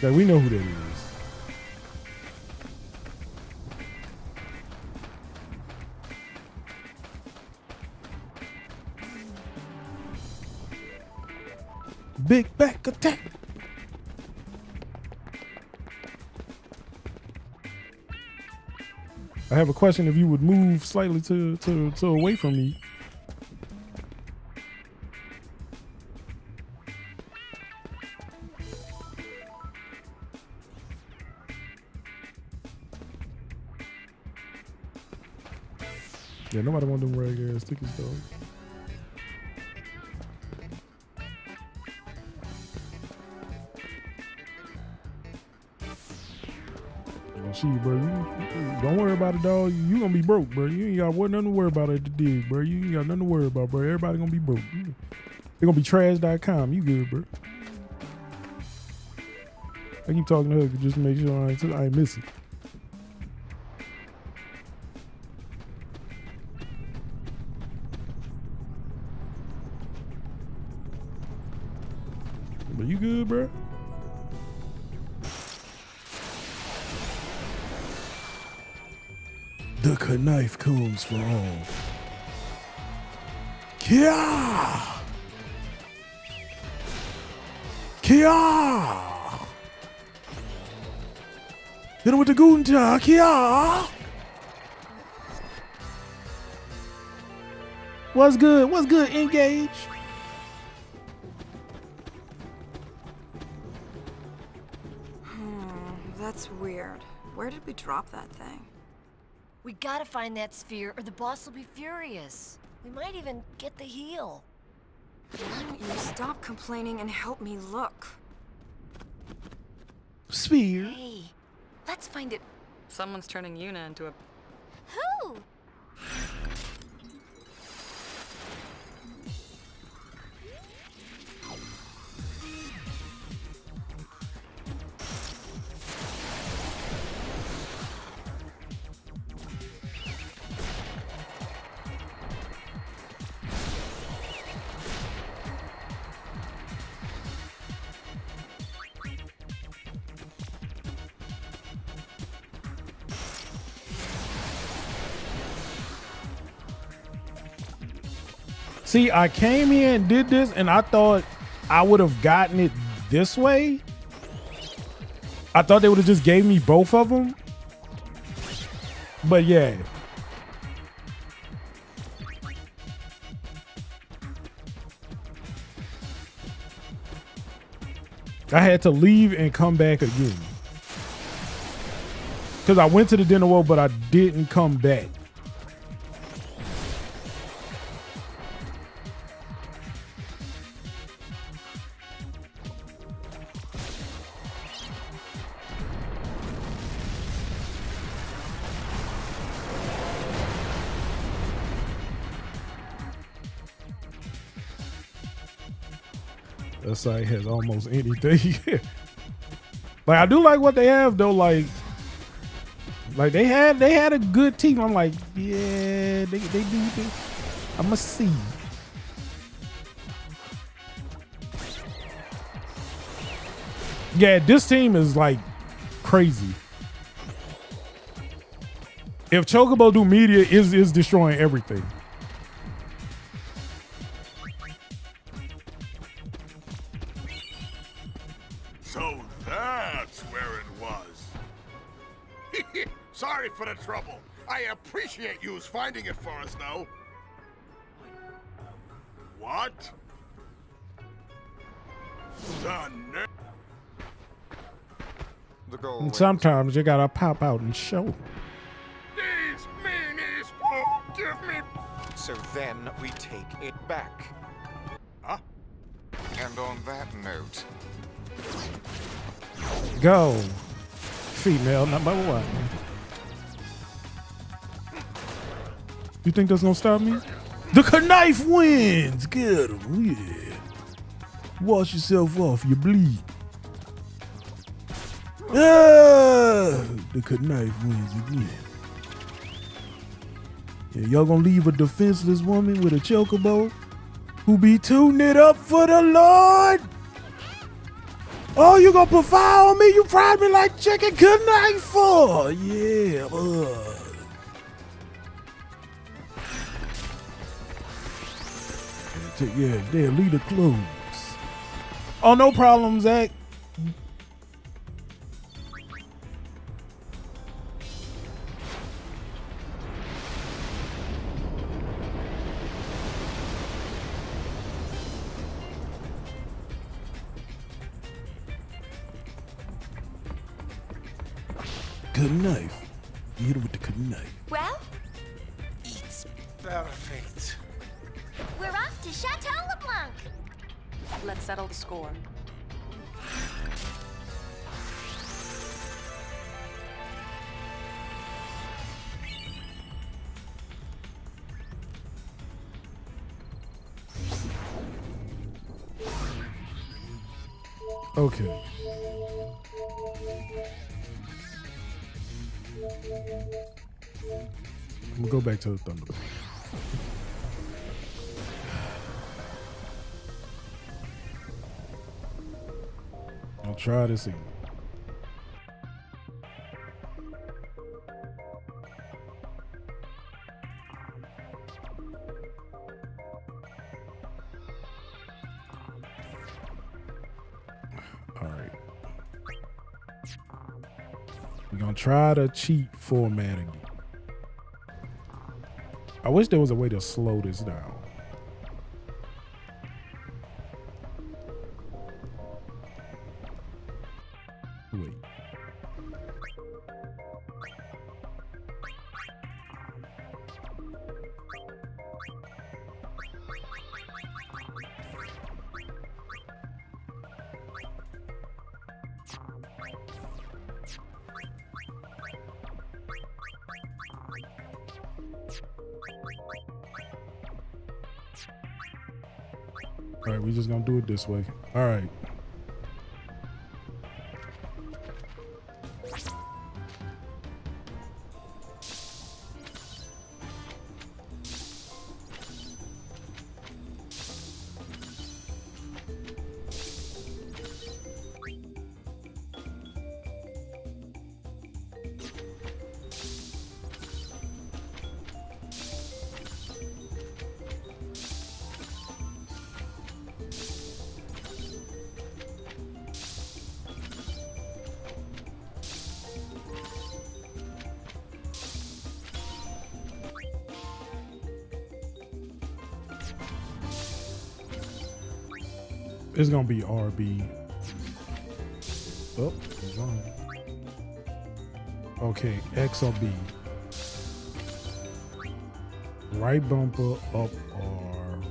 Yeah, we know who that is. Big back attack. I have a question. If you would move slightly to away from me. Yeah, nobody want them rag ass tickets though. See, bro, you don't worry about it, dog. You gonna be broke, bro. You ain't got nothing to worry about at the dig, bro. You ain't got nothing to worry about, bro. Everybody gonna be broke. They gonna be trash.com. You good, bro? I keep talking to her just to make sure I ain't missing. But you good, bro? The knife comes for all. Kia! Kia! Hit him with the Gunta! Kia! What's good? What's good? Engage. That's weird. Where did we drop that thing? We gotta find that sphere or the boss will be furious. We might even get the heal. Why don't you stop complaining and help me look? Sphere. Hey, let's find it. Someone's turning Yuna into a... Who? See, I came here and did this, and I thought I would have gotten it this way. I thought they would have just gave me both of them. But yeah. I had to leave and come back again. Because I went to the dinner world, but I didn't come back. That site has almost anything. Like, I do like what they have though. Like they had a good team. I'm like, yeah, they do this. I'ma see. Yeah, this team is like crazy. If Chocobo do media is destroying everything. So that's where it was. Sorry for the trouble. I appreciate yous finding it for us, though. What? And sometimes you gotta pop out and show. So then we take it back. Huh? And on that note... Go. Female number one. You think that's gonna stop me? The knife wins. Get him. Yeah. Wash yourself off. You bleed. The knife wins again. Yeah, y'all gonna leave a defenseless woman with a chocobo who be tuning it up for the Lord? Oh, you gonna put fire on me? You fried me like chicken. Good night for. Yeah. Yeah, there, leave the clothes. Oh, no problem, Zach. Good knife. You hit it with the good knife. Well, It's perfect. we're off to Chateau LeBlanc. Let's settle the score. Okay. We'll go back to the Thunder. I'll try this again. All right. We're gonna try the cheat format again. I wish there was a way to slow this down. Wait. All right, we're just gonna do it this way. All right. It's gonna be RB. Oh, it's wrong. Okay, X or B. Right bumper up or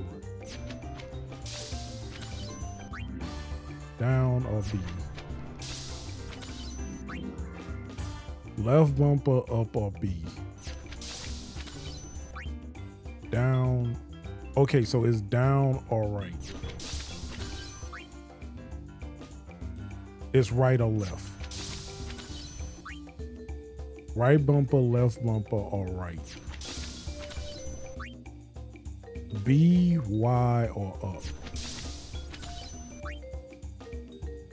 down or B. Left bumper up or B. Down. Okay, so it's down or right. It's right or left. Right bumper, left bumper, or right. B, Y, or up.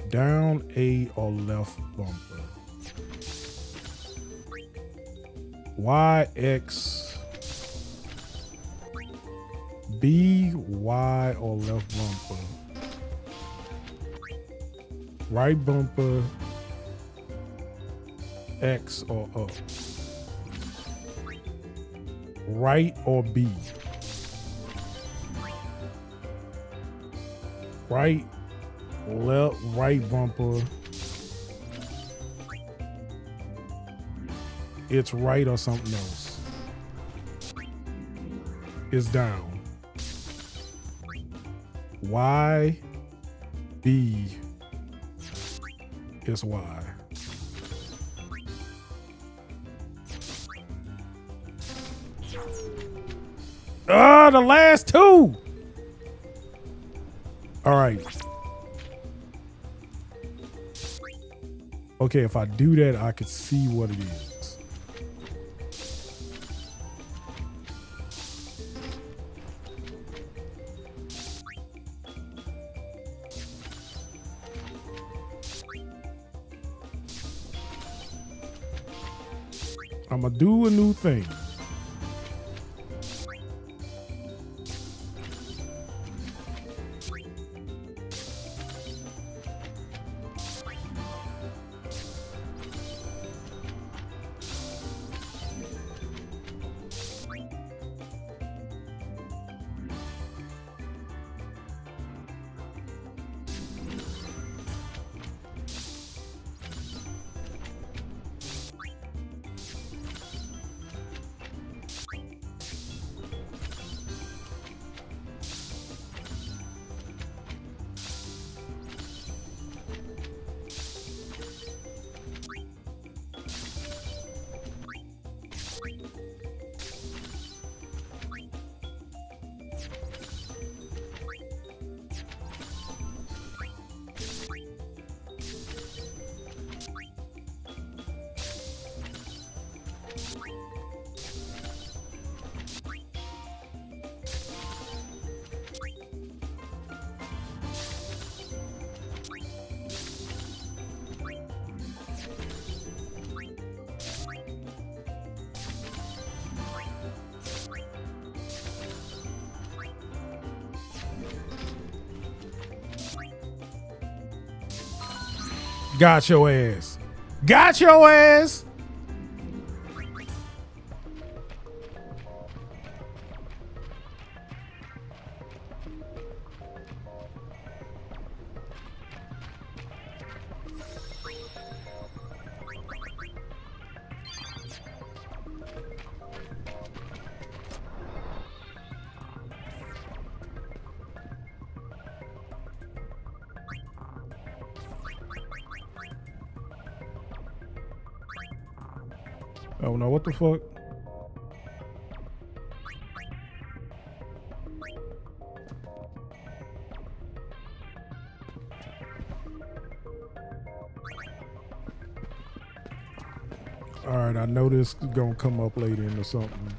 Down, A, or left bumper. Y, X. B, Y, or left bumper. Right bumper, X or up. Right or B. Right, left, right bumper. It's right or something else. is down. Y, B is Y. The last two. All right. Okay, if I do that, I could see what it is. I'm gonna do a new thing. Got your ass. Got your ass. Oh no, what the fuck? All right, I know this is gonna come up later into something.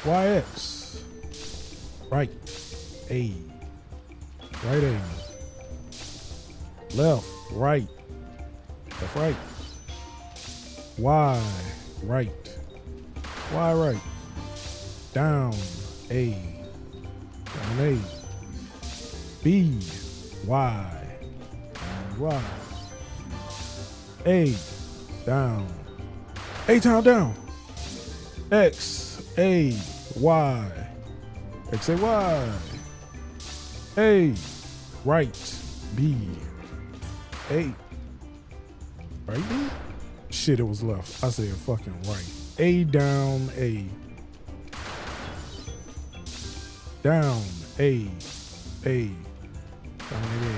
YX. Right. A. Right A. Left. Right. Left right. Y. Right. Y right. Down. A. Down A. B. Y. Y. A. Down. A town down. X. A. Y. X A Y. A. Right. B. A. Right B? Shit, it was left. I said fucking right. A down A. Down A. A. Down A.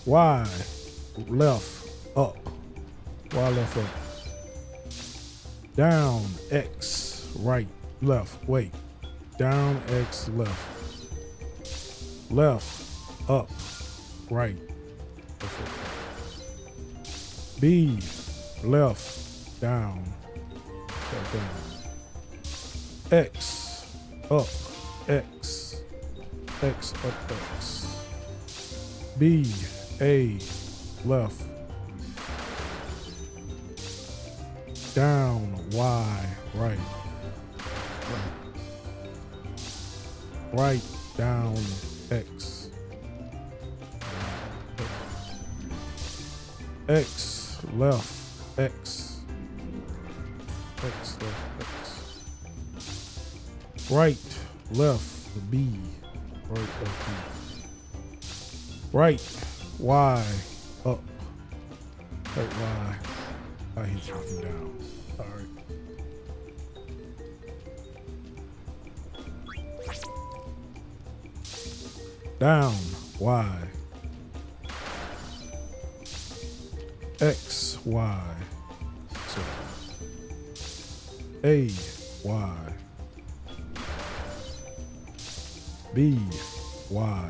Y. Left. Up. Y left up. Down X. Right. Left. Wait. Down X. Left. Left. Up. Right. B. Left. down, down. X, up, X, X, up, X. B, A, left. Down, Y, right. Right, down, X. X, left, X. X, left, X. Right, left, B. Right, left, B. Right, Y, up. Right, Y. I hit you from down. All right. Down, Y. X, Y. So, A, Y. B, Y.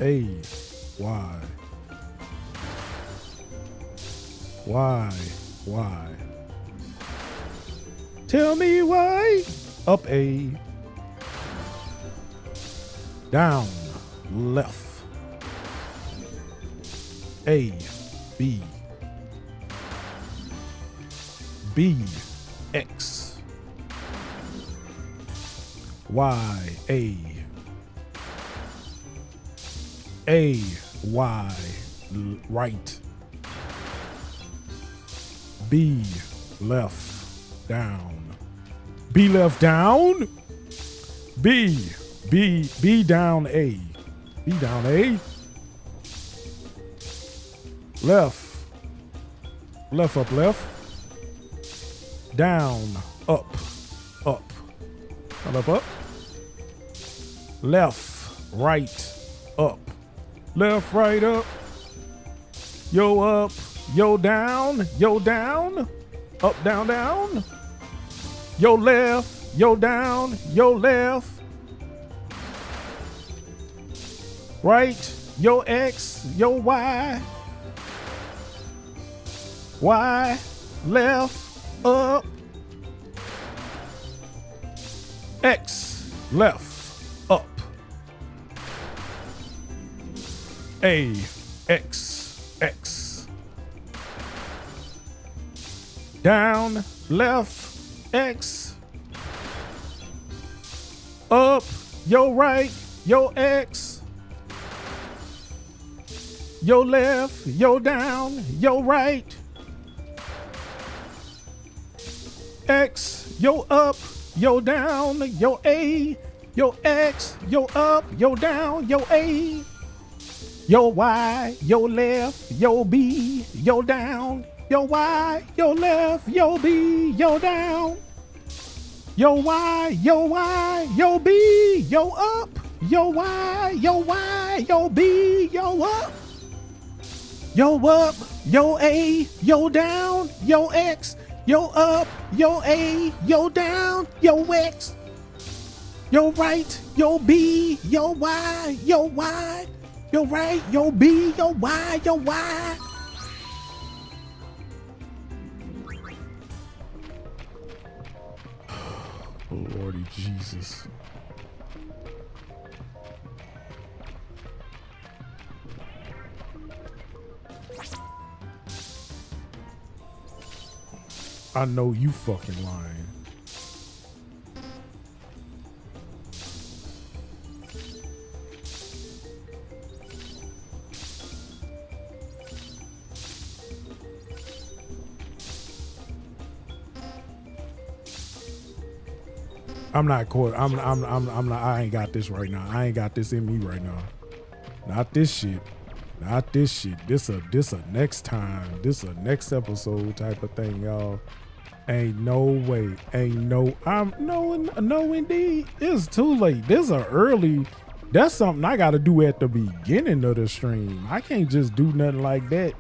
A, Y. Y, Y. Tell me why. Up A. Down, left. A, B. B, X. Y, A. A, Y, right. B, left, down. B, left, down. B, down, A. B, down, A. Left. Left, up, left. Down, up, up. Down, up, up. Left, right, up. Left, right, up. Yo, up. Yo, down. Yo, down. Up, down, down. Yo, left. Yo, down. Yo, left. Right. Yo, X. Yo, Y. Y. Left. Up. X. Left. Up. A. X. X. Down. Left. X. Up. Yo, right. Yo, X. Yo, left. Yo, down. Yo, right. X. Yo, up. Yo, down. Yo, A. Yo, X. Yo, up. Yo, down. Yo, A. Yo, Y. Yo, left. Yo, B. Yo, down. Yo, Y. Yo, left. Yo, B. Yo, down. Yo, Y. Yo, Y. Yo, B. Yo, up. Yo, Y. Yo, Y. Yo, B. Yo, up. Yo, up. Yo, A. Yo, down. Yo, X. Yo, up. Yo, A. Yo, down. Yo, X. Yo, right. Yo, B. Yo, Y. Yo, Y. Yo, right. Yo, B. Yo, Y. Yo, Y. Oh, Lordy Jesus. I know you fucking lying. I'm not caught. I'm not. I ain't got this right now. I ain't got this in me right now. Not this shit. Not this shit. This a next time. This a next episode type of thing, y'all. Ain't no way. Ain't no. No indeed. It's too late. This a early. That's something I got to do at the beginning of the stream. I can't just do nothing like that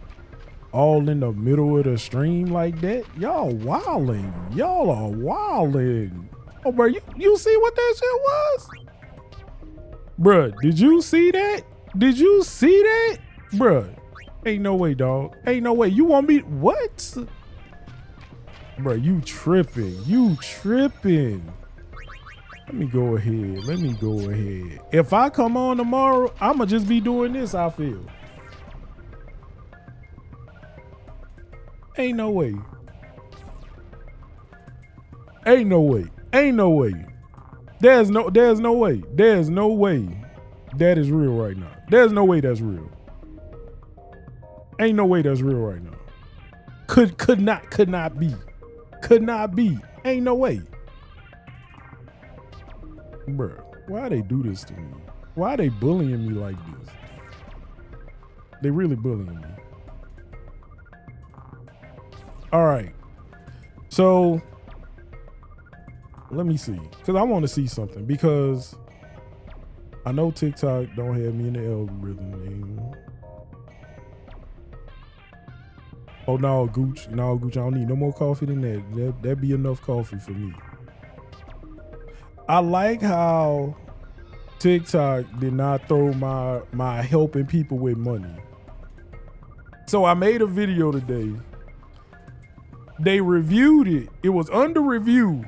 all in the middle of the stream like that. Y'all wilding. Y'all are wilding. Oh, bro, you see what that shit was? Bruh, did you see that? Did you see that? Bruh, Ain't no way, dog. Ain't no way. You want me? What? Bro, you tripping. You tripping. Let me go ahead. Let me go ahead. If I come on tomorrow, I'ma just be doing this, I feel. Ain't no way. Ain't no way. Ain't no way. There's no way. There's no way that is real right now. There's no way that's real. Ain't no way that's real right now. Could not be. Could not be. Ain't no way. Bruh, why they do this to me? Why they bullying me like this? They really bullying me. All right. So let me see. Because I want to see something. Because I know TikTok don't have me in the algorithm anymore. Oh, no, Gooch. No, Gooch, I don't need no more coffee than that. That'd be enough coffee for me. I like how TikTok did not throw my helping people with money. So I made a video today. They reviewed it. It was under review.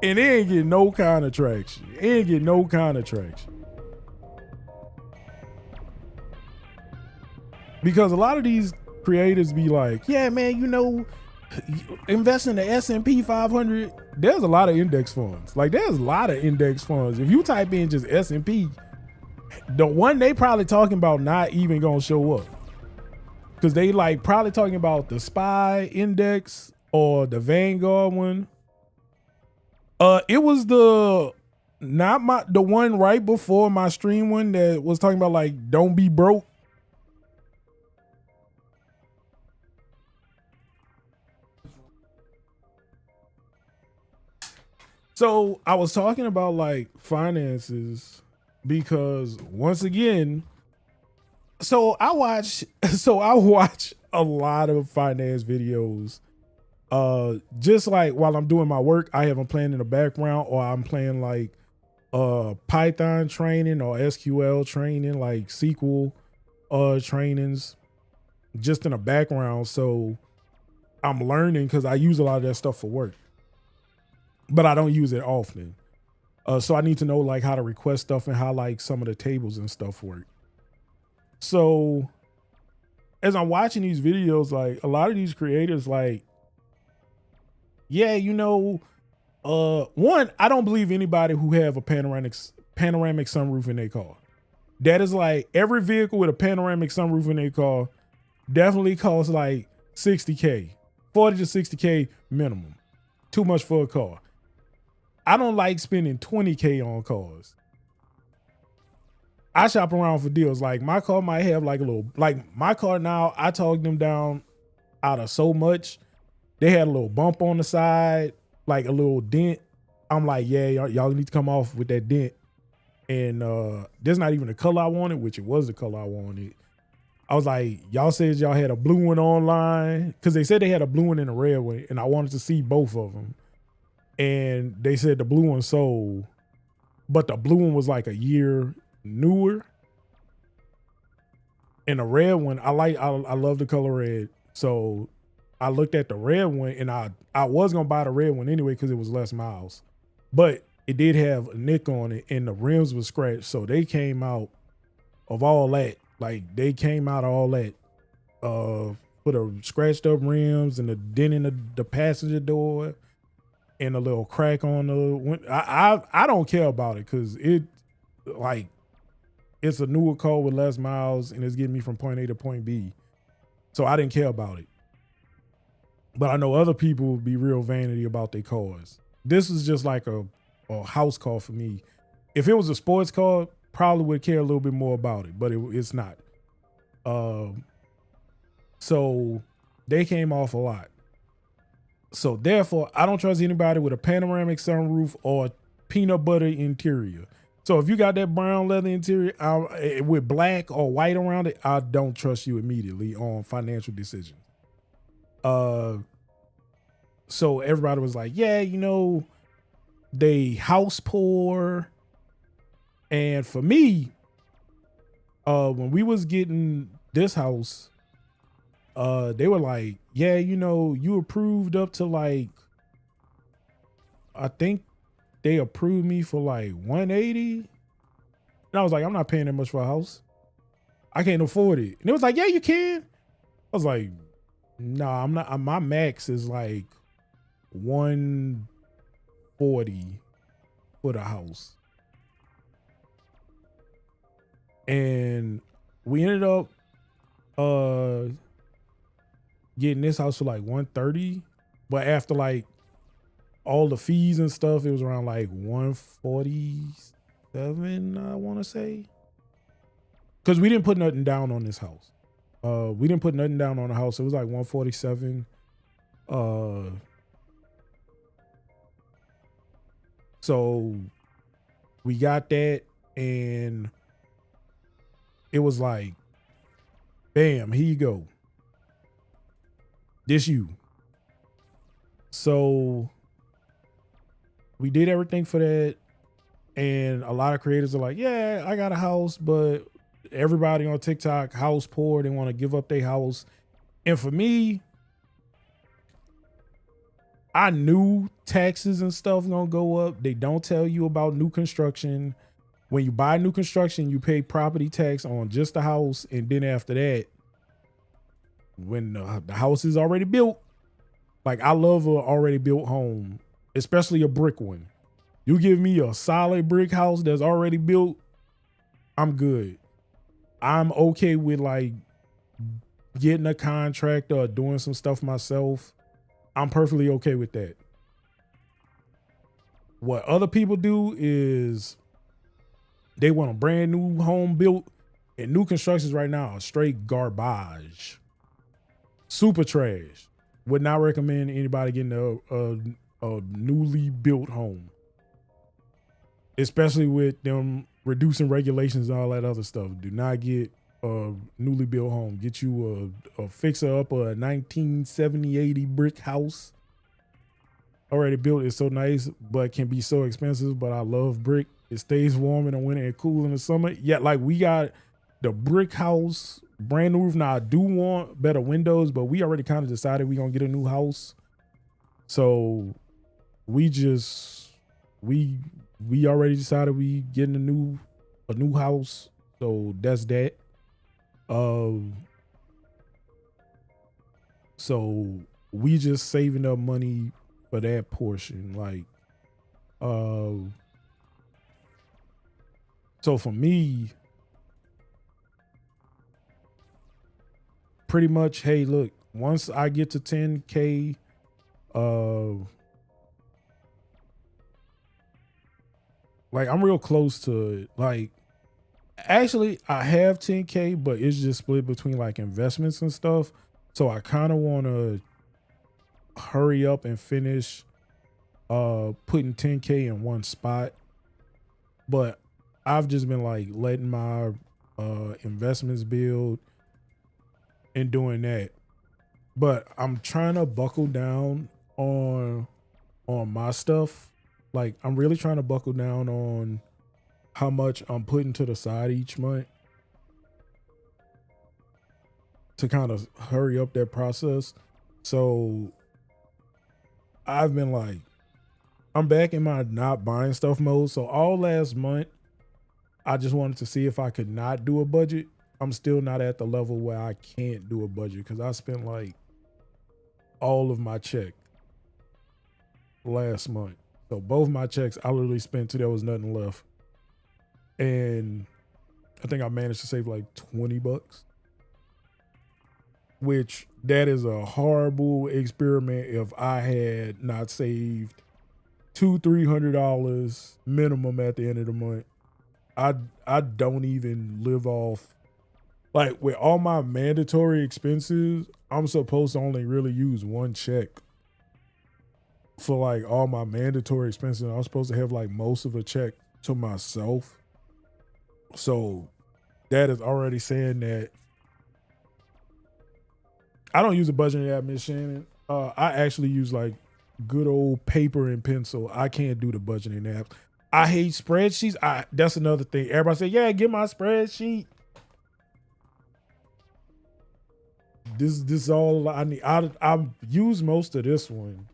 And it ain't getting no kind of traction. It ain't getting no kind of traction. Because a lot of these creators be like, yeah, man, you know, invest in the S&P 500. There's a lot of index funds. Like, there's a lot of index funds. If you type in just S&P, the one they probably talking about not even gonna show up. Because they like probably talking about the SPY index or the Vanguard one. It was the one right before my stream one that was talking about like don't be broke. So I was talking about like finances because once again, so I watch a lot of finance videos. Just like while I'm doing my work, I have them playing in the background, or I'm playing like Python training or SQL training, like SQL trainings just in the background. So I'm learning because I use a lot of that stuff for work, but I don't use it often. So I need to know like how to request stuff and how like some of the tables and stuff work. So as I'm watching these videos, like a lot of these creators, like, yeah, you know, one, I don't believe anybody who have a panoramic sunroof in their car. That is like every vehicle with a panoramic sunroof in their car definitely costs like $60K, $40 to $60K minimum. Too much for a car. I don't like spending $20K on cars. I shop around for deals. Like my car might have like a little, like my car now, I talked them down out of so much. They had a little bump on the side, like a little dent. I'm like, yeah, y'all need to come off with that dent. And there's not even the color I wanted, which it was the color I wanted. I was like, y'all said y'all had a blue one online, because they said they had a blue one and a red one, and I wanted to see both of them. And they said the blue one sold, but the blue one was like a year newer. And the red one, I love the color red. So I looked at the red one, and I was gonna buy the red one anyway because it was less miles, but it did have a nick on it and the rims were scratched. So they came out of all that. Like they came out of all that with the scratched up rims and the dent in the passenger door and a little crack on the. I don't care about it because it like it's a newer car with less miles and it's getting me from point A to point B. So I didn't care about it. But I know other people would be real vanity about their cars. This is just like a house car for me. If it was a sports car, probably would care a little bit more about it, but it's not. So they came off a lot. So therefore, I don't trust anybody with a panoramic sunroof or peanut butter interior. So if you got that brown leather interior with black or white around it, I don't trust you immediately on financial decisions. So everybody was like, yeah, you know, they house poor. And for me, when we was getting this house, they were like, yeah, you know, you approved up to like, I think they approved me for like 180. And I was like, I'm not paying that much for a house. I can't afford it. And it was like, yeah, you can. I was like, no, I'm not. My max is like 140 for the house. And we ended up getting this house for like 130. But after like all the fees and stuff, it was around like 147, I want to say. Because we didn't put nothing down on this house. We didn't put nothing down on the house. It was like 147. So we got that, and it was like, bam, here you go. This you. So we did everything for that. And a lot of creators are like, yeah, I got a house, but everybody on TikTok, house poor, they want to give up their house. And for me, I knew taxes and stuff gonna go up. They don't tell you about new construction. When you buy new construction, you pay property tax on just the house. And then after that, when the house is already built, like I love a already built home, especially a brick one. You give me a solid brick house that's already built, I'm good. I'm okay with like getting a contractor or doing some stuff myself. I'm perfectly okay with that. What other people do is they want a brand new home built, and new constructions right now are straight garbage. Super trash. Would not recommend anybody getting a newly built home. Especially with them reducing regulations and all that other stuff. Do not get a newly built home. Get you a fixer up, a 1970-80 brick house. Already built. It's so nice, but can be so expensive. But I love brick. It stays warm in the winter and cool in the summer. Yeah, like we got the brick house, brand new roof. Now I do want better windows, but we already kind of decided we're gonna get a new house. So we already decided we getting a new house. So that's that. So we just saving up money for that portion. Like, so for me, pretty much, hey, look, once I get to 10K, like I'm real close to it. Like, actually, I have 10K, but it's just split between like investments and stuff. So I kind of want to hurry up and finish putting 10K in one spot. But I've just been like letting my investments build and doing that. But I'm trying to buckle down on my stuff. Like I'm really trying to buckle down on how much I'm putting to the side each month to kind of hurry up that process. So I've been like, I'm back in my not buying stuff mode. So all last month, I just wanted to see if I could not do a budget. I'm still not at the level where I can't do a budget because I spent like all of my check last month. So both my checks, I literally spent till there was nothing left. And I think I managed to save like $20, which that is a horrible experiment if I had not saved $200-300 minimum at the end of the month. I don't even live off, like with all my mandatory expenses, I'm supposed to only really use one check for like all my mandatory expenses. I'm supposed to have like most of a check to myself. So that is already saying that I don't use a budgeting app, Miss Shannon. I actually use like good old paper and pencil. I can't do the budgeting apps. I hate spreadsheets. That's another thing. Everybody say, yeah, get my spreadsheet. This all I need. I use most of this one,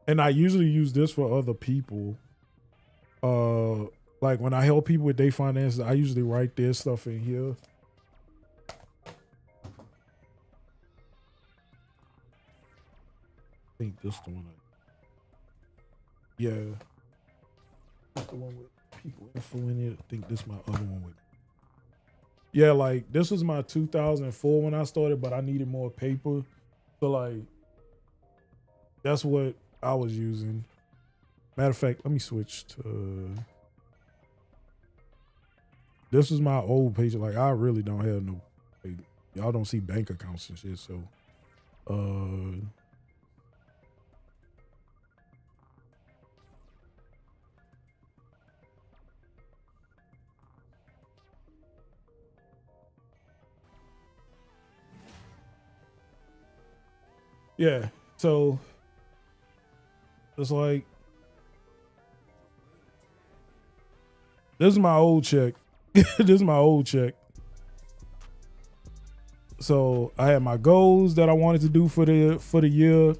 and I usually use this for other people. Like when I help people with their finances, I usually write their stuff in here. I think this the one. Yeah, that's the one with people info in it. I think this my other one with. Yeah, like this was my 2004 when I started, but I needed more paper. So like, that's what I was using. Matter of fact, let me switch to. This is my old page. Like I really don't have no. Like, y'all don't see bank accounts and shit. So, yeah. So it's like this is my old check. This is my old check. So I had my goals that I wanted to do for the year.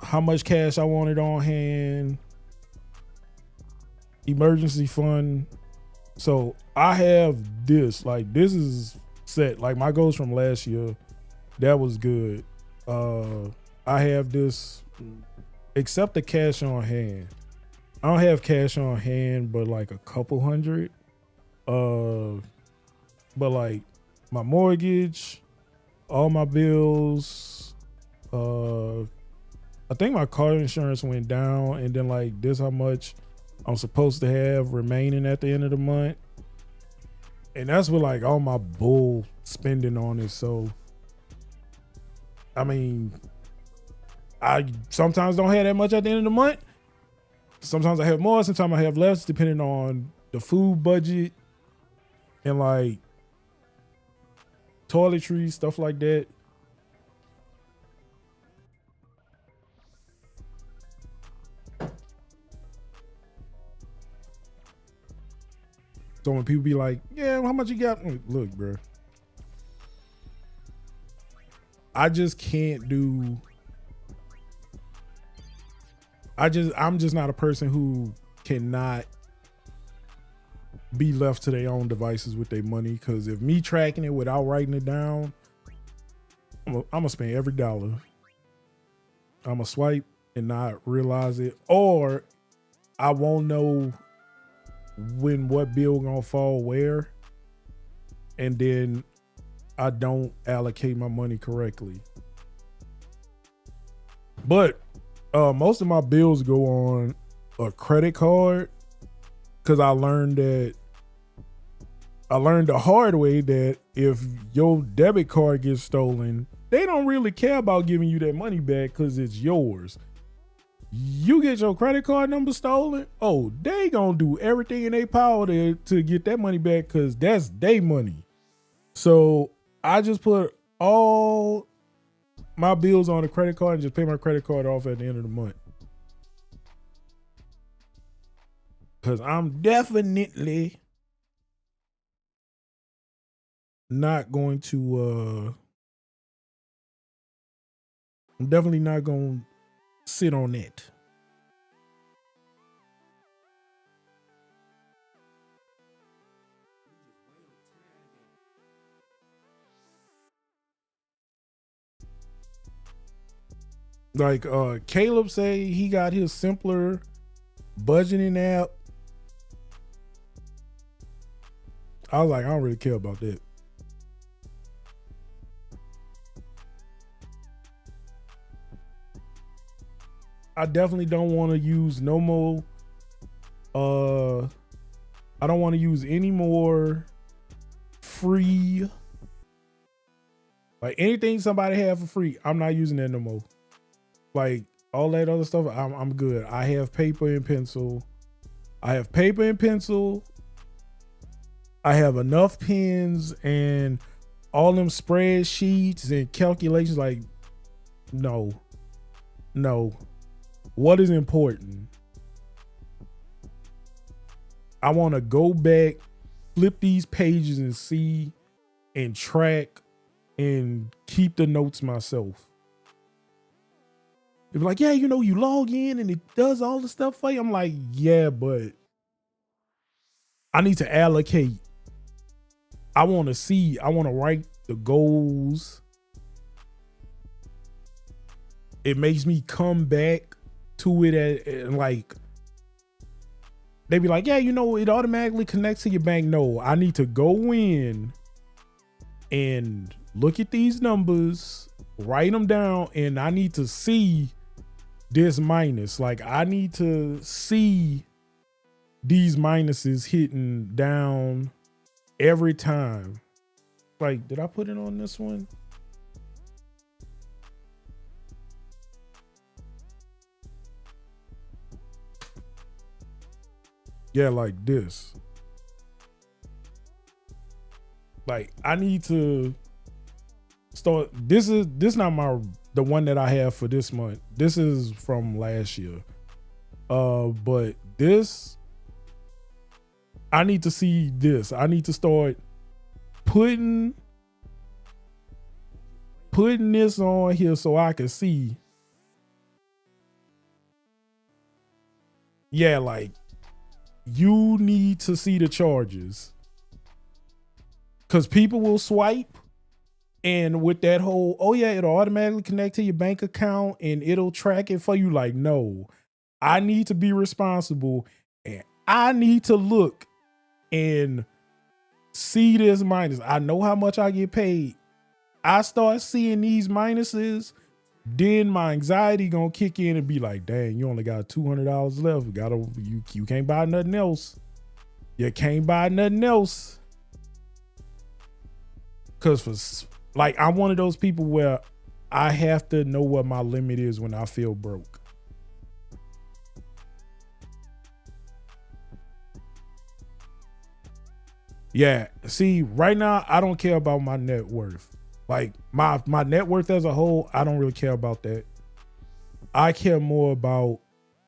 How much cash I wanted on hand. Emergency fund. So I have this. Like this is set. Like my goals from last year. That was good. I have this, except the cash on hand. I don't have cash on hand, but like a couple hundred. But like my mortgage, all my bills. I think my car insurance went down, and then like this how much I'm supposed to have remaining at the end of the month. And that's with like all my bull spending on it. So I mean, I sometimes don't have that much at the end of the month. Sometimes I have more, sometimes I have less, depending on the food budget and like toiletries, stuff like that. So when people be like, yeah, how much you got? Look, bro. I just can't do. I'm just not a person who cannot be left to their own devices with their money. Because if me tracking it without writing it down, I'm gonna spend every dollar. I'm gonna swipe and not realize it, or I won't know when what bill gonna fall where, and then I don't allocate my money correctly. But most of my bills go on a credit card, because I learned the hard way that if your debit card gets stolen, they don't really care about giving you that money back because it's yours. You get your credit card number stolen, oh, they gonna do everything in their power to get that money back because that's their money. So I just put all my bills on a credit card and just pay my credit card off at the end of the month. Because I'm definitely not going to, I'm definitely not going to sit on that. Like Caleb say he got his simpler budgeting app. I was like, I don't really care about that. I definitely don't want to use no more. I don't want to use any more free. Like anything somebody have for free, I'm not using that no more. Like all that other stuff, I'm good. I have paper and pencil. I have enough pens and all them spreadsheets and calculations. Like, no. What is important? I want to go back, flip these pages and see and track and keep the notes myself. They'd be like, yeah, you know, you log in and it does all the stuff for you. I'm like, yeah, but I need to allocate. I want to write the goals. It makes me come back to it and like, they be like, yeah, you know, it automatically connects to your bank. No, I need to go in and look at these numbers, write them down, and I need to see this minus. Like, I need to see these minuses hitting down every time. Like, did I put it on this one? Yeah, like this. Like, I need to start. This not the one that I have for this month. This is from last year. But this, I need to see this. I need to start putting this on here so I can see. Yeah, like, you need to see the charges, because people will swipe, and with that whole, oh yeah, it'll automatically connect to your bank account and it'll track it for you. Like, no, I need to be responsible and I need to look and see this minus. I know how much I get paid. I start seeing these minuses, then my anxiety gonna kick in and be like, dang, you only got $200 left. You can't buy nothing else. You can't buy nothing else. Cause I'm one of those people where I have to know what my limit is when I feel broke. Yeah, see, right now I don't care about my net worth. Like, my net worth as a whole, I don't really care about that. I care more about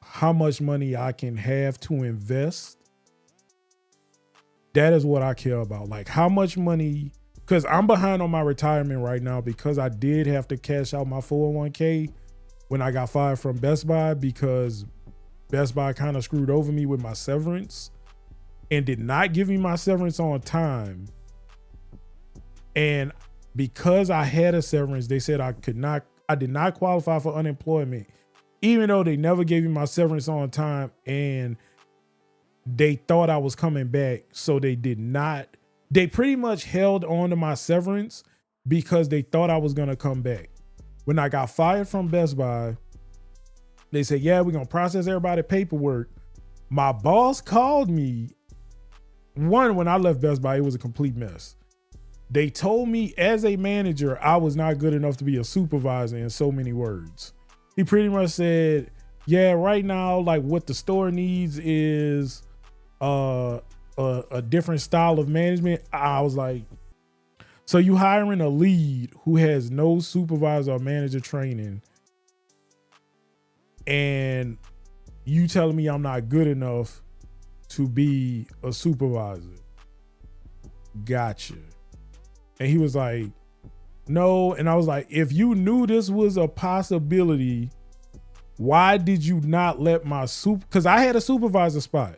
how much money I can have to invest. That is what I care about. Like, how much money, because I'm behind on my retirement right now because I did have to cash out my 401k when I got fired from Best Buy, because Best Buy kind of screwed over me with my severance and did not give me my severance on time. And because I had a severance, they said I did not qualify for unemployment, even though they never gave me my severance on time, and they thought I was coming back. So they pretty much held on to my severance because they thought I was going to come back. When I got fired from Best Buy, they said, yeah, we're going to process everybody's paperwork. My boss called me. When I left Best Buy, it was a complete mess. They told me as a manager, I was not good enough to be a supervisor in so many words. He pretty much said, yeah, right now, like, what the store needs is a different style of management. I was like, so you hiring a lead who has no supervisor or manager training, and you telling me I'm not good enough to be a supervisor? Gotcha. And he was like, no. And I was like, if you knew this was a possibility, why did you not let my because I had a supervisor spot.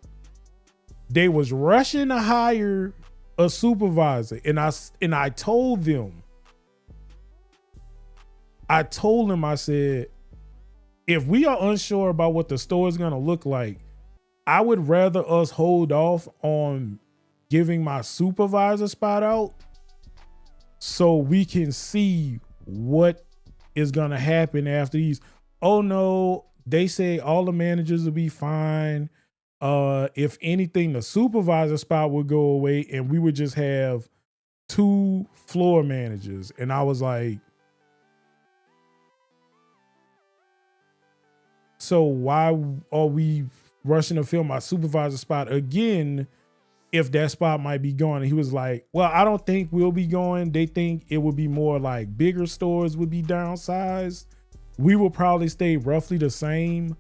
They was rushing to hire a supervisor. And I told them, I said, if we are unsure about what the store is going to look like, I would rather us hold off on giving my supervisor spot out so we can see what is going to happen after these. Oh no, they say all the managers will be fine. If anything, the supervisor spot would go away and we would just have 2 floor managers. And I was like, so why are we rushing to fill my supervisor spot again if that spot might be gone? And he was like, well, I don't think we'll be going. They think it would be more like bigger stores would be downsized. We will probably stay roughly the same,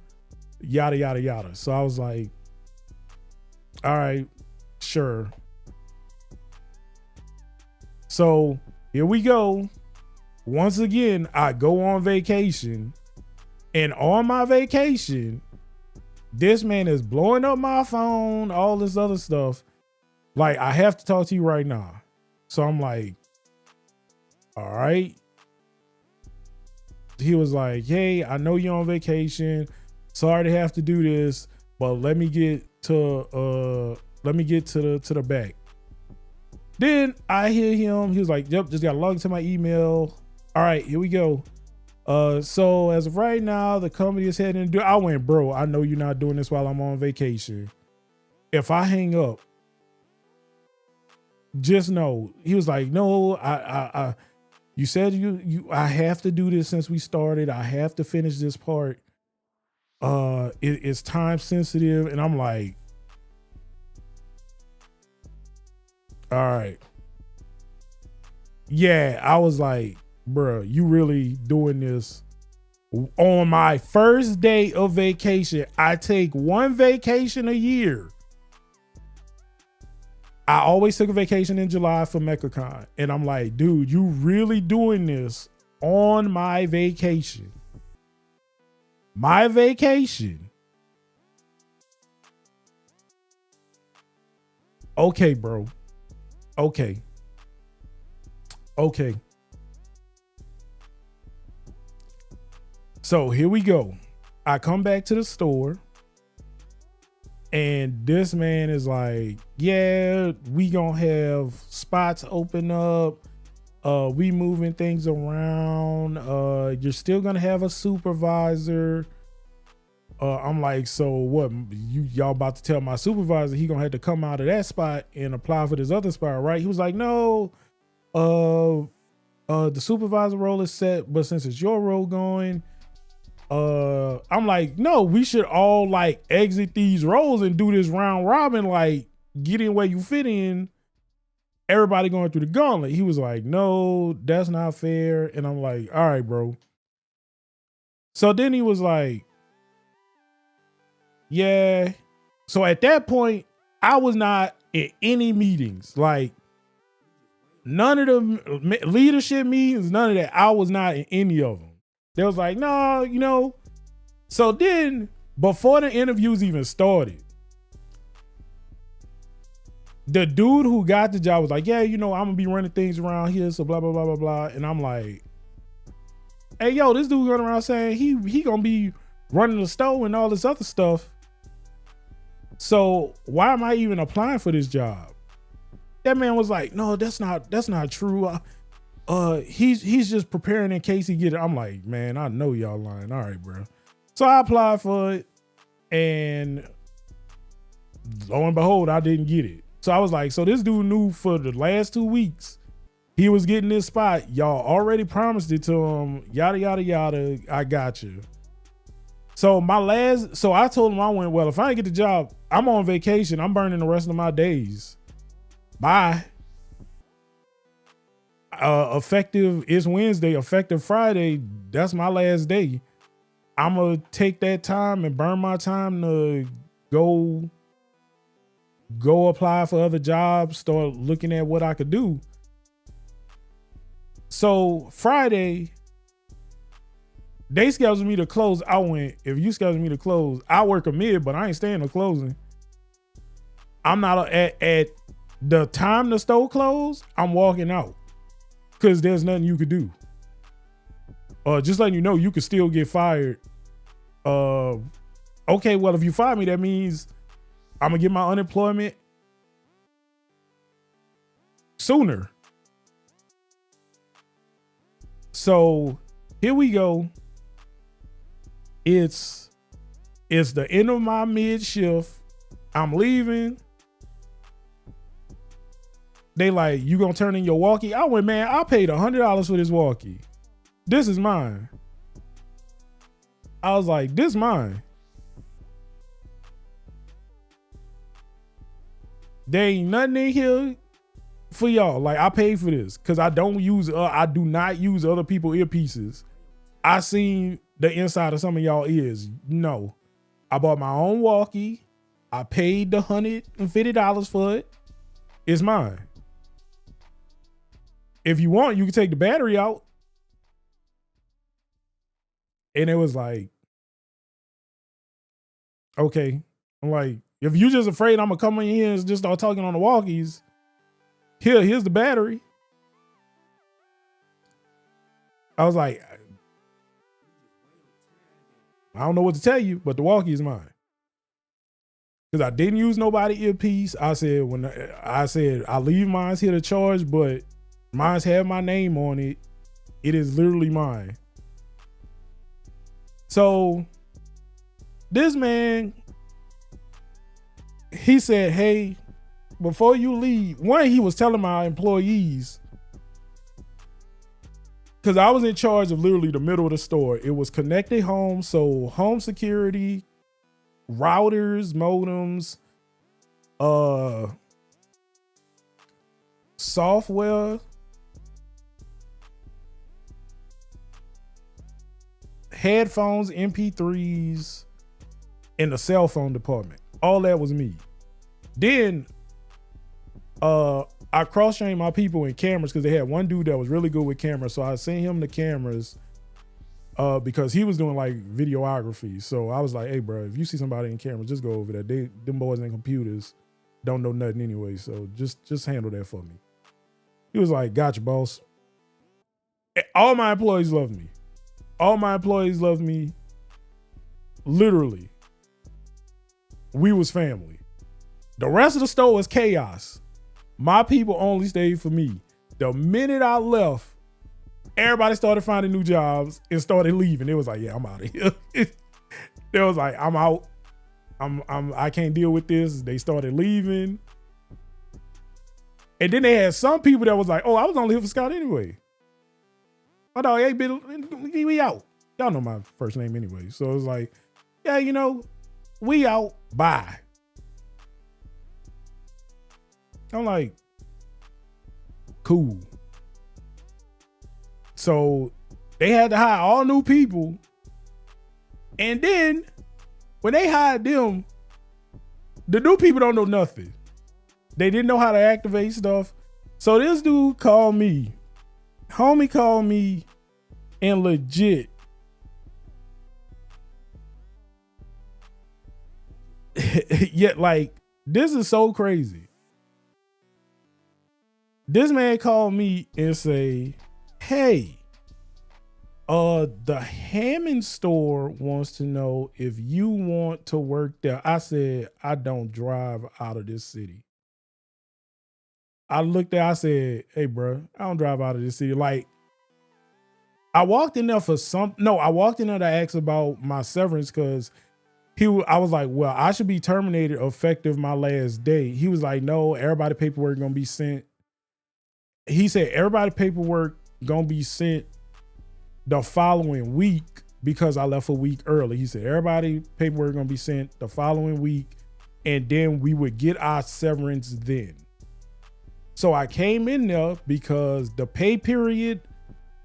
yada, yada, yada. So I was like, all right, sure. So here we go. Once again, I go on vacation, and on my vacation, this man is blowing up my phone, all this other stuff. Like, I have to talk to you right now. So I'm like, all right. He was like, hey, I know you're on vacation. Sorry to have to do this, but let me get to the back. Then I hear him. He was like, yep, just got to log into my email. All right, here we go. So as of right now, the company is heading to do. I went, bro, I know you're not doing this while I'm on vacation. If I hang up, just know. He was like, no, I you said I have to do this since we started. I have to finish this part. It's time sensitive. And I'm like, all right. Yeah, I was like, bruh, you really doing this on my first day of vacation? I take one vacation a year. I always took a vacation in July for MechaCon. And I'm like, dude, you really doing this on my vacation? My vacation. Okay, bro. Okay. So here we go. I come back to the store, and this man is like, yeah, we gonna have spots open up. We moving things around. You're still gonna have a supervisor. I'm like, so what? Y'all about to tell my supervisor he gonna have to come out of that spot and apply for this other spot, right? He was like, no, the supervisor role is set, but since it's your role going, I'm like, no, we should all like exit these roles and do this round robin, like get in where you fit in. Everybody going through the gauntlet. He was like, no, that's not fair. And I'm like, all right, bro. So then he was like, yeah. So at that point, I was not in any meetings, like none of the leadership meetings, none of that. I was not in any of them. They was like, no, you know. So then before the interviews even started, the dude who got the job was like, yeah, you know, I'm gonna be running things around here, so blah, blah, blah, blah, blah. And I'm like, hey, yo, this dude going around saying he gonna be running the store and all this other stuff. So why am I even applying for this job? That man was like, no, that's not true. He's just preparing in case he get it. I'm like, man, I know y'all lying. All right, bro. So I applied for it, and lo and behold, I didn't get it. So I was like, so this dude knew for the last 2 weeks he was getting this spot. Y'all already promised it to him. Yada, yada, yada. I got you. So I told him, I went, well, if I ain't get the job, I'm on vacation. I'm burning the rest of my days. Bye. Effective is Wednesday, effective Friday. That's my last day. I'm going to take that time and burn my time to go apply for other jobs, start looking at what I could do. So Friday, they scheduled me to close. I went, if you schedule me to close, I work a mid, but I ain't staying to closing. I'm not at the time the store closed, I'm walking out because there's nothing you could do. Just letting you know, you could still get fired. Okay, well, if you fire me, that means I'm gonna get my unemployment sooner. So here we go. It's the end of my mid shift. I'm leaving. They like, you gonna turn in your walkie? I went, man, I paid $100 for this walkie. This is mine. I was like, this mine. There ain't nothing in here for y'all. Like, I paid for this because I do not use other people's earpieces. I seen the inside of some of y'all ears. No, I bought my own walkie. I paid the $150 for it. It's mine. if you want, you can take the battery out. And it was like, okay. I'm like, if you just afraid I'm gonna come in here and just start talking on the walkies, here's the battery. I was like, I don't know what to tell you, but the walkie is mine. Because I didn't use nobody earpiece. I said I leave mine here to charge, but mine's have my name on it. It is literally mine. So this man, he said, hey, before you leave, one, he was telling my employees, because I was in charge of literally the middle of the store. It was connected home, so home security, routers, modems, software, headphones, MP3s, and the cell phone department. All that was me. Then I cross-trained my people in cameras because they had one dude that was really good with cameras. So I sent him the cameras because he was doing like videography. So I was like, hey, bro, if you see somebody in cameras, just go over there. Them boys in computers don't know nothing anyway. So just handle that for me. He was like, gotcha, boss. All my employees love me. All my employees love me. Literally. We was family. The rest of the store was chaos. My people only stayed for me. The minute I left, everybody started finding new jobs and started leaving. It was like, yeah, I'm out of here. It was like, I'm out. I can't deal with this. They started leaving. And then they had some people that was like, oh, I was only here for Scott anyway. My dog, hey, we out. Y'all know my first name anyway. So it was like, yeah, you know, we out. Bye. I'm like, cool. So they had to hire all new people. And then when they hired them, the new people don't know nothing. They didn't know how to activate stuff. So this dude called me. Homie called me and legit yet like this is so crazy. This man called me and say, hey, the Hammond store wants to know if you want to work there. I said, I don't drive out of this city. I looked at, I said, hey, bro, I don't drive out of this city. Like, I walked in there I walked in there to ask about my severance because I was like, well, I should be terminated effective my last day. He was like, no, everybody paperwork gonna be sent. He said, everybody paperwork gonna be sent the following week because I left a week early. He said, everybody paperwork gonna be sent the following week and then we would get our severance then. So I came in there because the pay period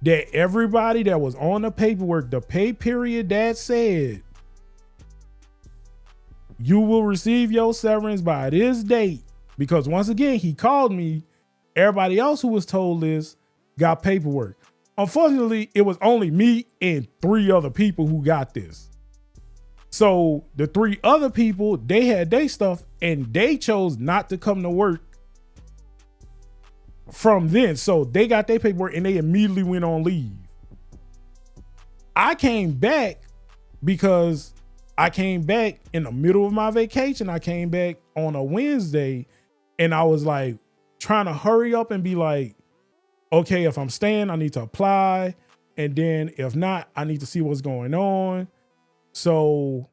that everybody that was on the paperwork, the pay period that said you will receive your severance by this date, because once again, he called me. Everybody else who was told this got paperwork. Unfortunately, it was only me and 3 other people who got this. So the 3 other people, they had their stuff and they chose not to come to work from then. So they got their paperwork and they immediately went on leave. I came back because I came back in the middle of my vacation. I came back on a Wednesday and I was like trying to hurry up and be like, okay, if I'm staying, I need to apply. And then if not, I need to see what's going on. So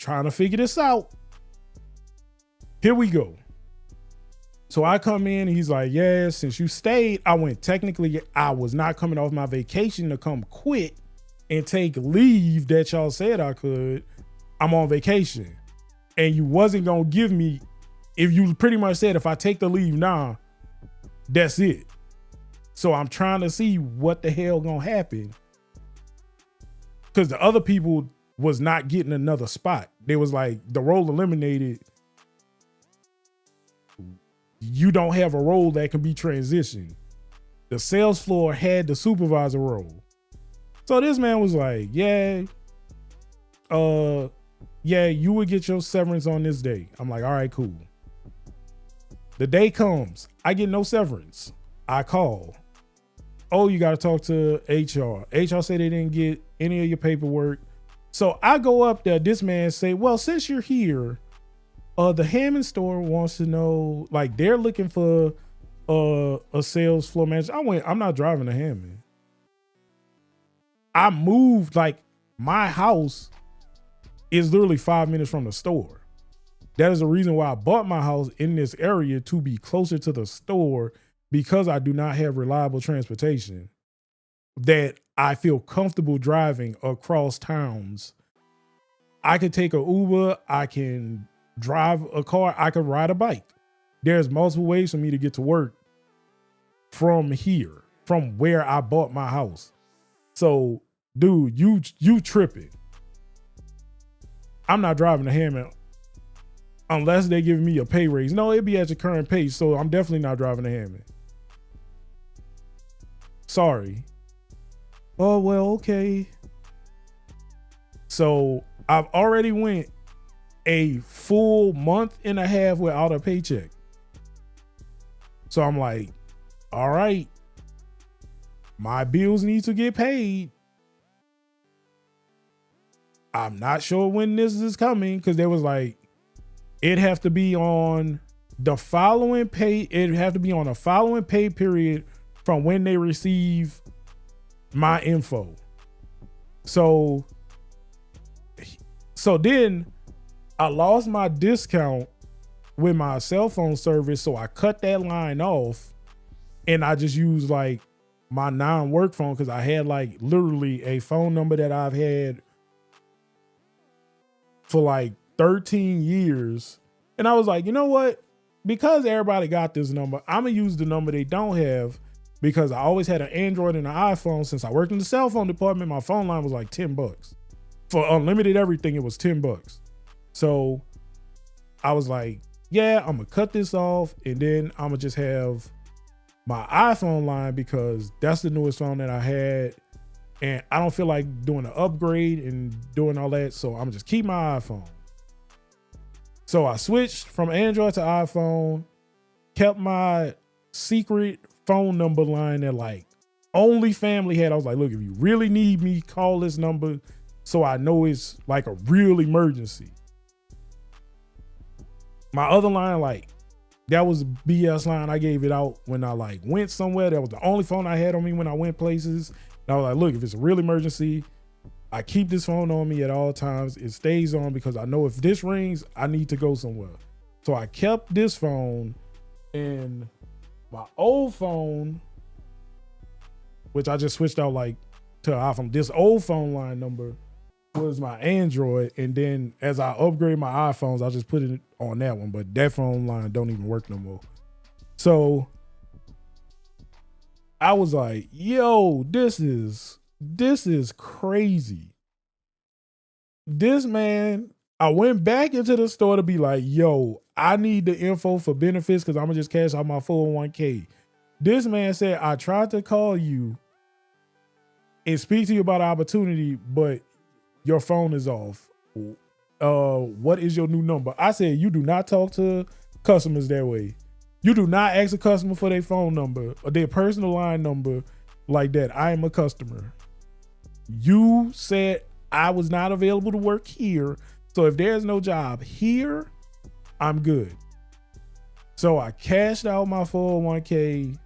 trying to figure this out. Here we go. So I come in, he's like, yeah, since you stayed, I went, technically, I was not coming off my vacation to come quit and take leave that y'all said I could. I'm on vacation. And you wasn't going to give me, if you pretty much said, if I take the leave now, that's it. So I'm trying to see what the hell going to happen. Because the other people was not getting another spot. They was like, the role eliminated. You don't have a role that can be transitioned. the sales floor had the supervisor role. So this man was like, yeah, you would get your severance on this day. I'm like, all right, cool. The day comes, I get no severance. I call. Oh, you got to talk to HR. HR said they didn't get any of your paperwork. So I go up there. This man say, well, since you're here, the Hammond store wants to know, like, they're looking for a sales floor manager. I'm not driving to Hammond. I moved, like, my house is literally 5 minutes from the store. That is the reason why I bought my house in this area, to be closer to the store, because I do not have reliable transportation that I feel comfortable driving across towns. I could take an Uber, I can drive a car, I could ride a bike. There's multiple ways for me to get to work from here, from where I bought my house. So, dude, you tripping. I'm not driving to Hammond unless they give me a pay raise. No, it'd be at your current pay, so I'm definitely not driving to Hammond. Sorry. Oh, well, okay. So I've already went a full month and a half without a paycheck. So I'm like, all right, my bills need to get paid. I'm not sure when this is coming, because there was like, it'd have to be on the following pay. It'd have to be on a following pay period from when they receive my info. So then I lost my discount with my cell phone service. So I cut that line off and I just used like my non-work phone, because I had like literally a phone number that I've had for like 13 years. And I was like, you know what? Because everybody got this number, I'm going to use the number they don't have, because I always had an Android and an iPhone. Since I worked in the cell phone department, my phone line was like $10. For unlimited everything, it was $10. So I was like, yeah, I'm going to cut this off, and then I'm going to just have my iPhone line, because that's the newest phone that I had. And I don't feel like doing an upgrade and doing all that. So I'm going to just keep my iPhone. So I switched from Android to iPhone, kept my secret phone number line that like only family had. I was like, look, if you really need me, call this number, so I know it's like a real emergency. My other line, like, that was a BS line. I gave it out when I like went somewhere. That was the only phone I had on me when I went places. And I was like, look, if it's a real emergency, I keep this phone on me at all times. It stays on, because I know if this rings, I need to go somewhere. So I kept this phone, and my old phone, which I just switched out like to an iPhone, this old phone line number was my Android. And then as I upgrade my iPhones, I just put it on that one, but that phone line don't even work no more. So I was like, yo, this is crazy. This man, I went back into the store to be like, yo, I need the info for benefits, because I'm gonna just cash out my 401k. This man said, I tried to call you and speak to you about an opportunity, but your phone is off. What is your new number? I said, you do not talk to customers that way. You do not ask a customer for their phone number or their personal line number like that. I am a customer. You said I was not available to work here. So if there's no job here, I'm good. So I cashed out my 401k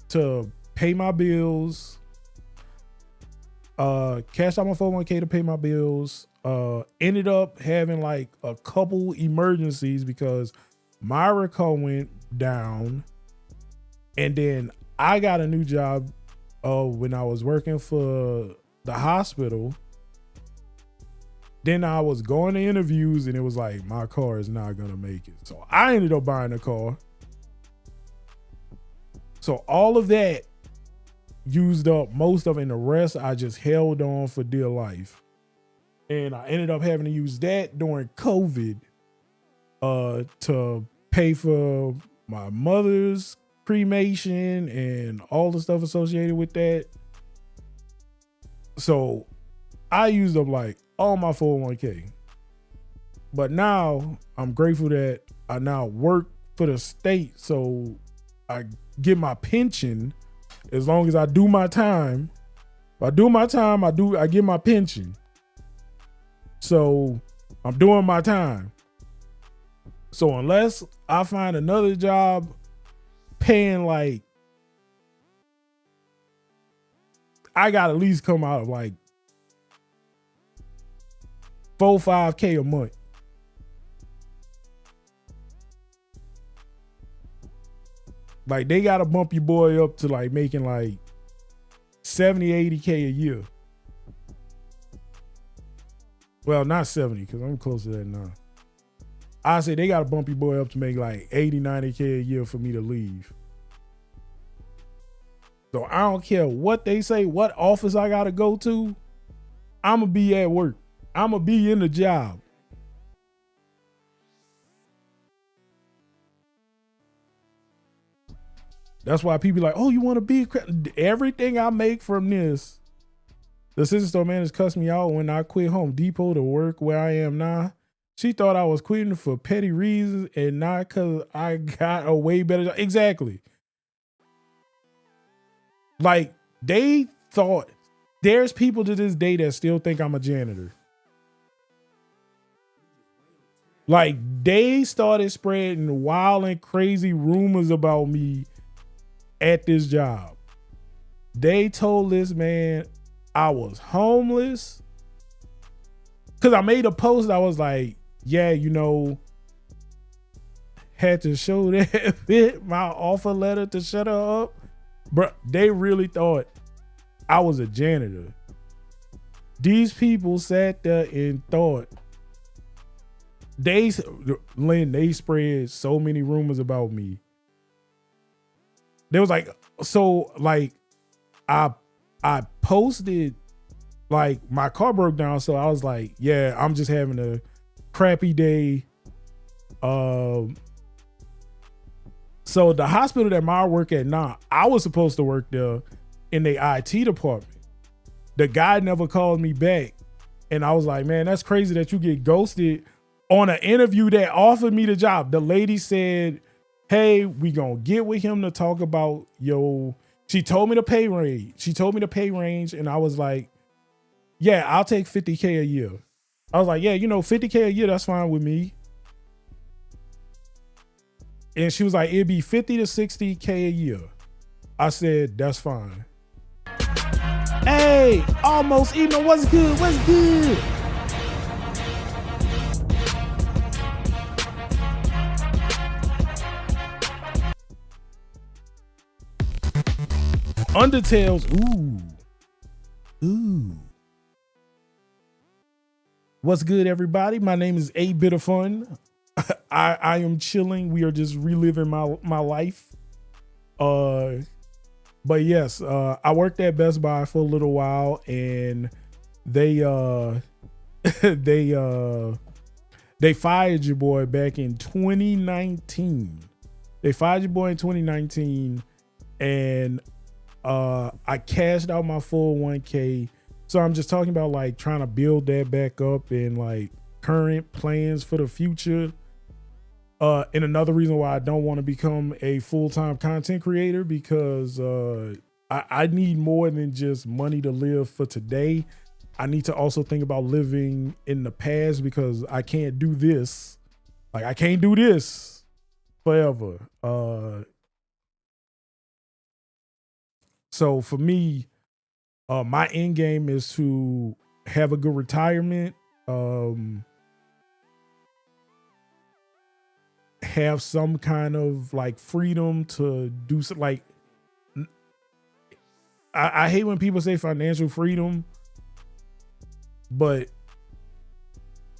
to pay my bills. Cashed out my 401k to pay my bills. Ended up having like a couple emergencies because my recall went down. And then I got a new job when I was working for the hospital. Then I was going to interviews and it was like, my car is not going to make it. So I ended up buying a car. So all of that used up most of it, and the rest I just held on for dear life. And I ended up having to use that during COVID to pay for my mother's cremation and all the stuff associated with that. So I used up like all my 401k. But now I'm grateful that I now work for the state, so I get my pension as long as I do my time. If I do my time, I get my pension. So I'm doing my time. So unless I find another job paying like, I got at least come out of like 4-5K a month. Like they gotta bump your boy up to like making like 70-80K a year. Well, not 70, because I'm close to that now. I say they gotta bump your boy up to make like 80-90K a year for me to leave. So I don't care what they say, what office I gotta go to, I'ma be at work. I'ma be in the job. That's why people like, oh, you want to be everything I make from this. The assistant store manager cussed me out when I quit Home Depot to work where I am now. She thought I was quitting for petty reasons and not because I got a way better job. Exactly. Like they thought, there's people to this day that still think I'm a janitor. Like they started spreading wild and crazy rumors about me at this job. They told this man I was homeless. Cause I made a post. I was like, yeah, you know, had to show that bit my offer letter to shut her up. But they really thought I was a janitor. These people sat there and thought they spread so many rumors about me. They was like, so like I posted like my car broke down. So I was like, yeah, I'm just having a crappy day. So the hospital that I work at now, I was supposed to work there in the IT department. The guy never called me back. And I was like, man, that's crazy that you get ghosted on an interview that offered me the job. The lady said, hey, we gonna get with him to talk about she told me the pay range. And I was like, yeah, I'll take 50K a year. I was like, yeah, 50K a year, that's fine with me. And she was like, it'd be 50 to 60K a year. I said, that's fine. Hey, almost even. What's good? What's good? Undertales. Ooh. What's good, everybody? My name is 8-Bit of Fun. I am chilling. We are just reliving my life. But yes, I worked at Best Buy for a little while, and they fired your boy back in 2019. They fired your boy in 2019, and I cashed out my 401k. So I'm just talking about like trying to build that back up and like current plans for the future. And another reason why I don't want to become a full-time content creator, because I need more than just money to live for today. I need to also think about living in the past, because I can't do this. Like I can't do this forever. So for me, my end game is to have a good retirement, have some kind of like freedom to do something. Like I hate when people say financial freedom, but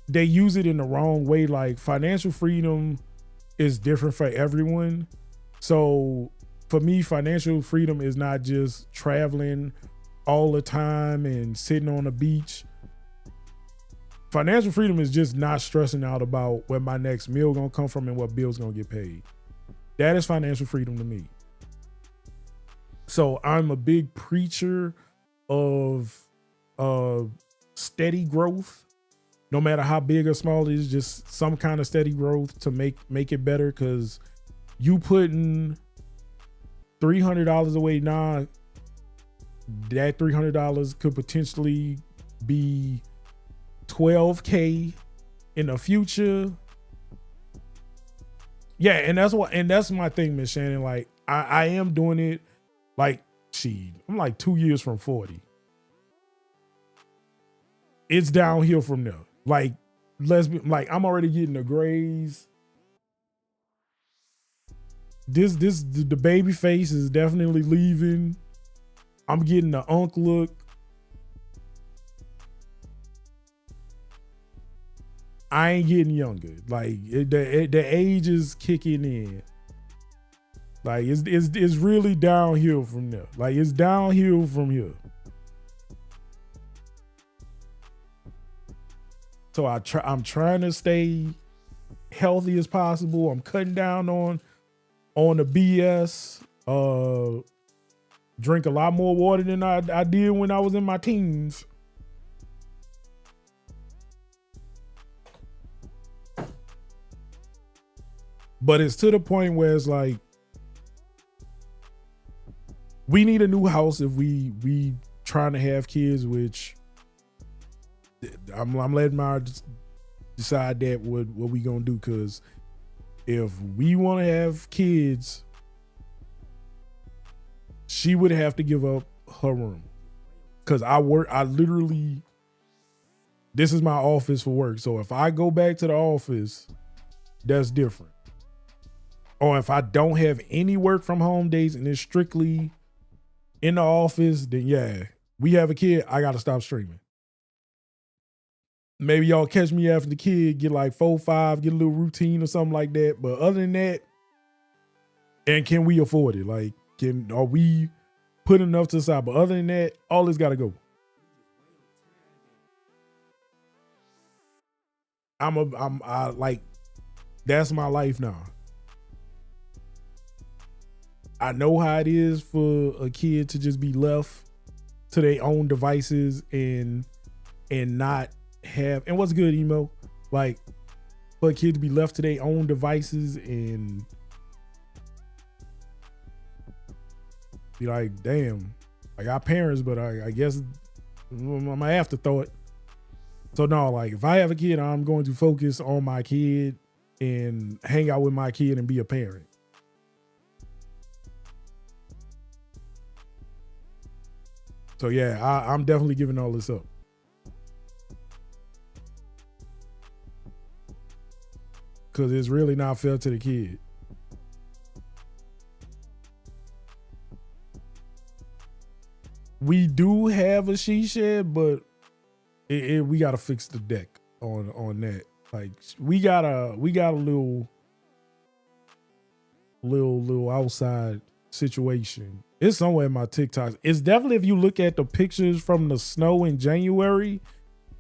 they use it in the wrong way. Like financial freedom is different for everyone. So for me, financial freedom is not just traveling all the time and sitting on the beach. Financial freedom is just not stressing out about where my next meal gonna come from and what bill's gonna get paid. That is financial freedom to me. So I'm a big preacher of steady growth. No matter how big or small it is, just some kind of steady growth to make it better. Cause you putting $300 away now, that $300 could potentially be $12K in the future. Yeah, and that's my thing, Miss Shannon. Like I am doing it like I'm like 2 years from 40. It's downhill from there. Like, I'm already getting the grays. The baby face is definitely leaving. I'm getting the unk look. I ain't getting younger. Like the age is kicking in. Like it's really downhill from there. Like it's downhill from here. So I'm trying to stay healthy as possible. I'm cutting down on the BS. Drink a lot more water than I did when I was in my teens. But it's to the point where it's like, we need a new house if we trying to have kids, which I'm letting Mara decide that what we gonna do. Cause if we want to have kids, she would have to give up her room. Cause I literally, this is my office for work. So if I go back to the office, that's different. Or if I don't have any work from home days and it's strictly in the office, then yeah, we have a kid, I gotta stop streaming. Maybe y'all catch me after the kid, get like 4, 5, get a little routine or something like that. But other than that, and can we afford it? Like, are we put enough to the side? But other than that, all this gotta go. I like, that's my life now. I know how it is for a kid to just be left to their own devices and not have, and what's good, Emo? Like, for a kid to be left to their own devices and be like, damn, I got parents, but I guess I'm gonna have to throw it. So no, like if I have a kid, I'm going to focus on my kid and hang out with my kid and be a parent. So yeah, I'm definitely giving all this up. Cause it's really not fair to the kid. We do have a she shed, but we gotta fix the deck on that. Like we got a little outside situation. It's somewhere in my TikToks. It's definitely, if you look at the pictures from the snow in January,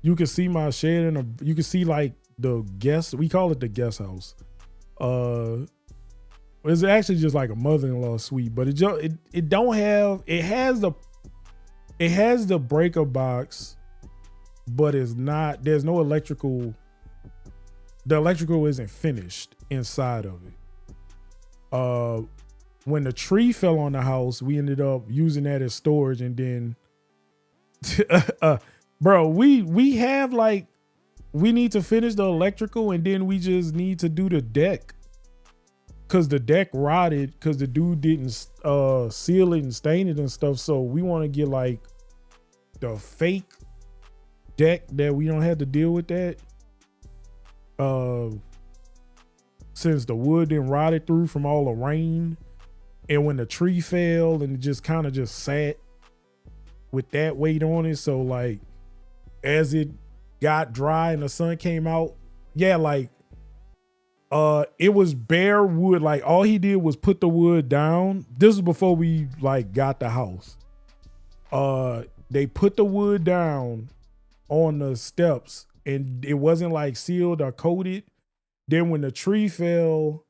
you can see my shed and you can see like the guest, we call it the guest house. It's actually just like a mother-in-law suite, but it has the breaker box, but there's no electrical. The electrical isn't finished inside of it. When the tree fell on the house, we ended up using that as storage, and then bro, we have like, we need to finish the electrical and then we just need to do the deck. Cause the deck rotted cause the dude didn't seal it and stain it and stuff. So we want to get like the fake deck that we don't have to deal with that. Since the wood didn't rotted through from all the rain. And when the tree fell and it just kind of just sat with that weight on it. So like as it got dry and the sun came out, yeah, like it was bare wood. Like all he did was put the wood down. This was before we like got the house. They put the wood down on the steps and it wasn't like sealed or coated. Then when the tree fell,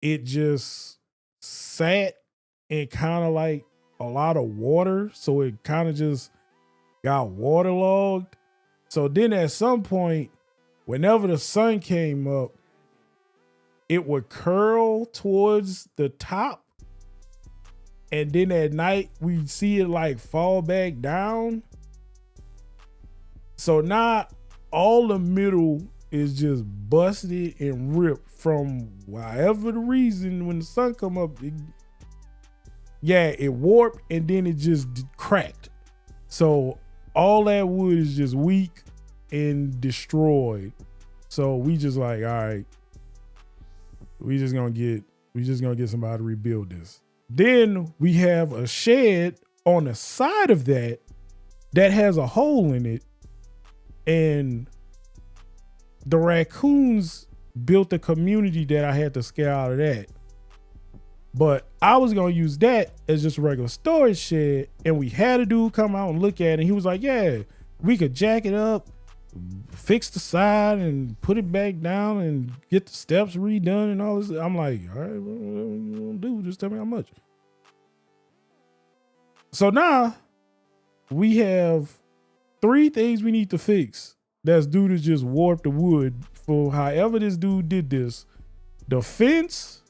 it just sat in kind of like a lot of water. So it kind of just got waterlogged. So then at some point, whenever the sun came up, it would curl towards the top. And then at night, we'd see it like fall back down. So now all the middle is just busted and ripped from whatever the reason. When the sun come up, it warped and then it just cracked. So all that wood is just weak and destroyed. So we just like, all right, we just gonna get somebody to rebuild this. Then we have a shed on the side of that has a hole in it, and the raccoons built a community that I had to scare out of that. But I was gonna use that as just a regular storage shed, and we had a dude come out and look at it, and he was like, yeah, we could jack it up, fix the side and put it back down and get the steps redone and all this. I'm like, all right, what you gonna do? Just tell me how much. So now we have 3 things we need to fix that's due to just warp the wood for however this dude did this. The fence,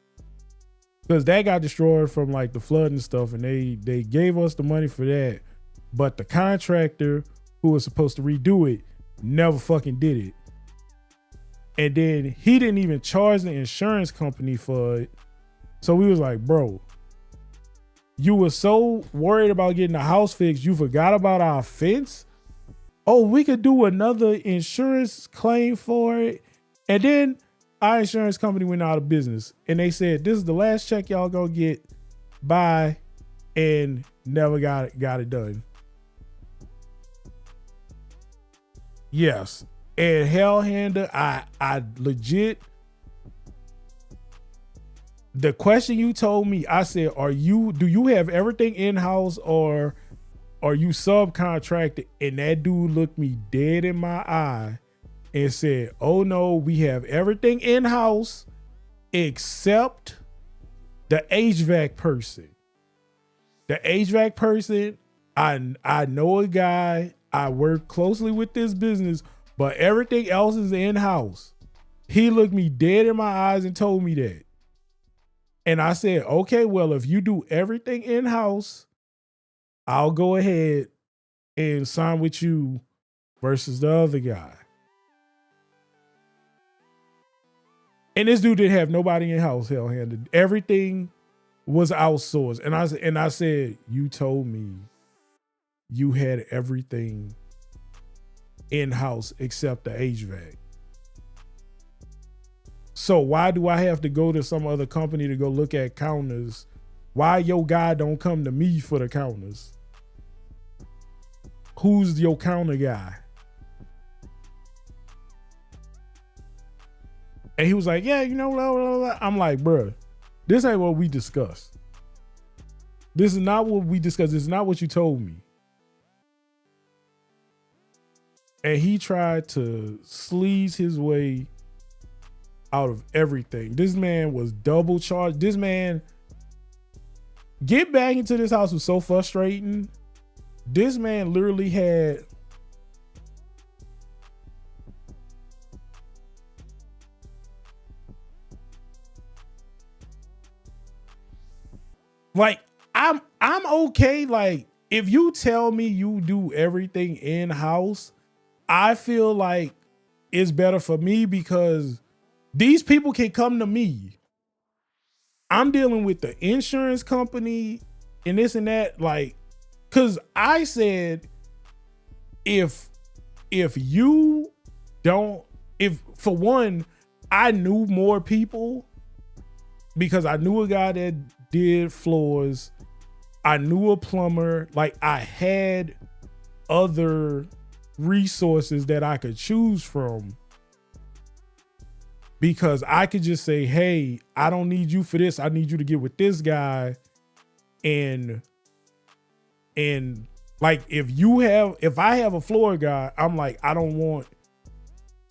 because that got destroyed from like the flood and stuff, and they gave us the money for that. But the contractor who was supposed to redo it never fucking did it. And then he didn't even charge the insurance company for it. So we was like, bro, you were so worried about getting the house fixed, you forgot about our fence? Oh, we could do another insurance claim for it. And then our insurance company went out of business. And they said, this is the last check y'all gonna get. Bye. And never got it done. Yes. And Hellhander, I legit, the question you told me, I said, do you have everything in-house or are you subcontracted? And that dude looked me dead in my eye and said, oh no, we have everything in-house except the HVAC person. The HVAC person, I know a guy, I work closely with this business, but everything else is in-house. He looked me dead in my eyes and told me that. And I said, okay, well, if you do everything in-house, I'll go ahead and sign with you versus the other guy. And this dude didn't have nobody in-house, Hellhander. Everything was outsourced. And I said, you told me you had everything in-house except the HVAC. So why do I have to go to some other company to go look at counters? Why your guy don't come to me for the counters? Who's your counter guy? And he was like, yeah, you know, blah, blah, blah. I'm like, bro, this ain't what we discussed. This is not what we discussed. This is not what you told me. And he tried to sleaze his way out of everything. This man was double charged. This man, get back into this house was so frustrating. This man literally had like, I'm okay. Like, if you tell me you do everything in-house, I feel like it's better for me because these people can come to me. I'm dealing with the insurance company and this and that. Like, cause I said, if you don't, if for one, I knew more people because I knew a guy that did floors. I knew a plumber. Like, I had other resources that I could choose from. Because I could just say, hey, I don't need you for this. I need you to get with this guy. And like, if I have a floor guy, I'm like, I don't want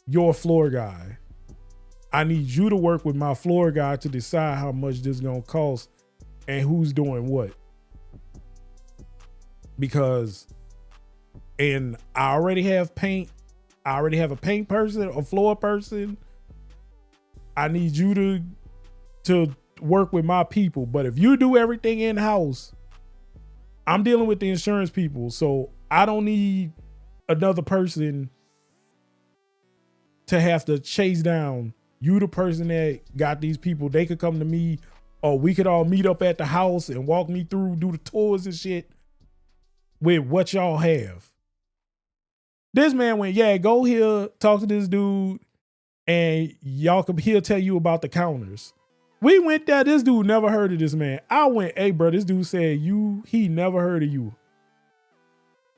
your floor guy. I need you to work with my floor guy to decide how much this is gonna cost and who's doing what. Because, and I already have paint. I already have a paint person, a floor person. I need you to work with my people. But if you do everything in-house, I'm dealing with the insurance people. So I don't need another person to have to chase down. You the person that got these people. They could come to me, or we could all meet up at the house and walk me through, do the tours and shit with what y'all have. This man went, yeah, go here, talk to this dude, and he'll tell you about the counters. We went there. This dude never heard of this man. I went, hey, bro, this dude said he never heard of you.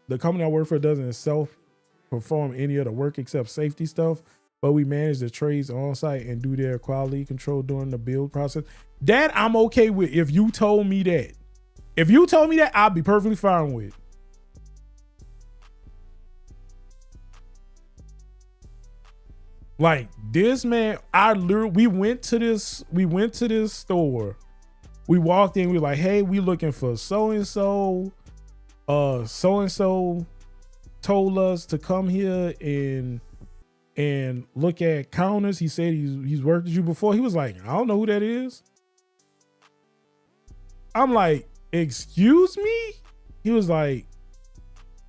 The company I work for doesn't self-perform any of the work except safety stuff, but we manage the trades on site and do their quality control during the build process. That I'm okay with. If you told me that. If you told me that, I'd be perfectly fine with. Like this man, we went to this store. We walked in, we were like, hey, we looking for so-and-so. So-and-so told us to come here and look at counters. He said he's worked with you before. He was like, I don't know who that is. I'm like, excuse me? He was like,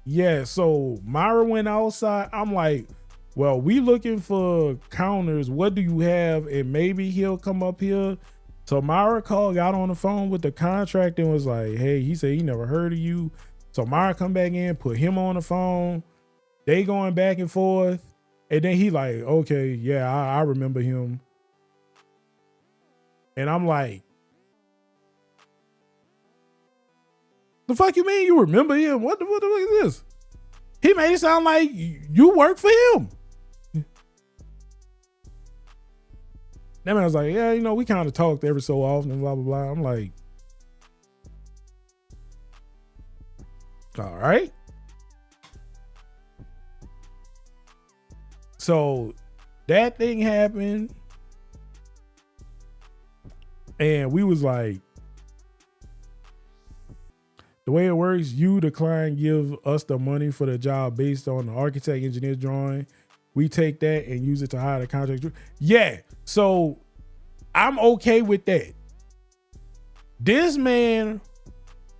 yeah. So Myra went outside. I'm like, well, we looking for counters. What do you have? And maybe he'll come up here. So Myra got on the phone with the contractor and was like, hey, he said he never heard of you. So Myra come back in, put him on the phone. They going back and forth. And then he like, okay, yeah, I remember him. And I'm like, the fuck you mean you remember him? What the fuck is this? He made it sound like you work for him. That man was like, yeah, we kind of talked every so often and blah, blah, blah. I'm like, all right. So that thing happened. And we was like, the way it works, you, the client, give us the money for the job based on the architect engineer drawing. We take that and use it to hire the contractor. Yeah. So I'm okay with that. This man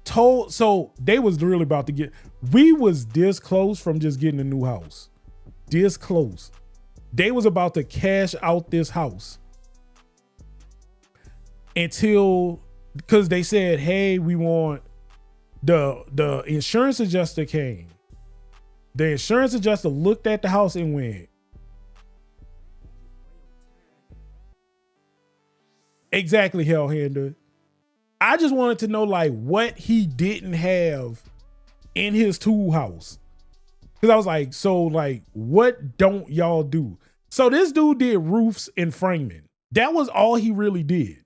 so they was really about to we was this close from just getting a new house. This close. They was about to cash out this house because they said, hey, we want the insurance adjuster came. The insurance adjuster looked at the house and went, exactly, Hellhander. I just wanted to know like what he didn't have in his tool house. Cause I was like, so like, what don't y'all do? So this dude did roofs and framing. That was all he really did.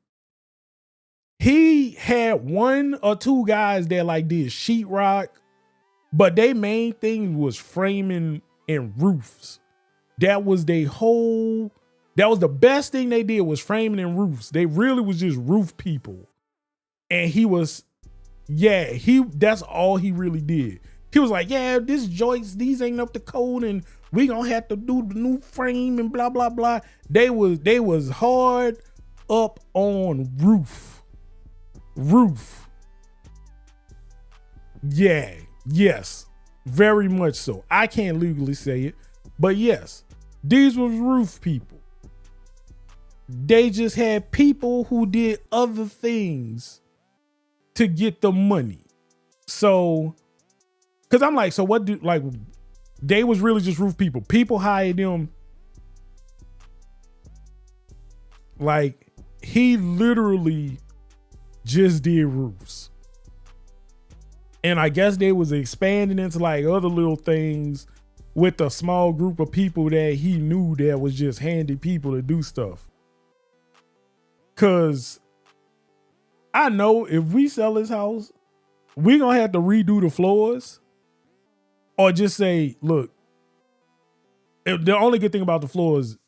He had one or two guys that like did sheetrock, but their main thing was framing and roofs. That was the best thing they did was framing and roofs. They really was just roof people. And that's all he really did. He was like, yeah, this joints, these ain't up to code and we gonna have to do the new frame and blah, blah, blah. They was hard up on roof. Yeah, yes, very much so. I can't legally say it, but yes, these was roof people. They just had people who did other things to get the money. So, cause I'm like, so what do, like, they was really just roof people. People hired them. Like, he literally just did roofs. And I guess they was expanding into like other little things with a small group of people that he knew that was just handy people to do stuff. Cause I know if we sell this house, we gonna have to redo the floors or just say, look, the only good thing about the floors,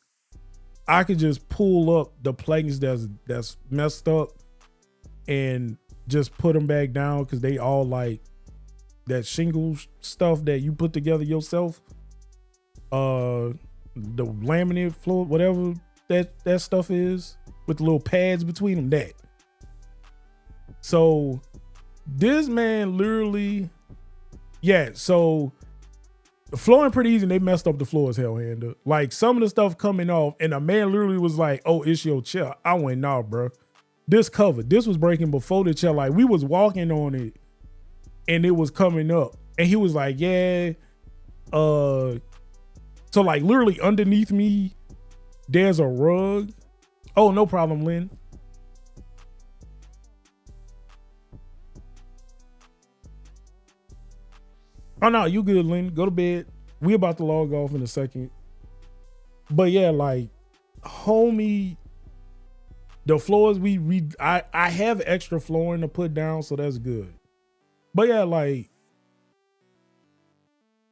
I could just pull up the planks that's messed up and just put them back down because they all like that shingle stuff that you put together yourself. The laminate floor, whatever that stuff is with the little pads between them, that. So this man literally, so the flooring pretty easy and they messed up the floor as hell, Handa. Like some of the stuff coming off and the man literally was like, oh, it's your chair. I went, nah, bro. This covered. This was breaking before the chair. Like we was walking on it and it was coming up. And he was like, yeah. So like literally underneath me, there's a rug. Oh, no problem, Lynn. Oh no, you good, Lynn. Go to bed. We about to log off in a second. But yeah, like, homie, the floors I have extra flooring to put down, so that's good. But yeah, like,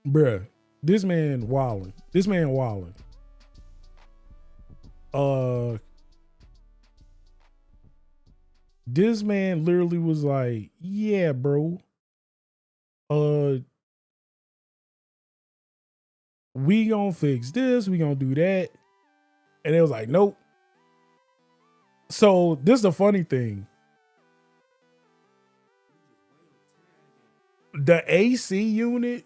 bruh, this man wilding. This man wilding. This man literally was like, yeah, bro. We gonna fix this, we gonna do that. And it was like, nope. So this is the funny thing. The AC unit,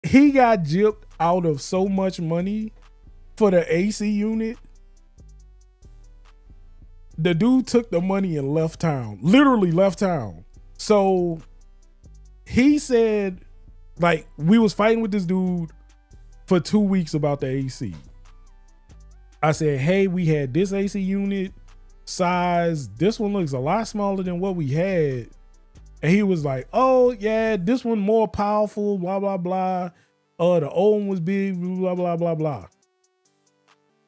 he got gypped out of so much money for the AC unit. The dude took the money and left town, literally left town. So he said, like, we was fighting with this dude for 2 weeks about the AC. I said, hey, we had this AC unit size. This one looks a lot smaller than what we had. And he was like, oh, yeah, this one more powerful, blah, blah, blah. The old one was big, blah, blah, blah, blah.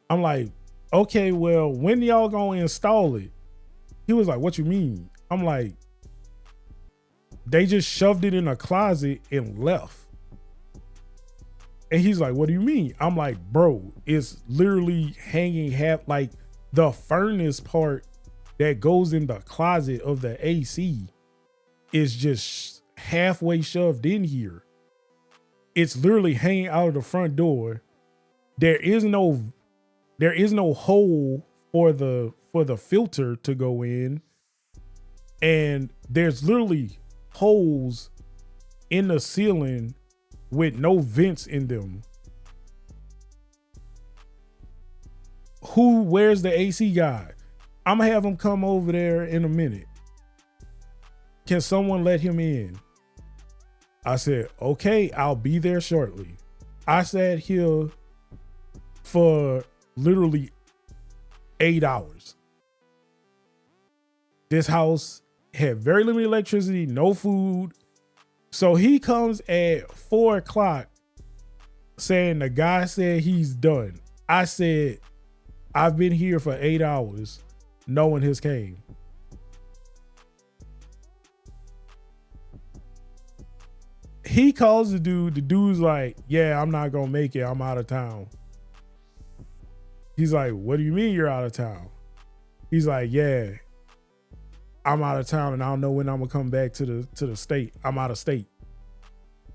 I'm like, okay, well, when y'all gonna install it? He was like, what you mean? I'm like, they just shoved it in a closet and left. And he's like, what do you mean? I'm like, bro, it's literally hanging half, like the furnace part that goes in the closet of the AC is just halfway shoved in here. It's literally hanging out of the front door. There is no hole for the filter to go in. And there's literally holes in the ceiling with no vents in them. Where's the AC guy? I'm gonna have him come over there in a minute. Can someone let him in? I said, okay, I'll be there shortly. I sat here for literally 8 hours. This house had very limited electricity, no food. So he comes at 4 o'clock saying the guy said he's done. I said, I've been here for 8 hours. No one has came. He calls the dude. The dude's like, yeah, I'm not going to make it. I'm out of town. He's like, what do you mean you're out of town? He's like, yeah, I'm out of town and I don't know when I'm gonna come back to the state. I'm out of state.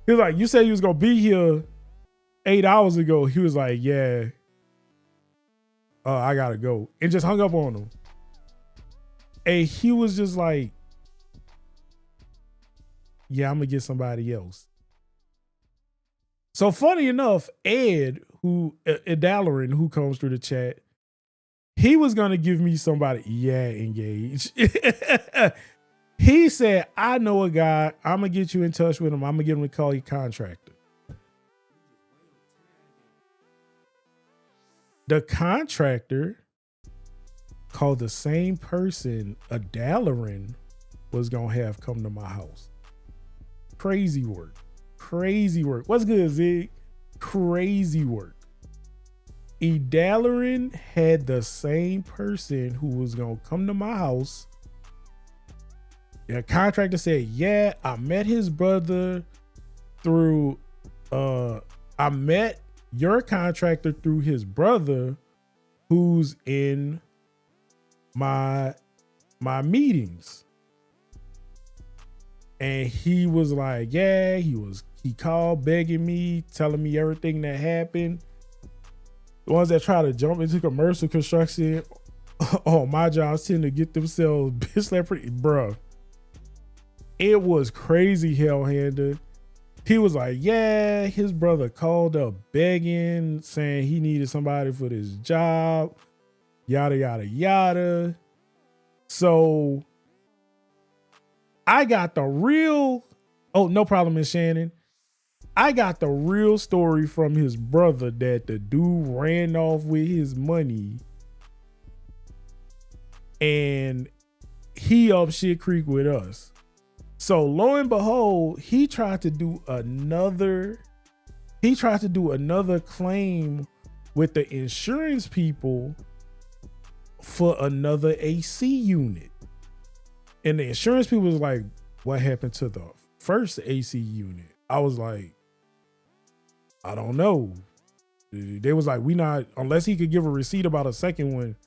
He was like, you said you was gonna be here 8 hours ago. He was like, yeah, I gotta go. And just hung up on him. And he was just like, yeah, I'm gonna get somebody else. So funny enough, Ed, Dalarin, who comes through the chat, he was gonna give me somebody, engaged. He said, I know a guy, I'm gonna get you in touch with him. I'm gonna get him to call you contractor. The contractor called the same person a Dalarin was gonna have come to my house. Crazy work. Crazy work. What's good, Zig? Crazy work. Dalarin had the same person who was gonna come to my house. The contractor said, yeah, I met his brother through I met your contractor through his brother who's in my meetings. And he was like, yeah, he called begging me, telling me everything that happened. The ones that try to jump into commercial construction on my jobs tend to get themselves bitch that pretty, bruh. It was crazy hell-handed. He was like, yeah, his brother called up begging, saying he needed somebody for this job, yada, yada, yada. So I got the real, oh, no problem, Miss Shannon. I got the real story from his brother that the dude ran off with his money and he up shit creek with us. So lo and behold, he tried to do another claim with the insurance people for another AC unit. And the insurance people was like, what happened to the first AC unit? I was like, I don't know. They was like, we not, unless he could give a receipt about a second one,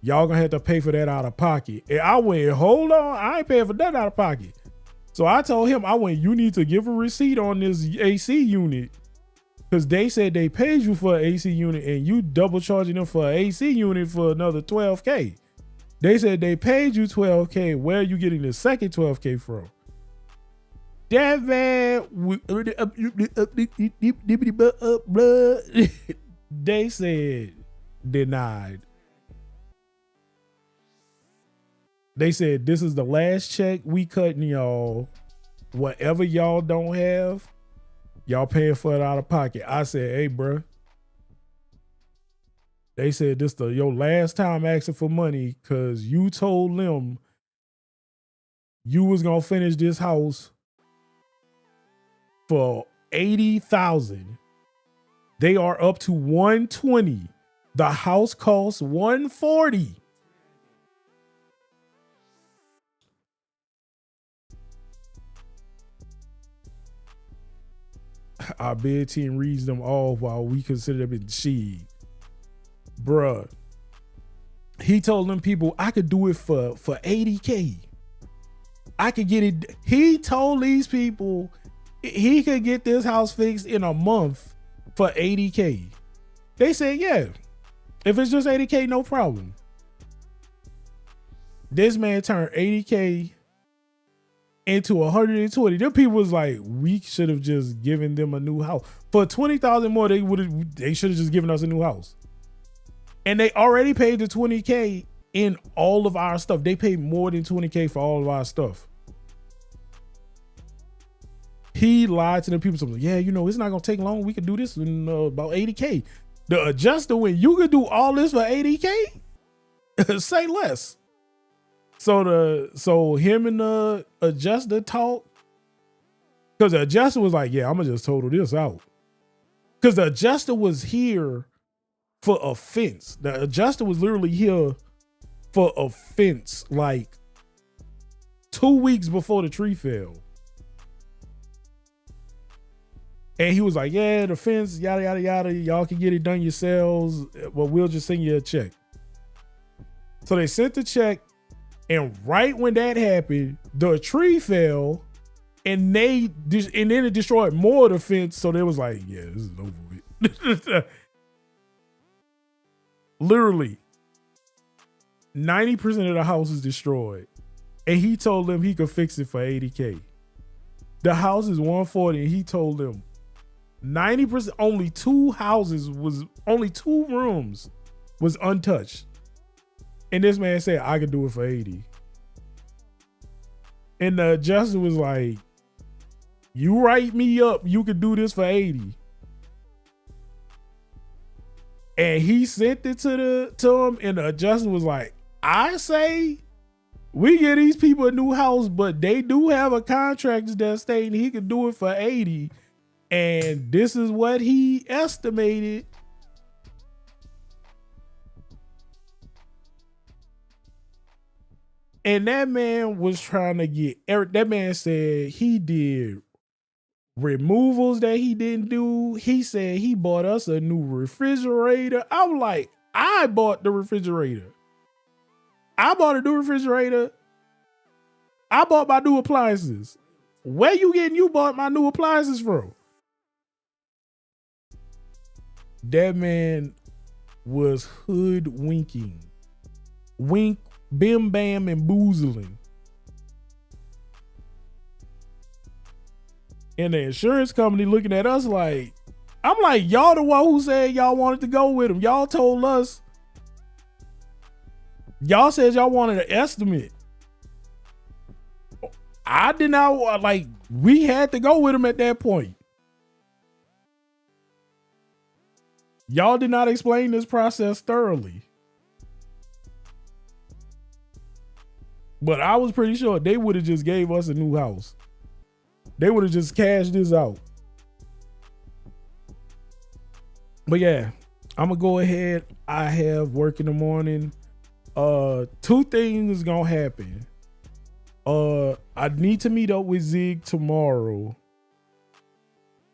y'all gonna have to pay for that out of pocket. And I went, hold on, I ain't paying for that out of pocket. So I told him, you need to give a receipt on this AC unit because they said they paid you for an AC unit and you double charging them for an AC unit for another $12K. They said they paid you $12K. Where are you getting the second $12K from? That man, they said denied. They said, this is the last check we cutting y'all. Whatever y'all don't have, y'all paying for it out of pocket. I said, hey, bro. They said this your last time asking for money because you told them you was going to finish this house for $80,000. They are up to $120. The house costs $140. Our bid team reads them all while we consider them in she. Bruh. He told them people I could do it for $80K. I could get it. He told these people he could get this house fixed in a month for $80K. They said, yeah, if it's just $80K, no problem. This man turned $80K into $120. Them people was like, we should have just given them a new house. For $20,000 more, they should have just given us a new house. And they already paid the $20K in all of our stuff. They paid more than $20K for all of our stuff. He lied to the people. Something, yeah, it's not gonna take long. We could do this in about $80K. The adjuster went, you could do all this for $80K? Say less. So him and the adjuster talked, because the adjuster was like, yeah, I'm gonna just total this out. Because the adjuster was here for a fence. The adjuster was literally here for a fence like 2 weeks before the tree fell. And he was like, yeah, the fence, yada, yada, yada. Y'all can get it done yourselves. But we'll just send you a check. So they sent the check. And right when that happened, the tree fell. And then it destroyed more of the fence. So they was like, yeah, this is over with. Literally, 90% of the house is destroyed. And he told them he could fix it for $80K. The house is $140, and he told them 90%, only only 2 rooms was untouched. And this man said, I could do it for $80. And the adjuster was like, you write me up, you could do this for $80. And he sent it to him, and the adjuster was like, I say we get these people a new house, but they do have a contract that stating he could do it for $80. And this is what he estimated. And that man was trying to get that man said he did removals that he didn't do. He said he bought us a new refrigerator. I'm like, I bought the refrigerator. I bought a new refrigerator. I bought my new appliances. Where you bought my new appliances from? That man was hoodwinking. Wink, bim, bam, and boozling. And the insurance company looking at us like, I'm like, y'all the one who said y'all wanted to go with him. Y'all told us. Y'all said y'all wanted an estimate. I did not, like, we had to go with him at that point. Y'all did not explain this process thoroughly. But I was pretty sure they would have just gave us a new house. They would have just cashed this out. But yeah, I'm gonna go ahead. I have work in the morning. Two things gonna happen. I need to meet up with Zig tomorrow.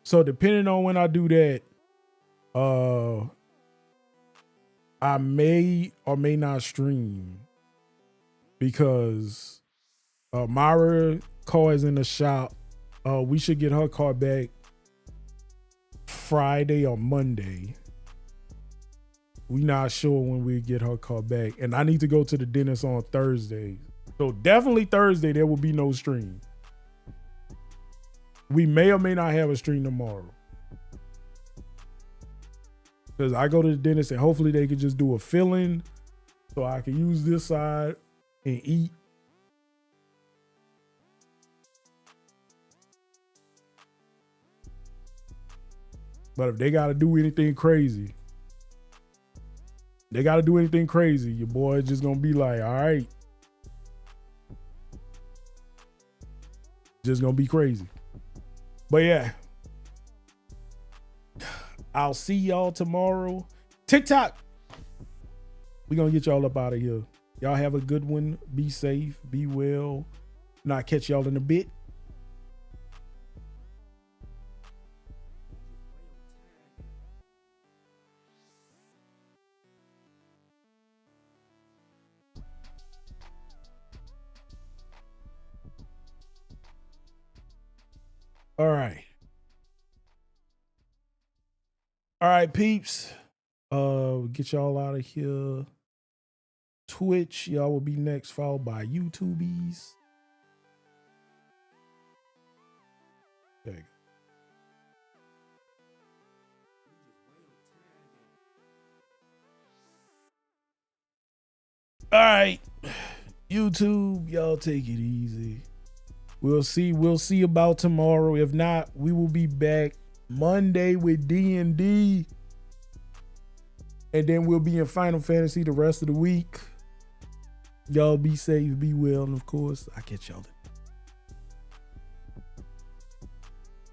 So depending on when I do that, I may or may not stream because Myra car is in the shop. We should get her car back Friday or Monday. We not sure when we get her car back. And I need to go to the dentist on Thursday. So definitely Thursday, there will be no stream. We may or may not have a stream tomorrow. Because I go to the dentist and hopefully they could just do a fill-in so I can use this side and eat. But if they got to do anything crazy, your boy is just going to be like, all right. Just going to be crazy. But yeah. I'll see y'all tomorrow. TikTok. We're going to get y'all up out of here. Y'all have a good one. Be safe. Be well. And I'll catch y'all in a bit. All right. All right, peeps. Get y'all out of here. Twitch, y'all will be next, followed by YouTubies. There you go. All right. YouTube, y'all take it easy. We'll see about tomorrow. If not, we will be back Monday with D&D. And then we'll be in Final Fantasy the rest of the week. Y'all be safe, be well, and of course, I'll catch y'all then.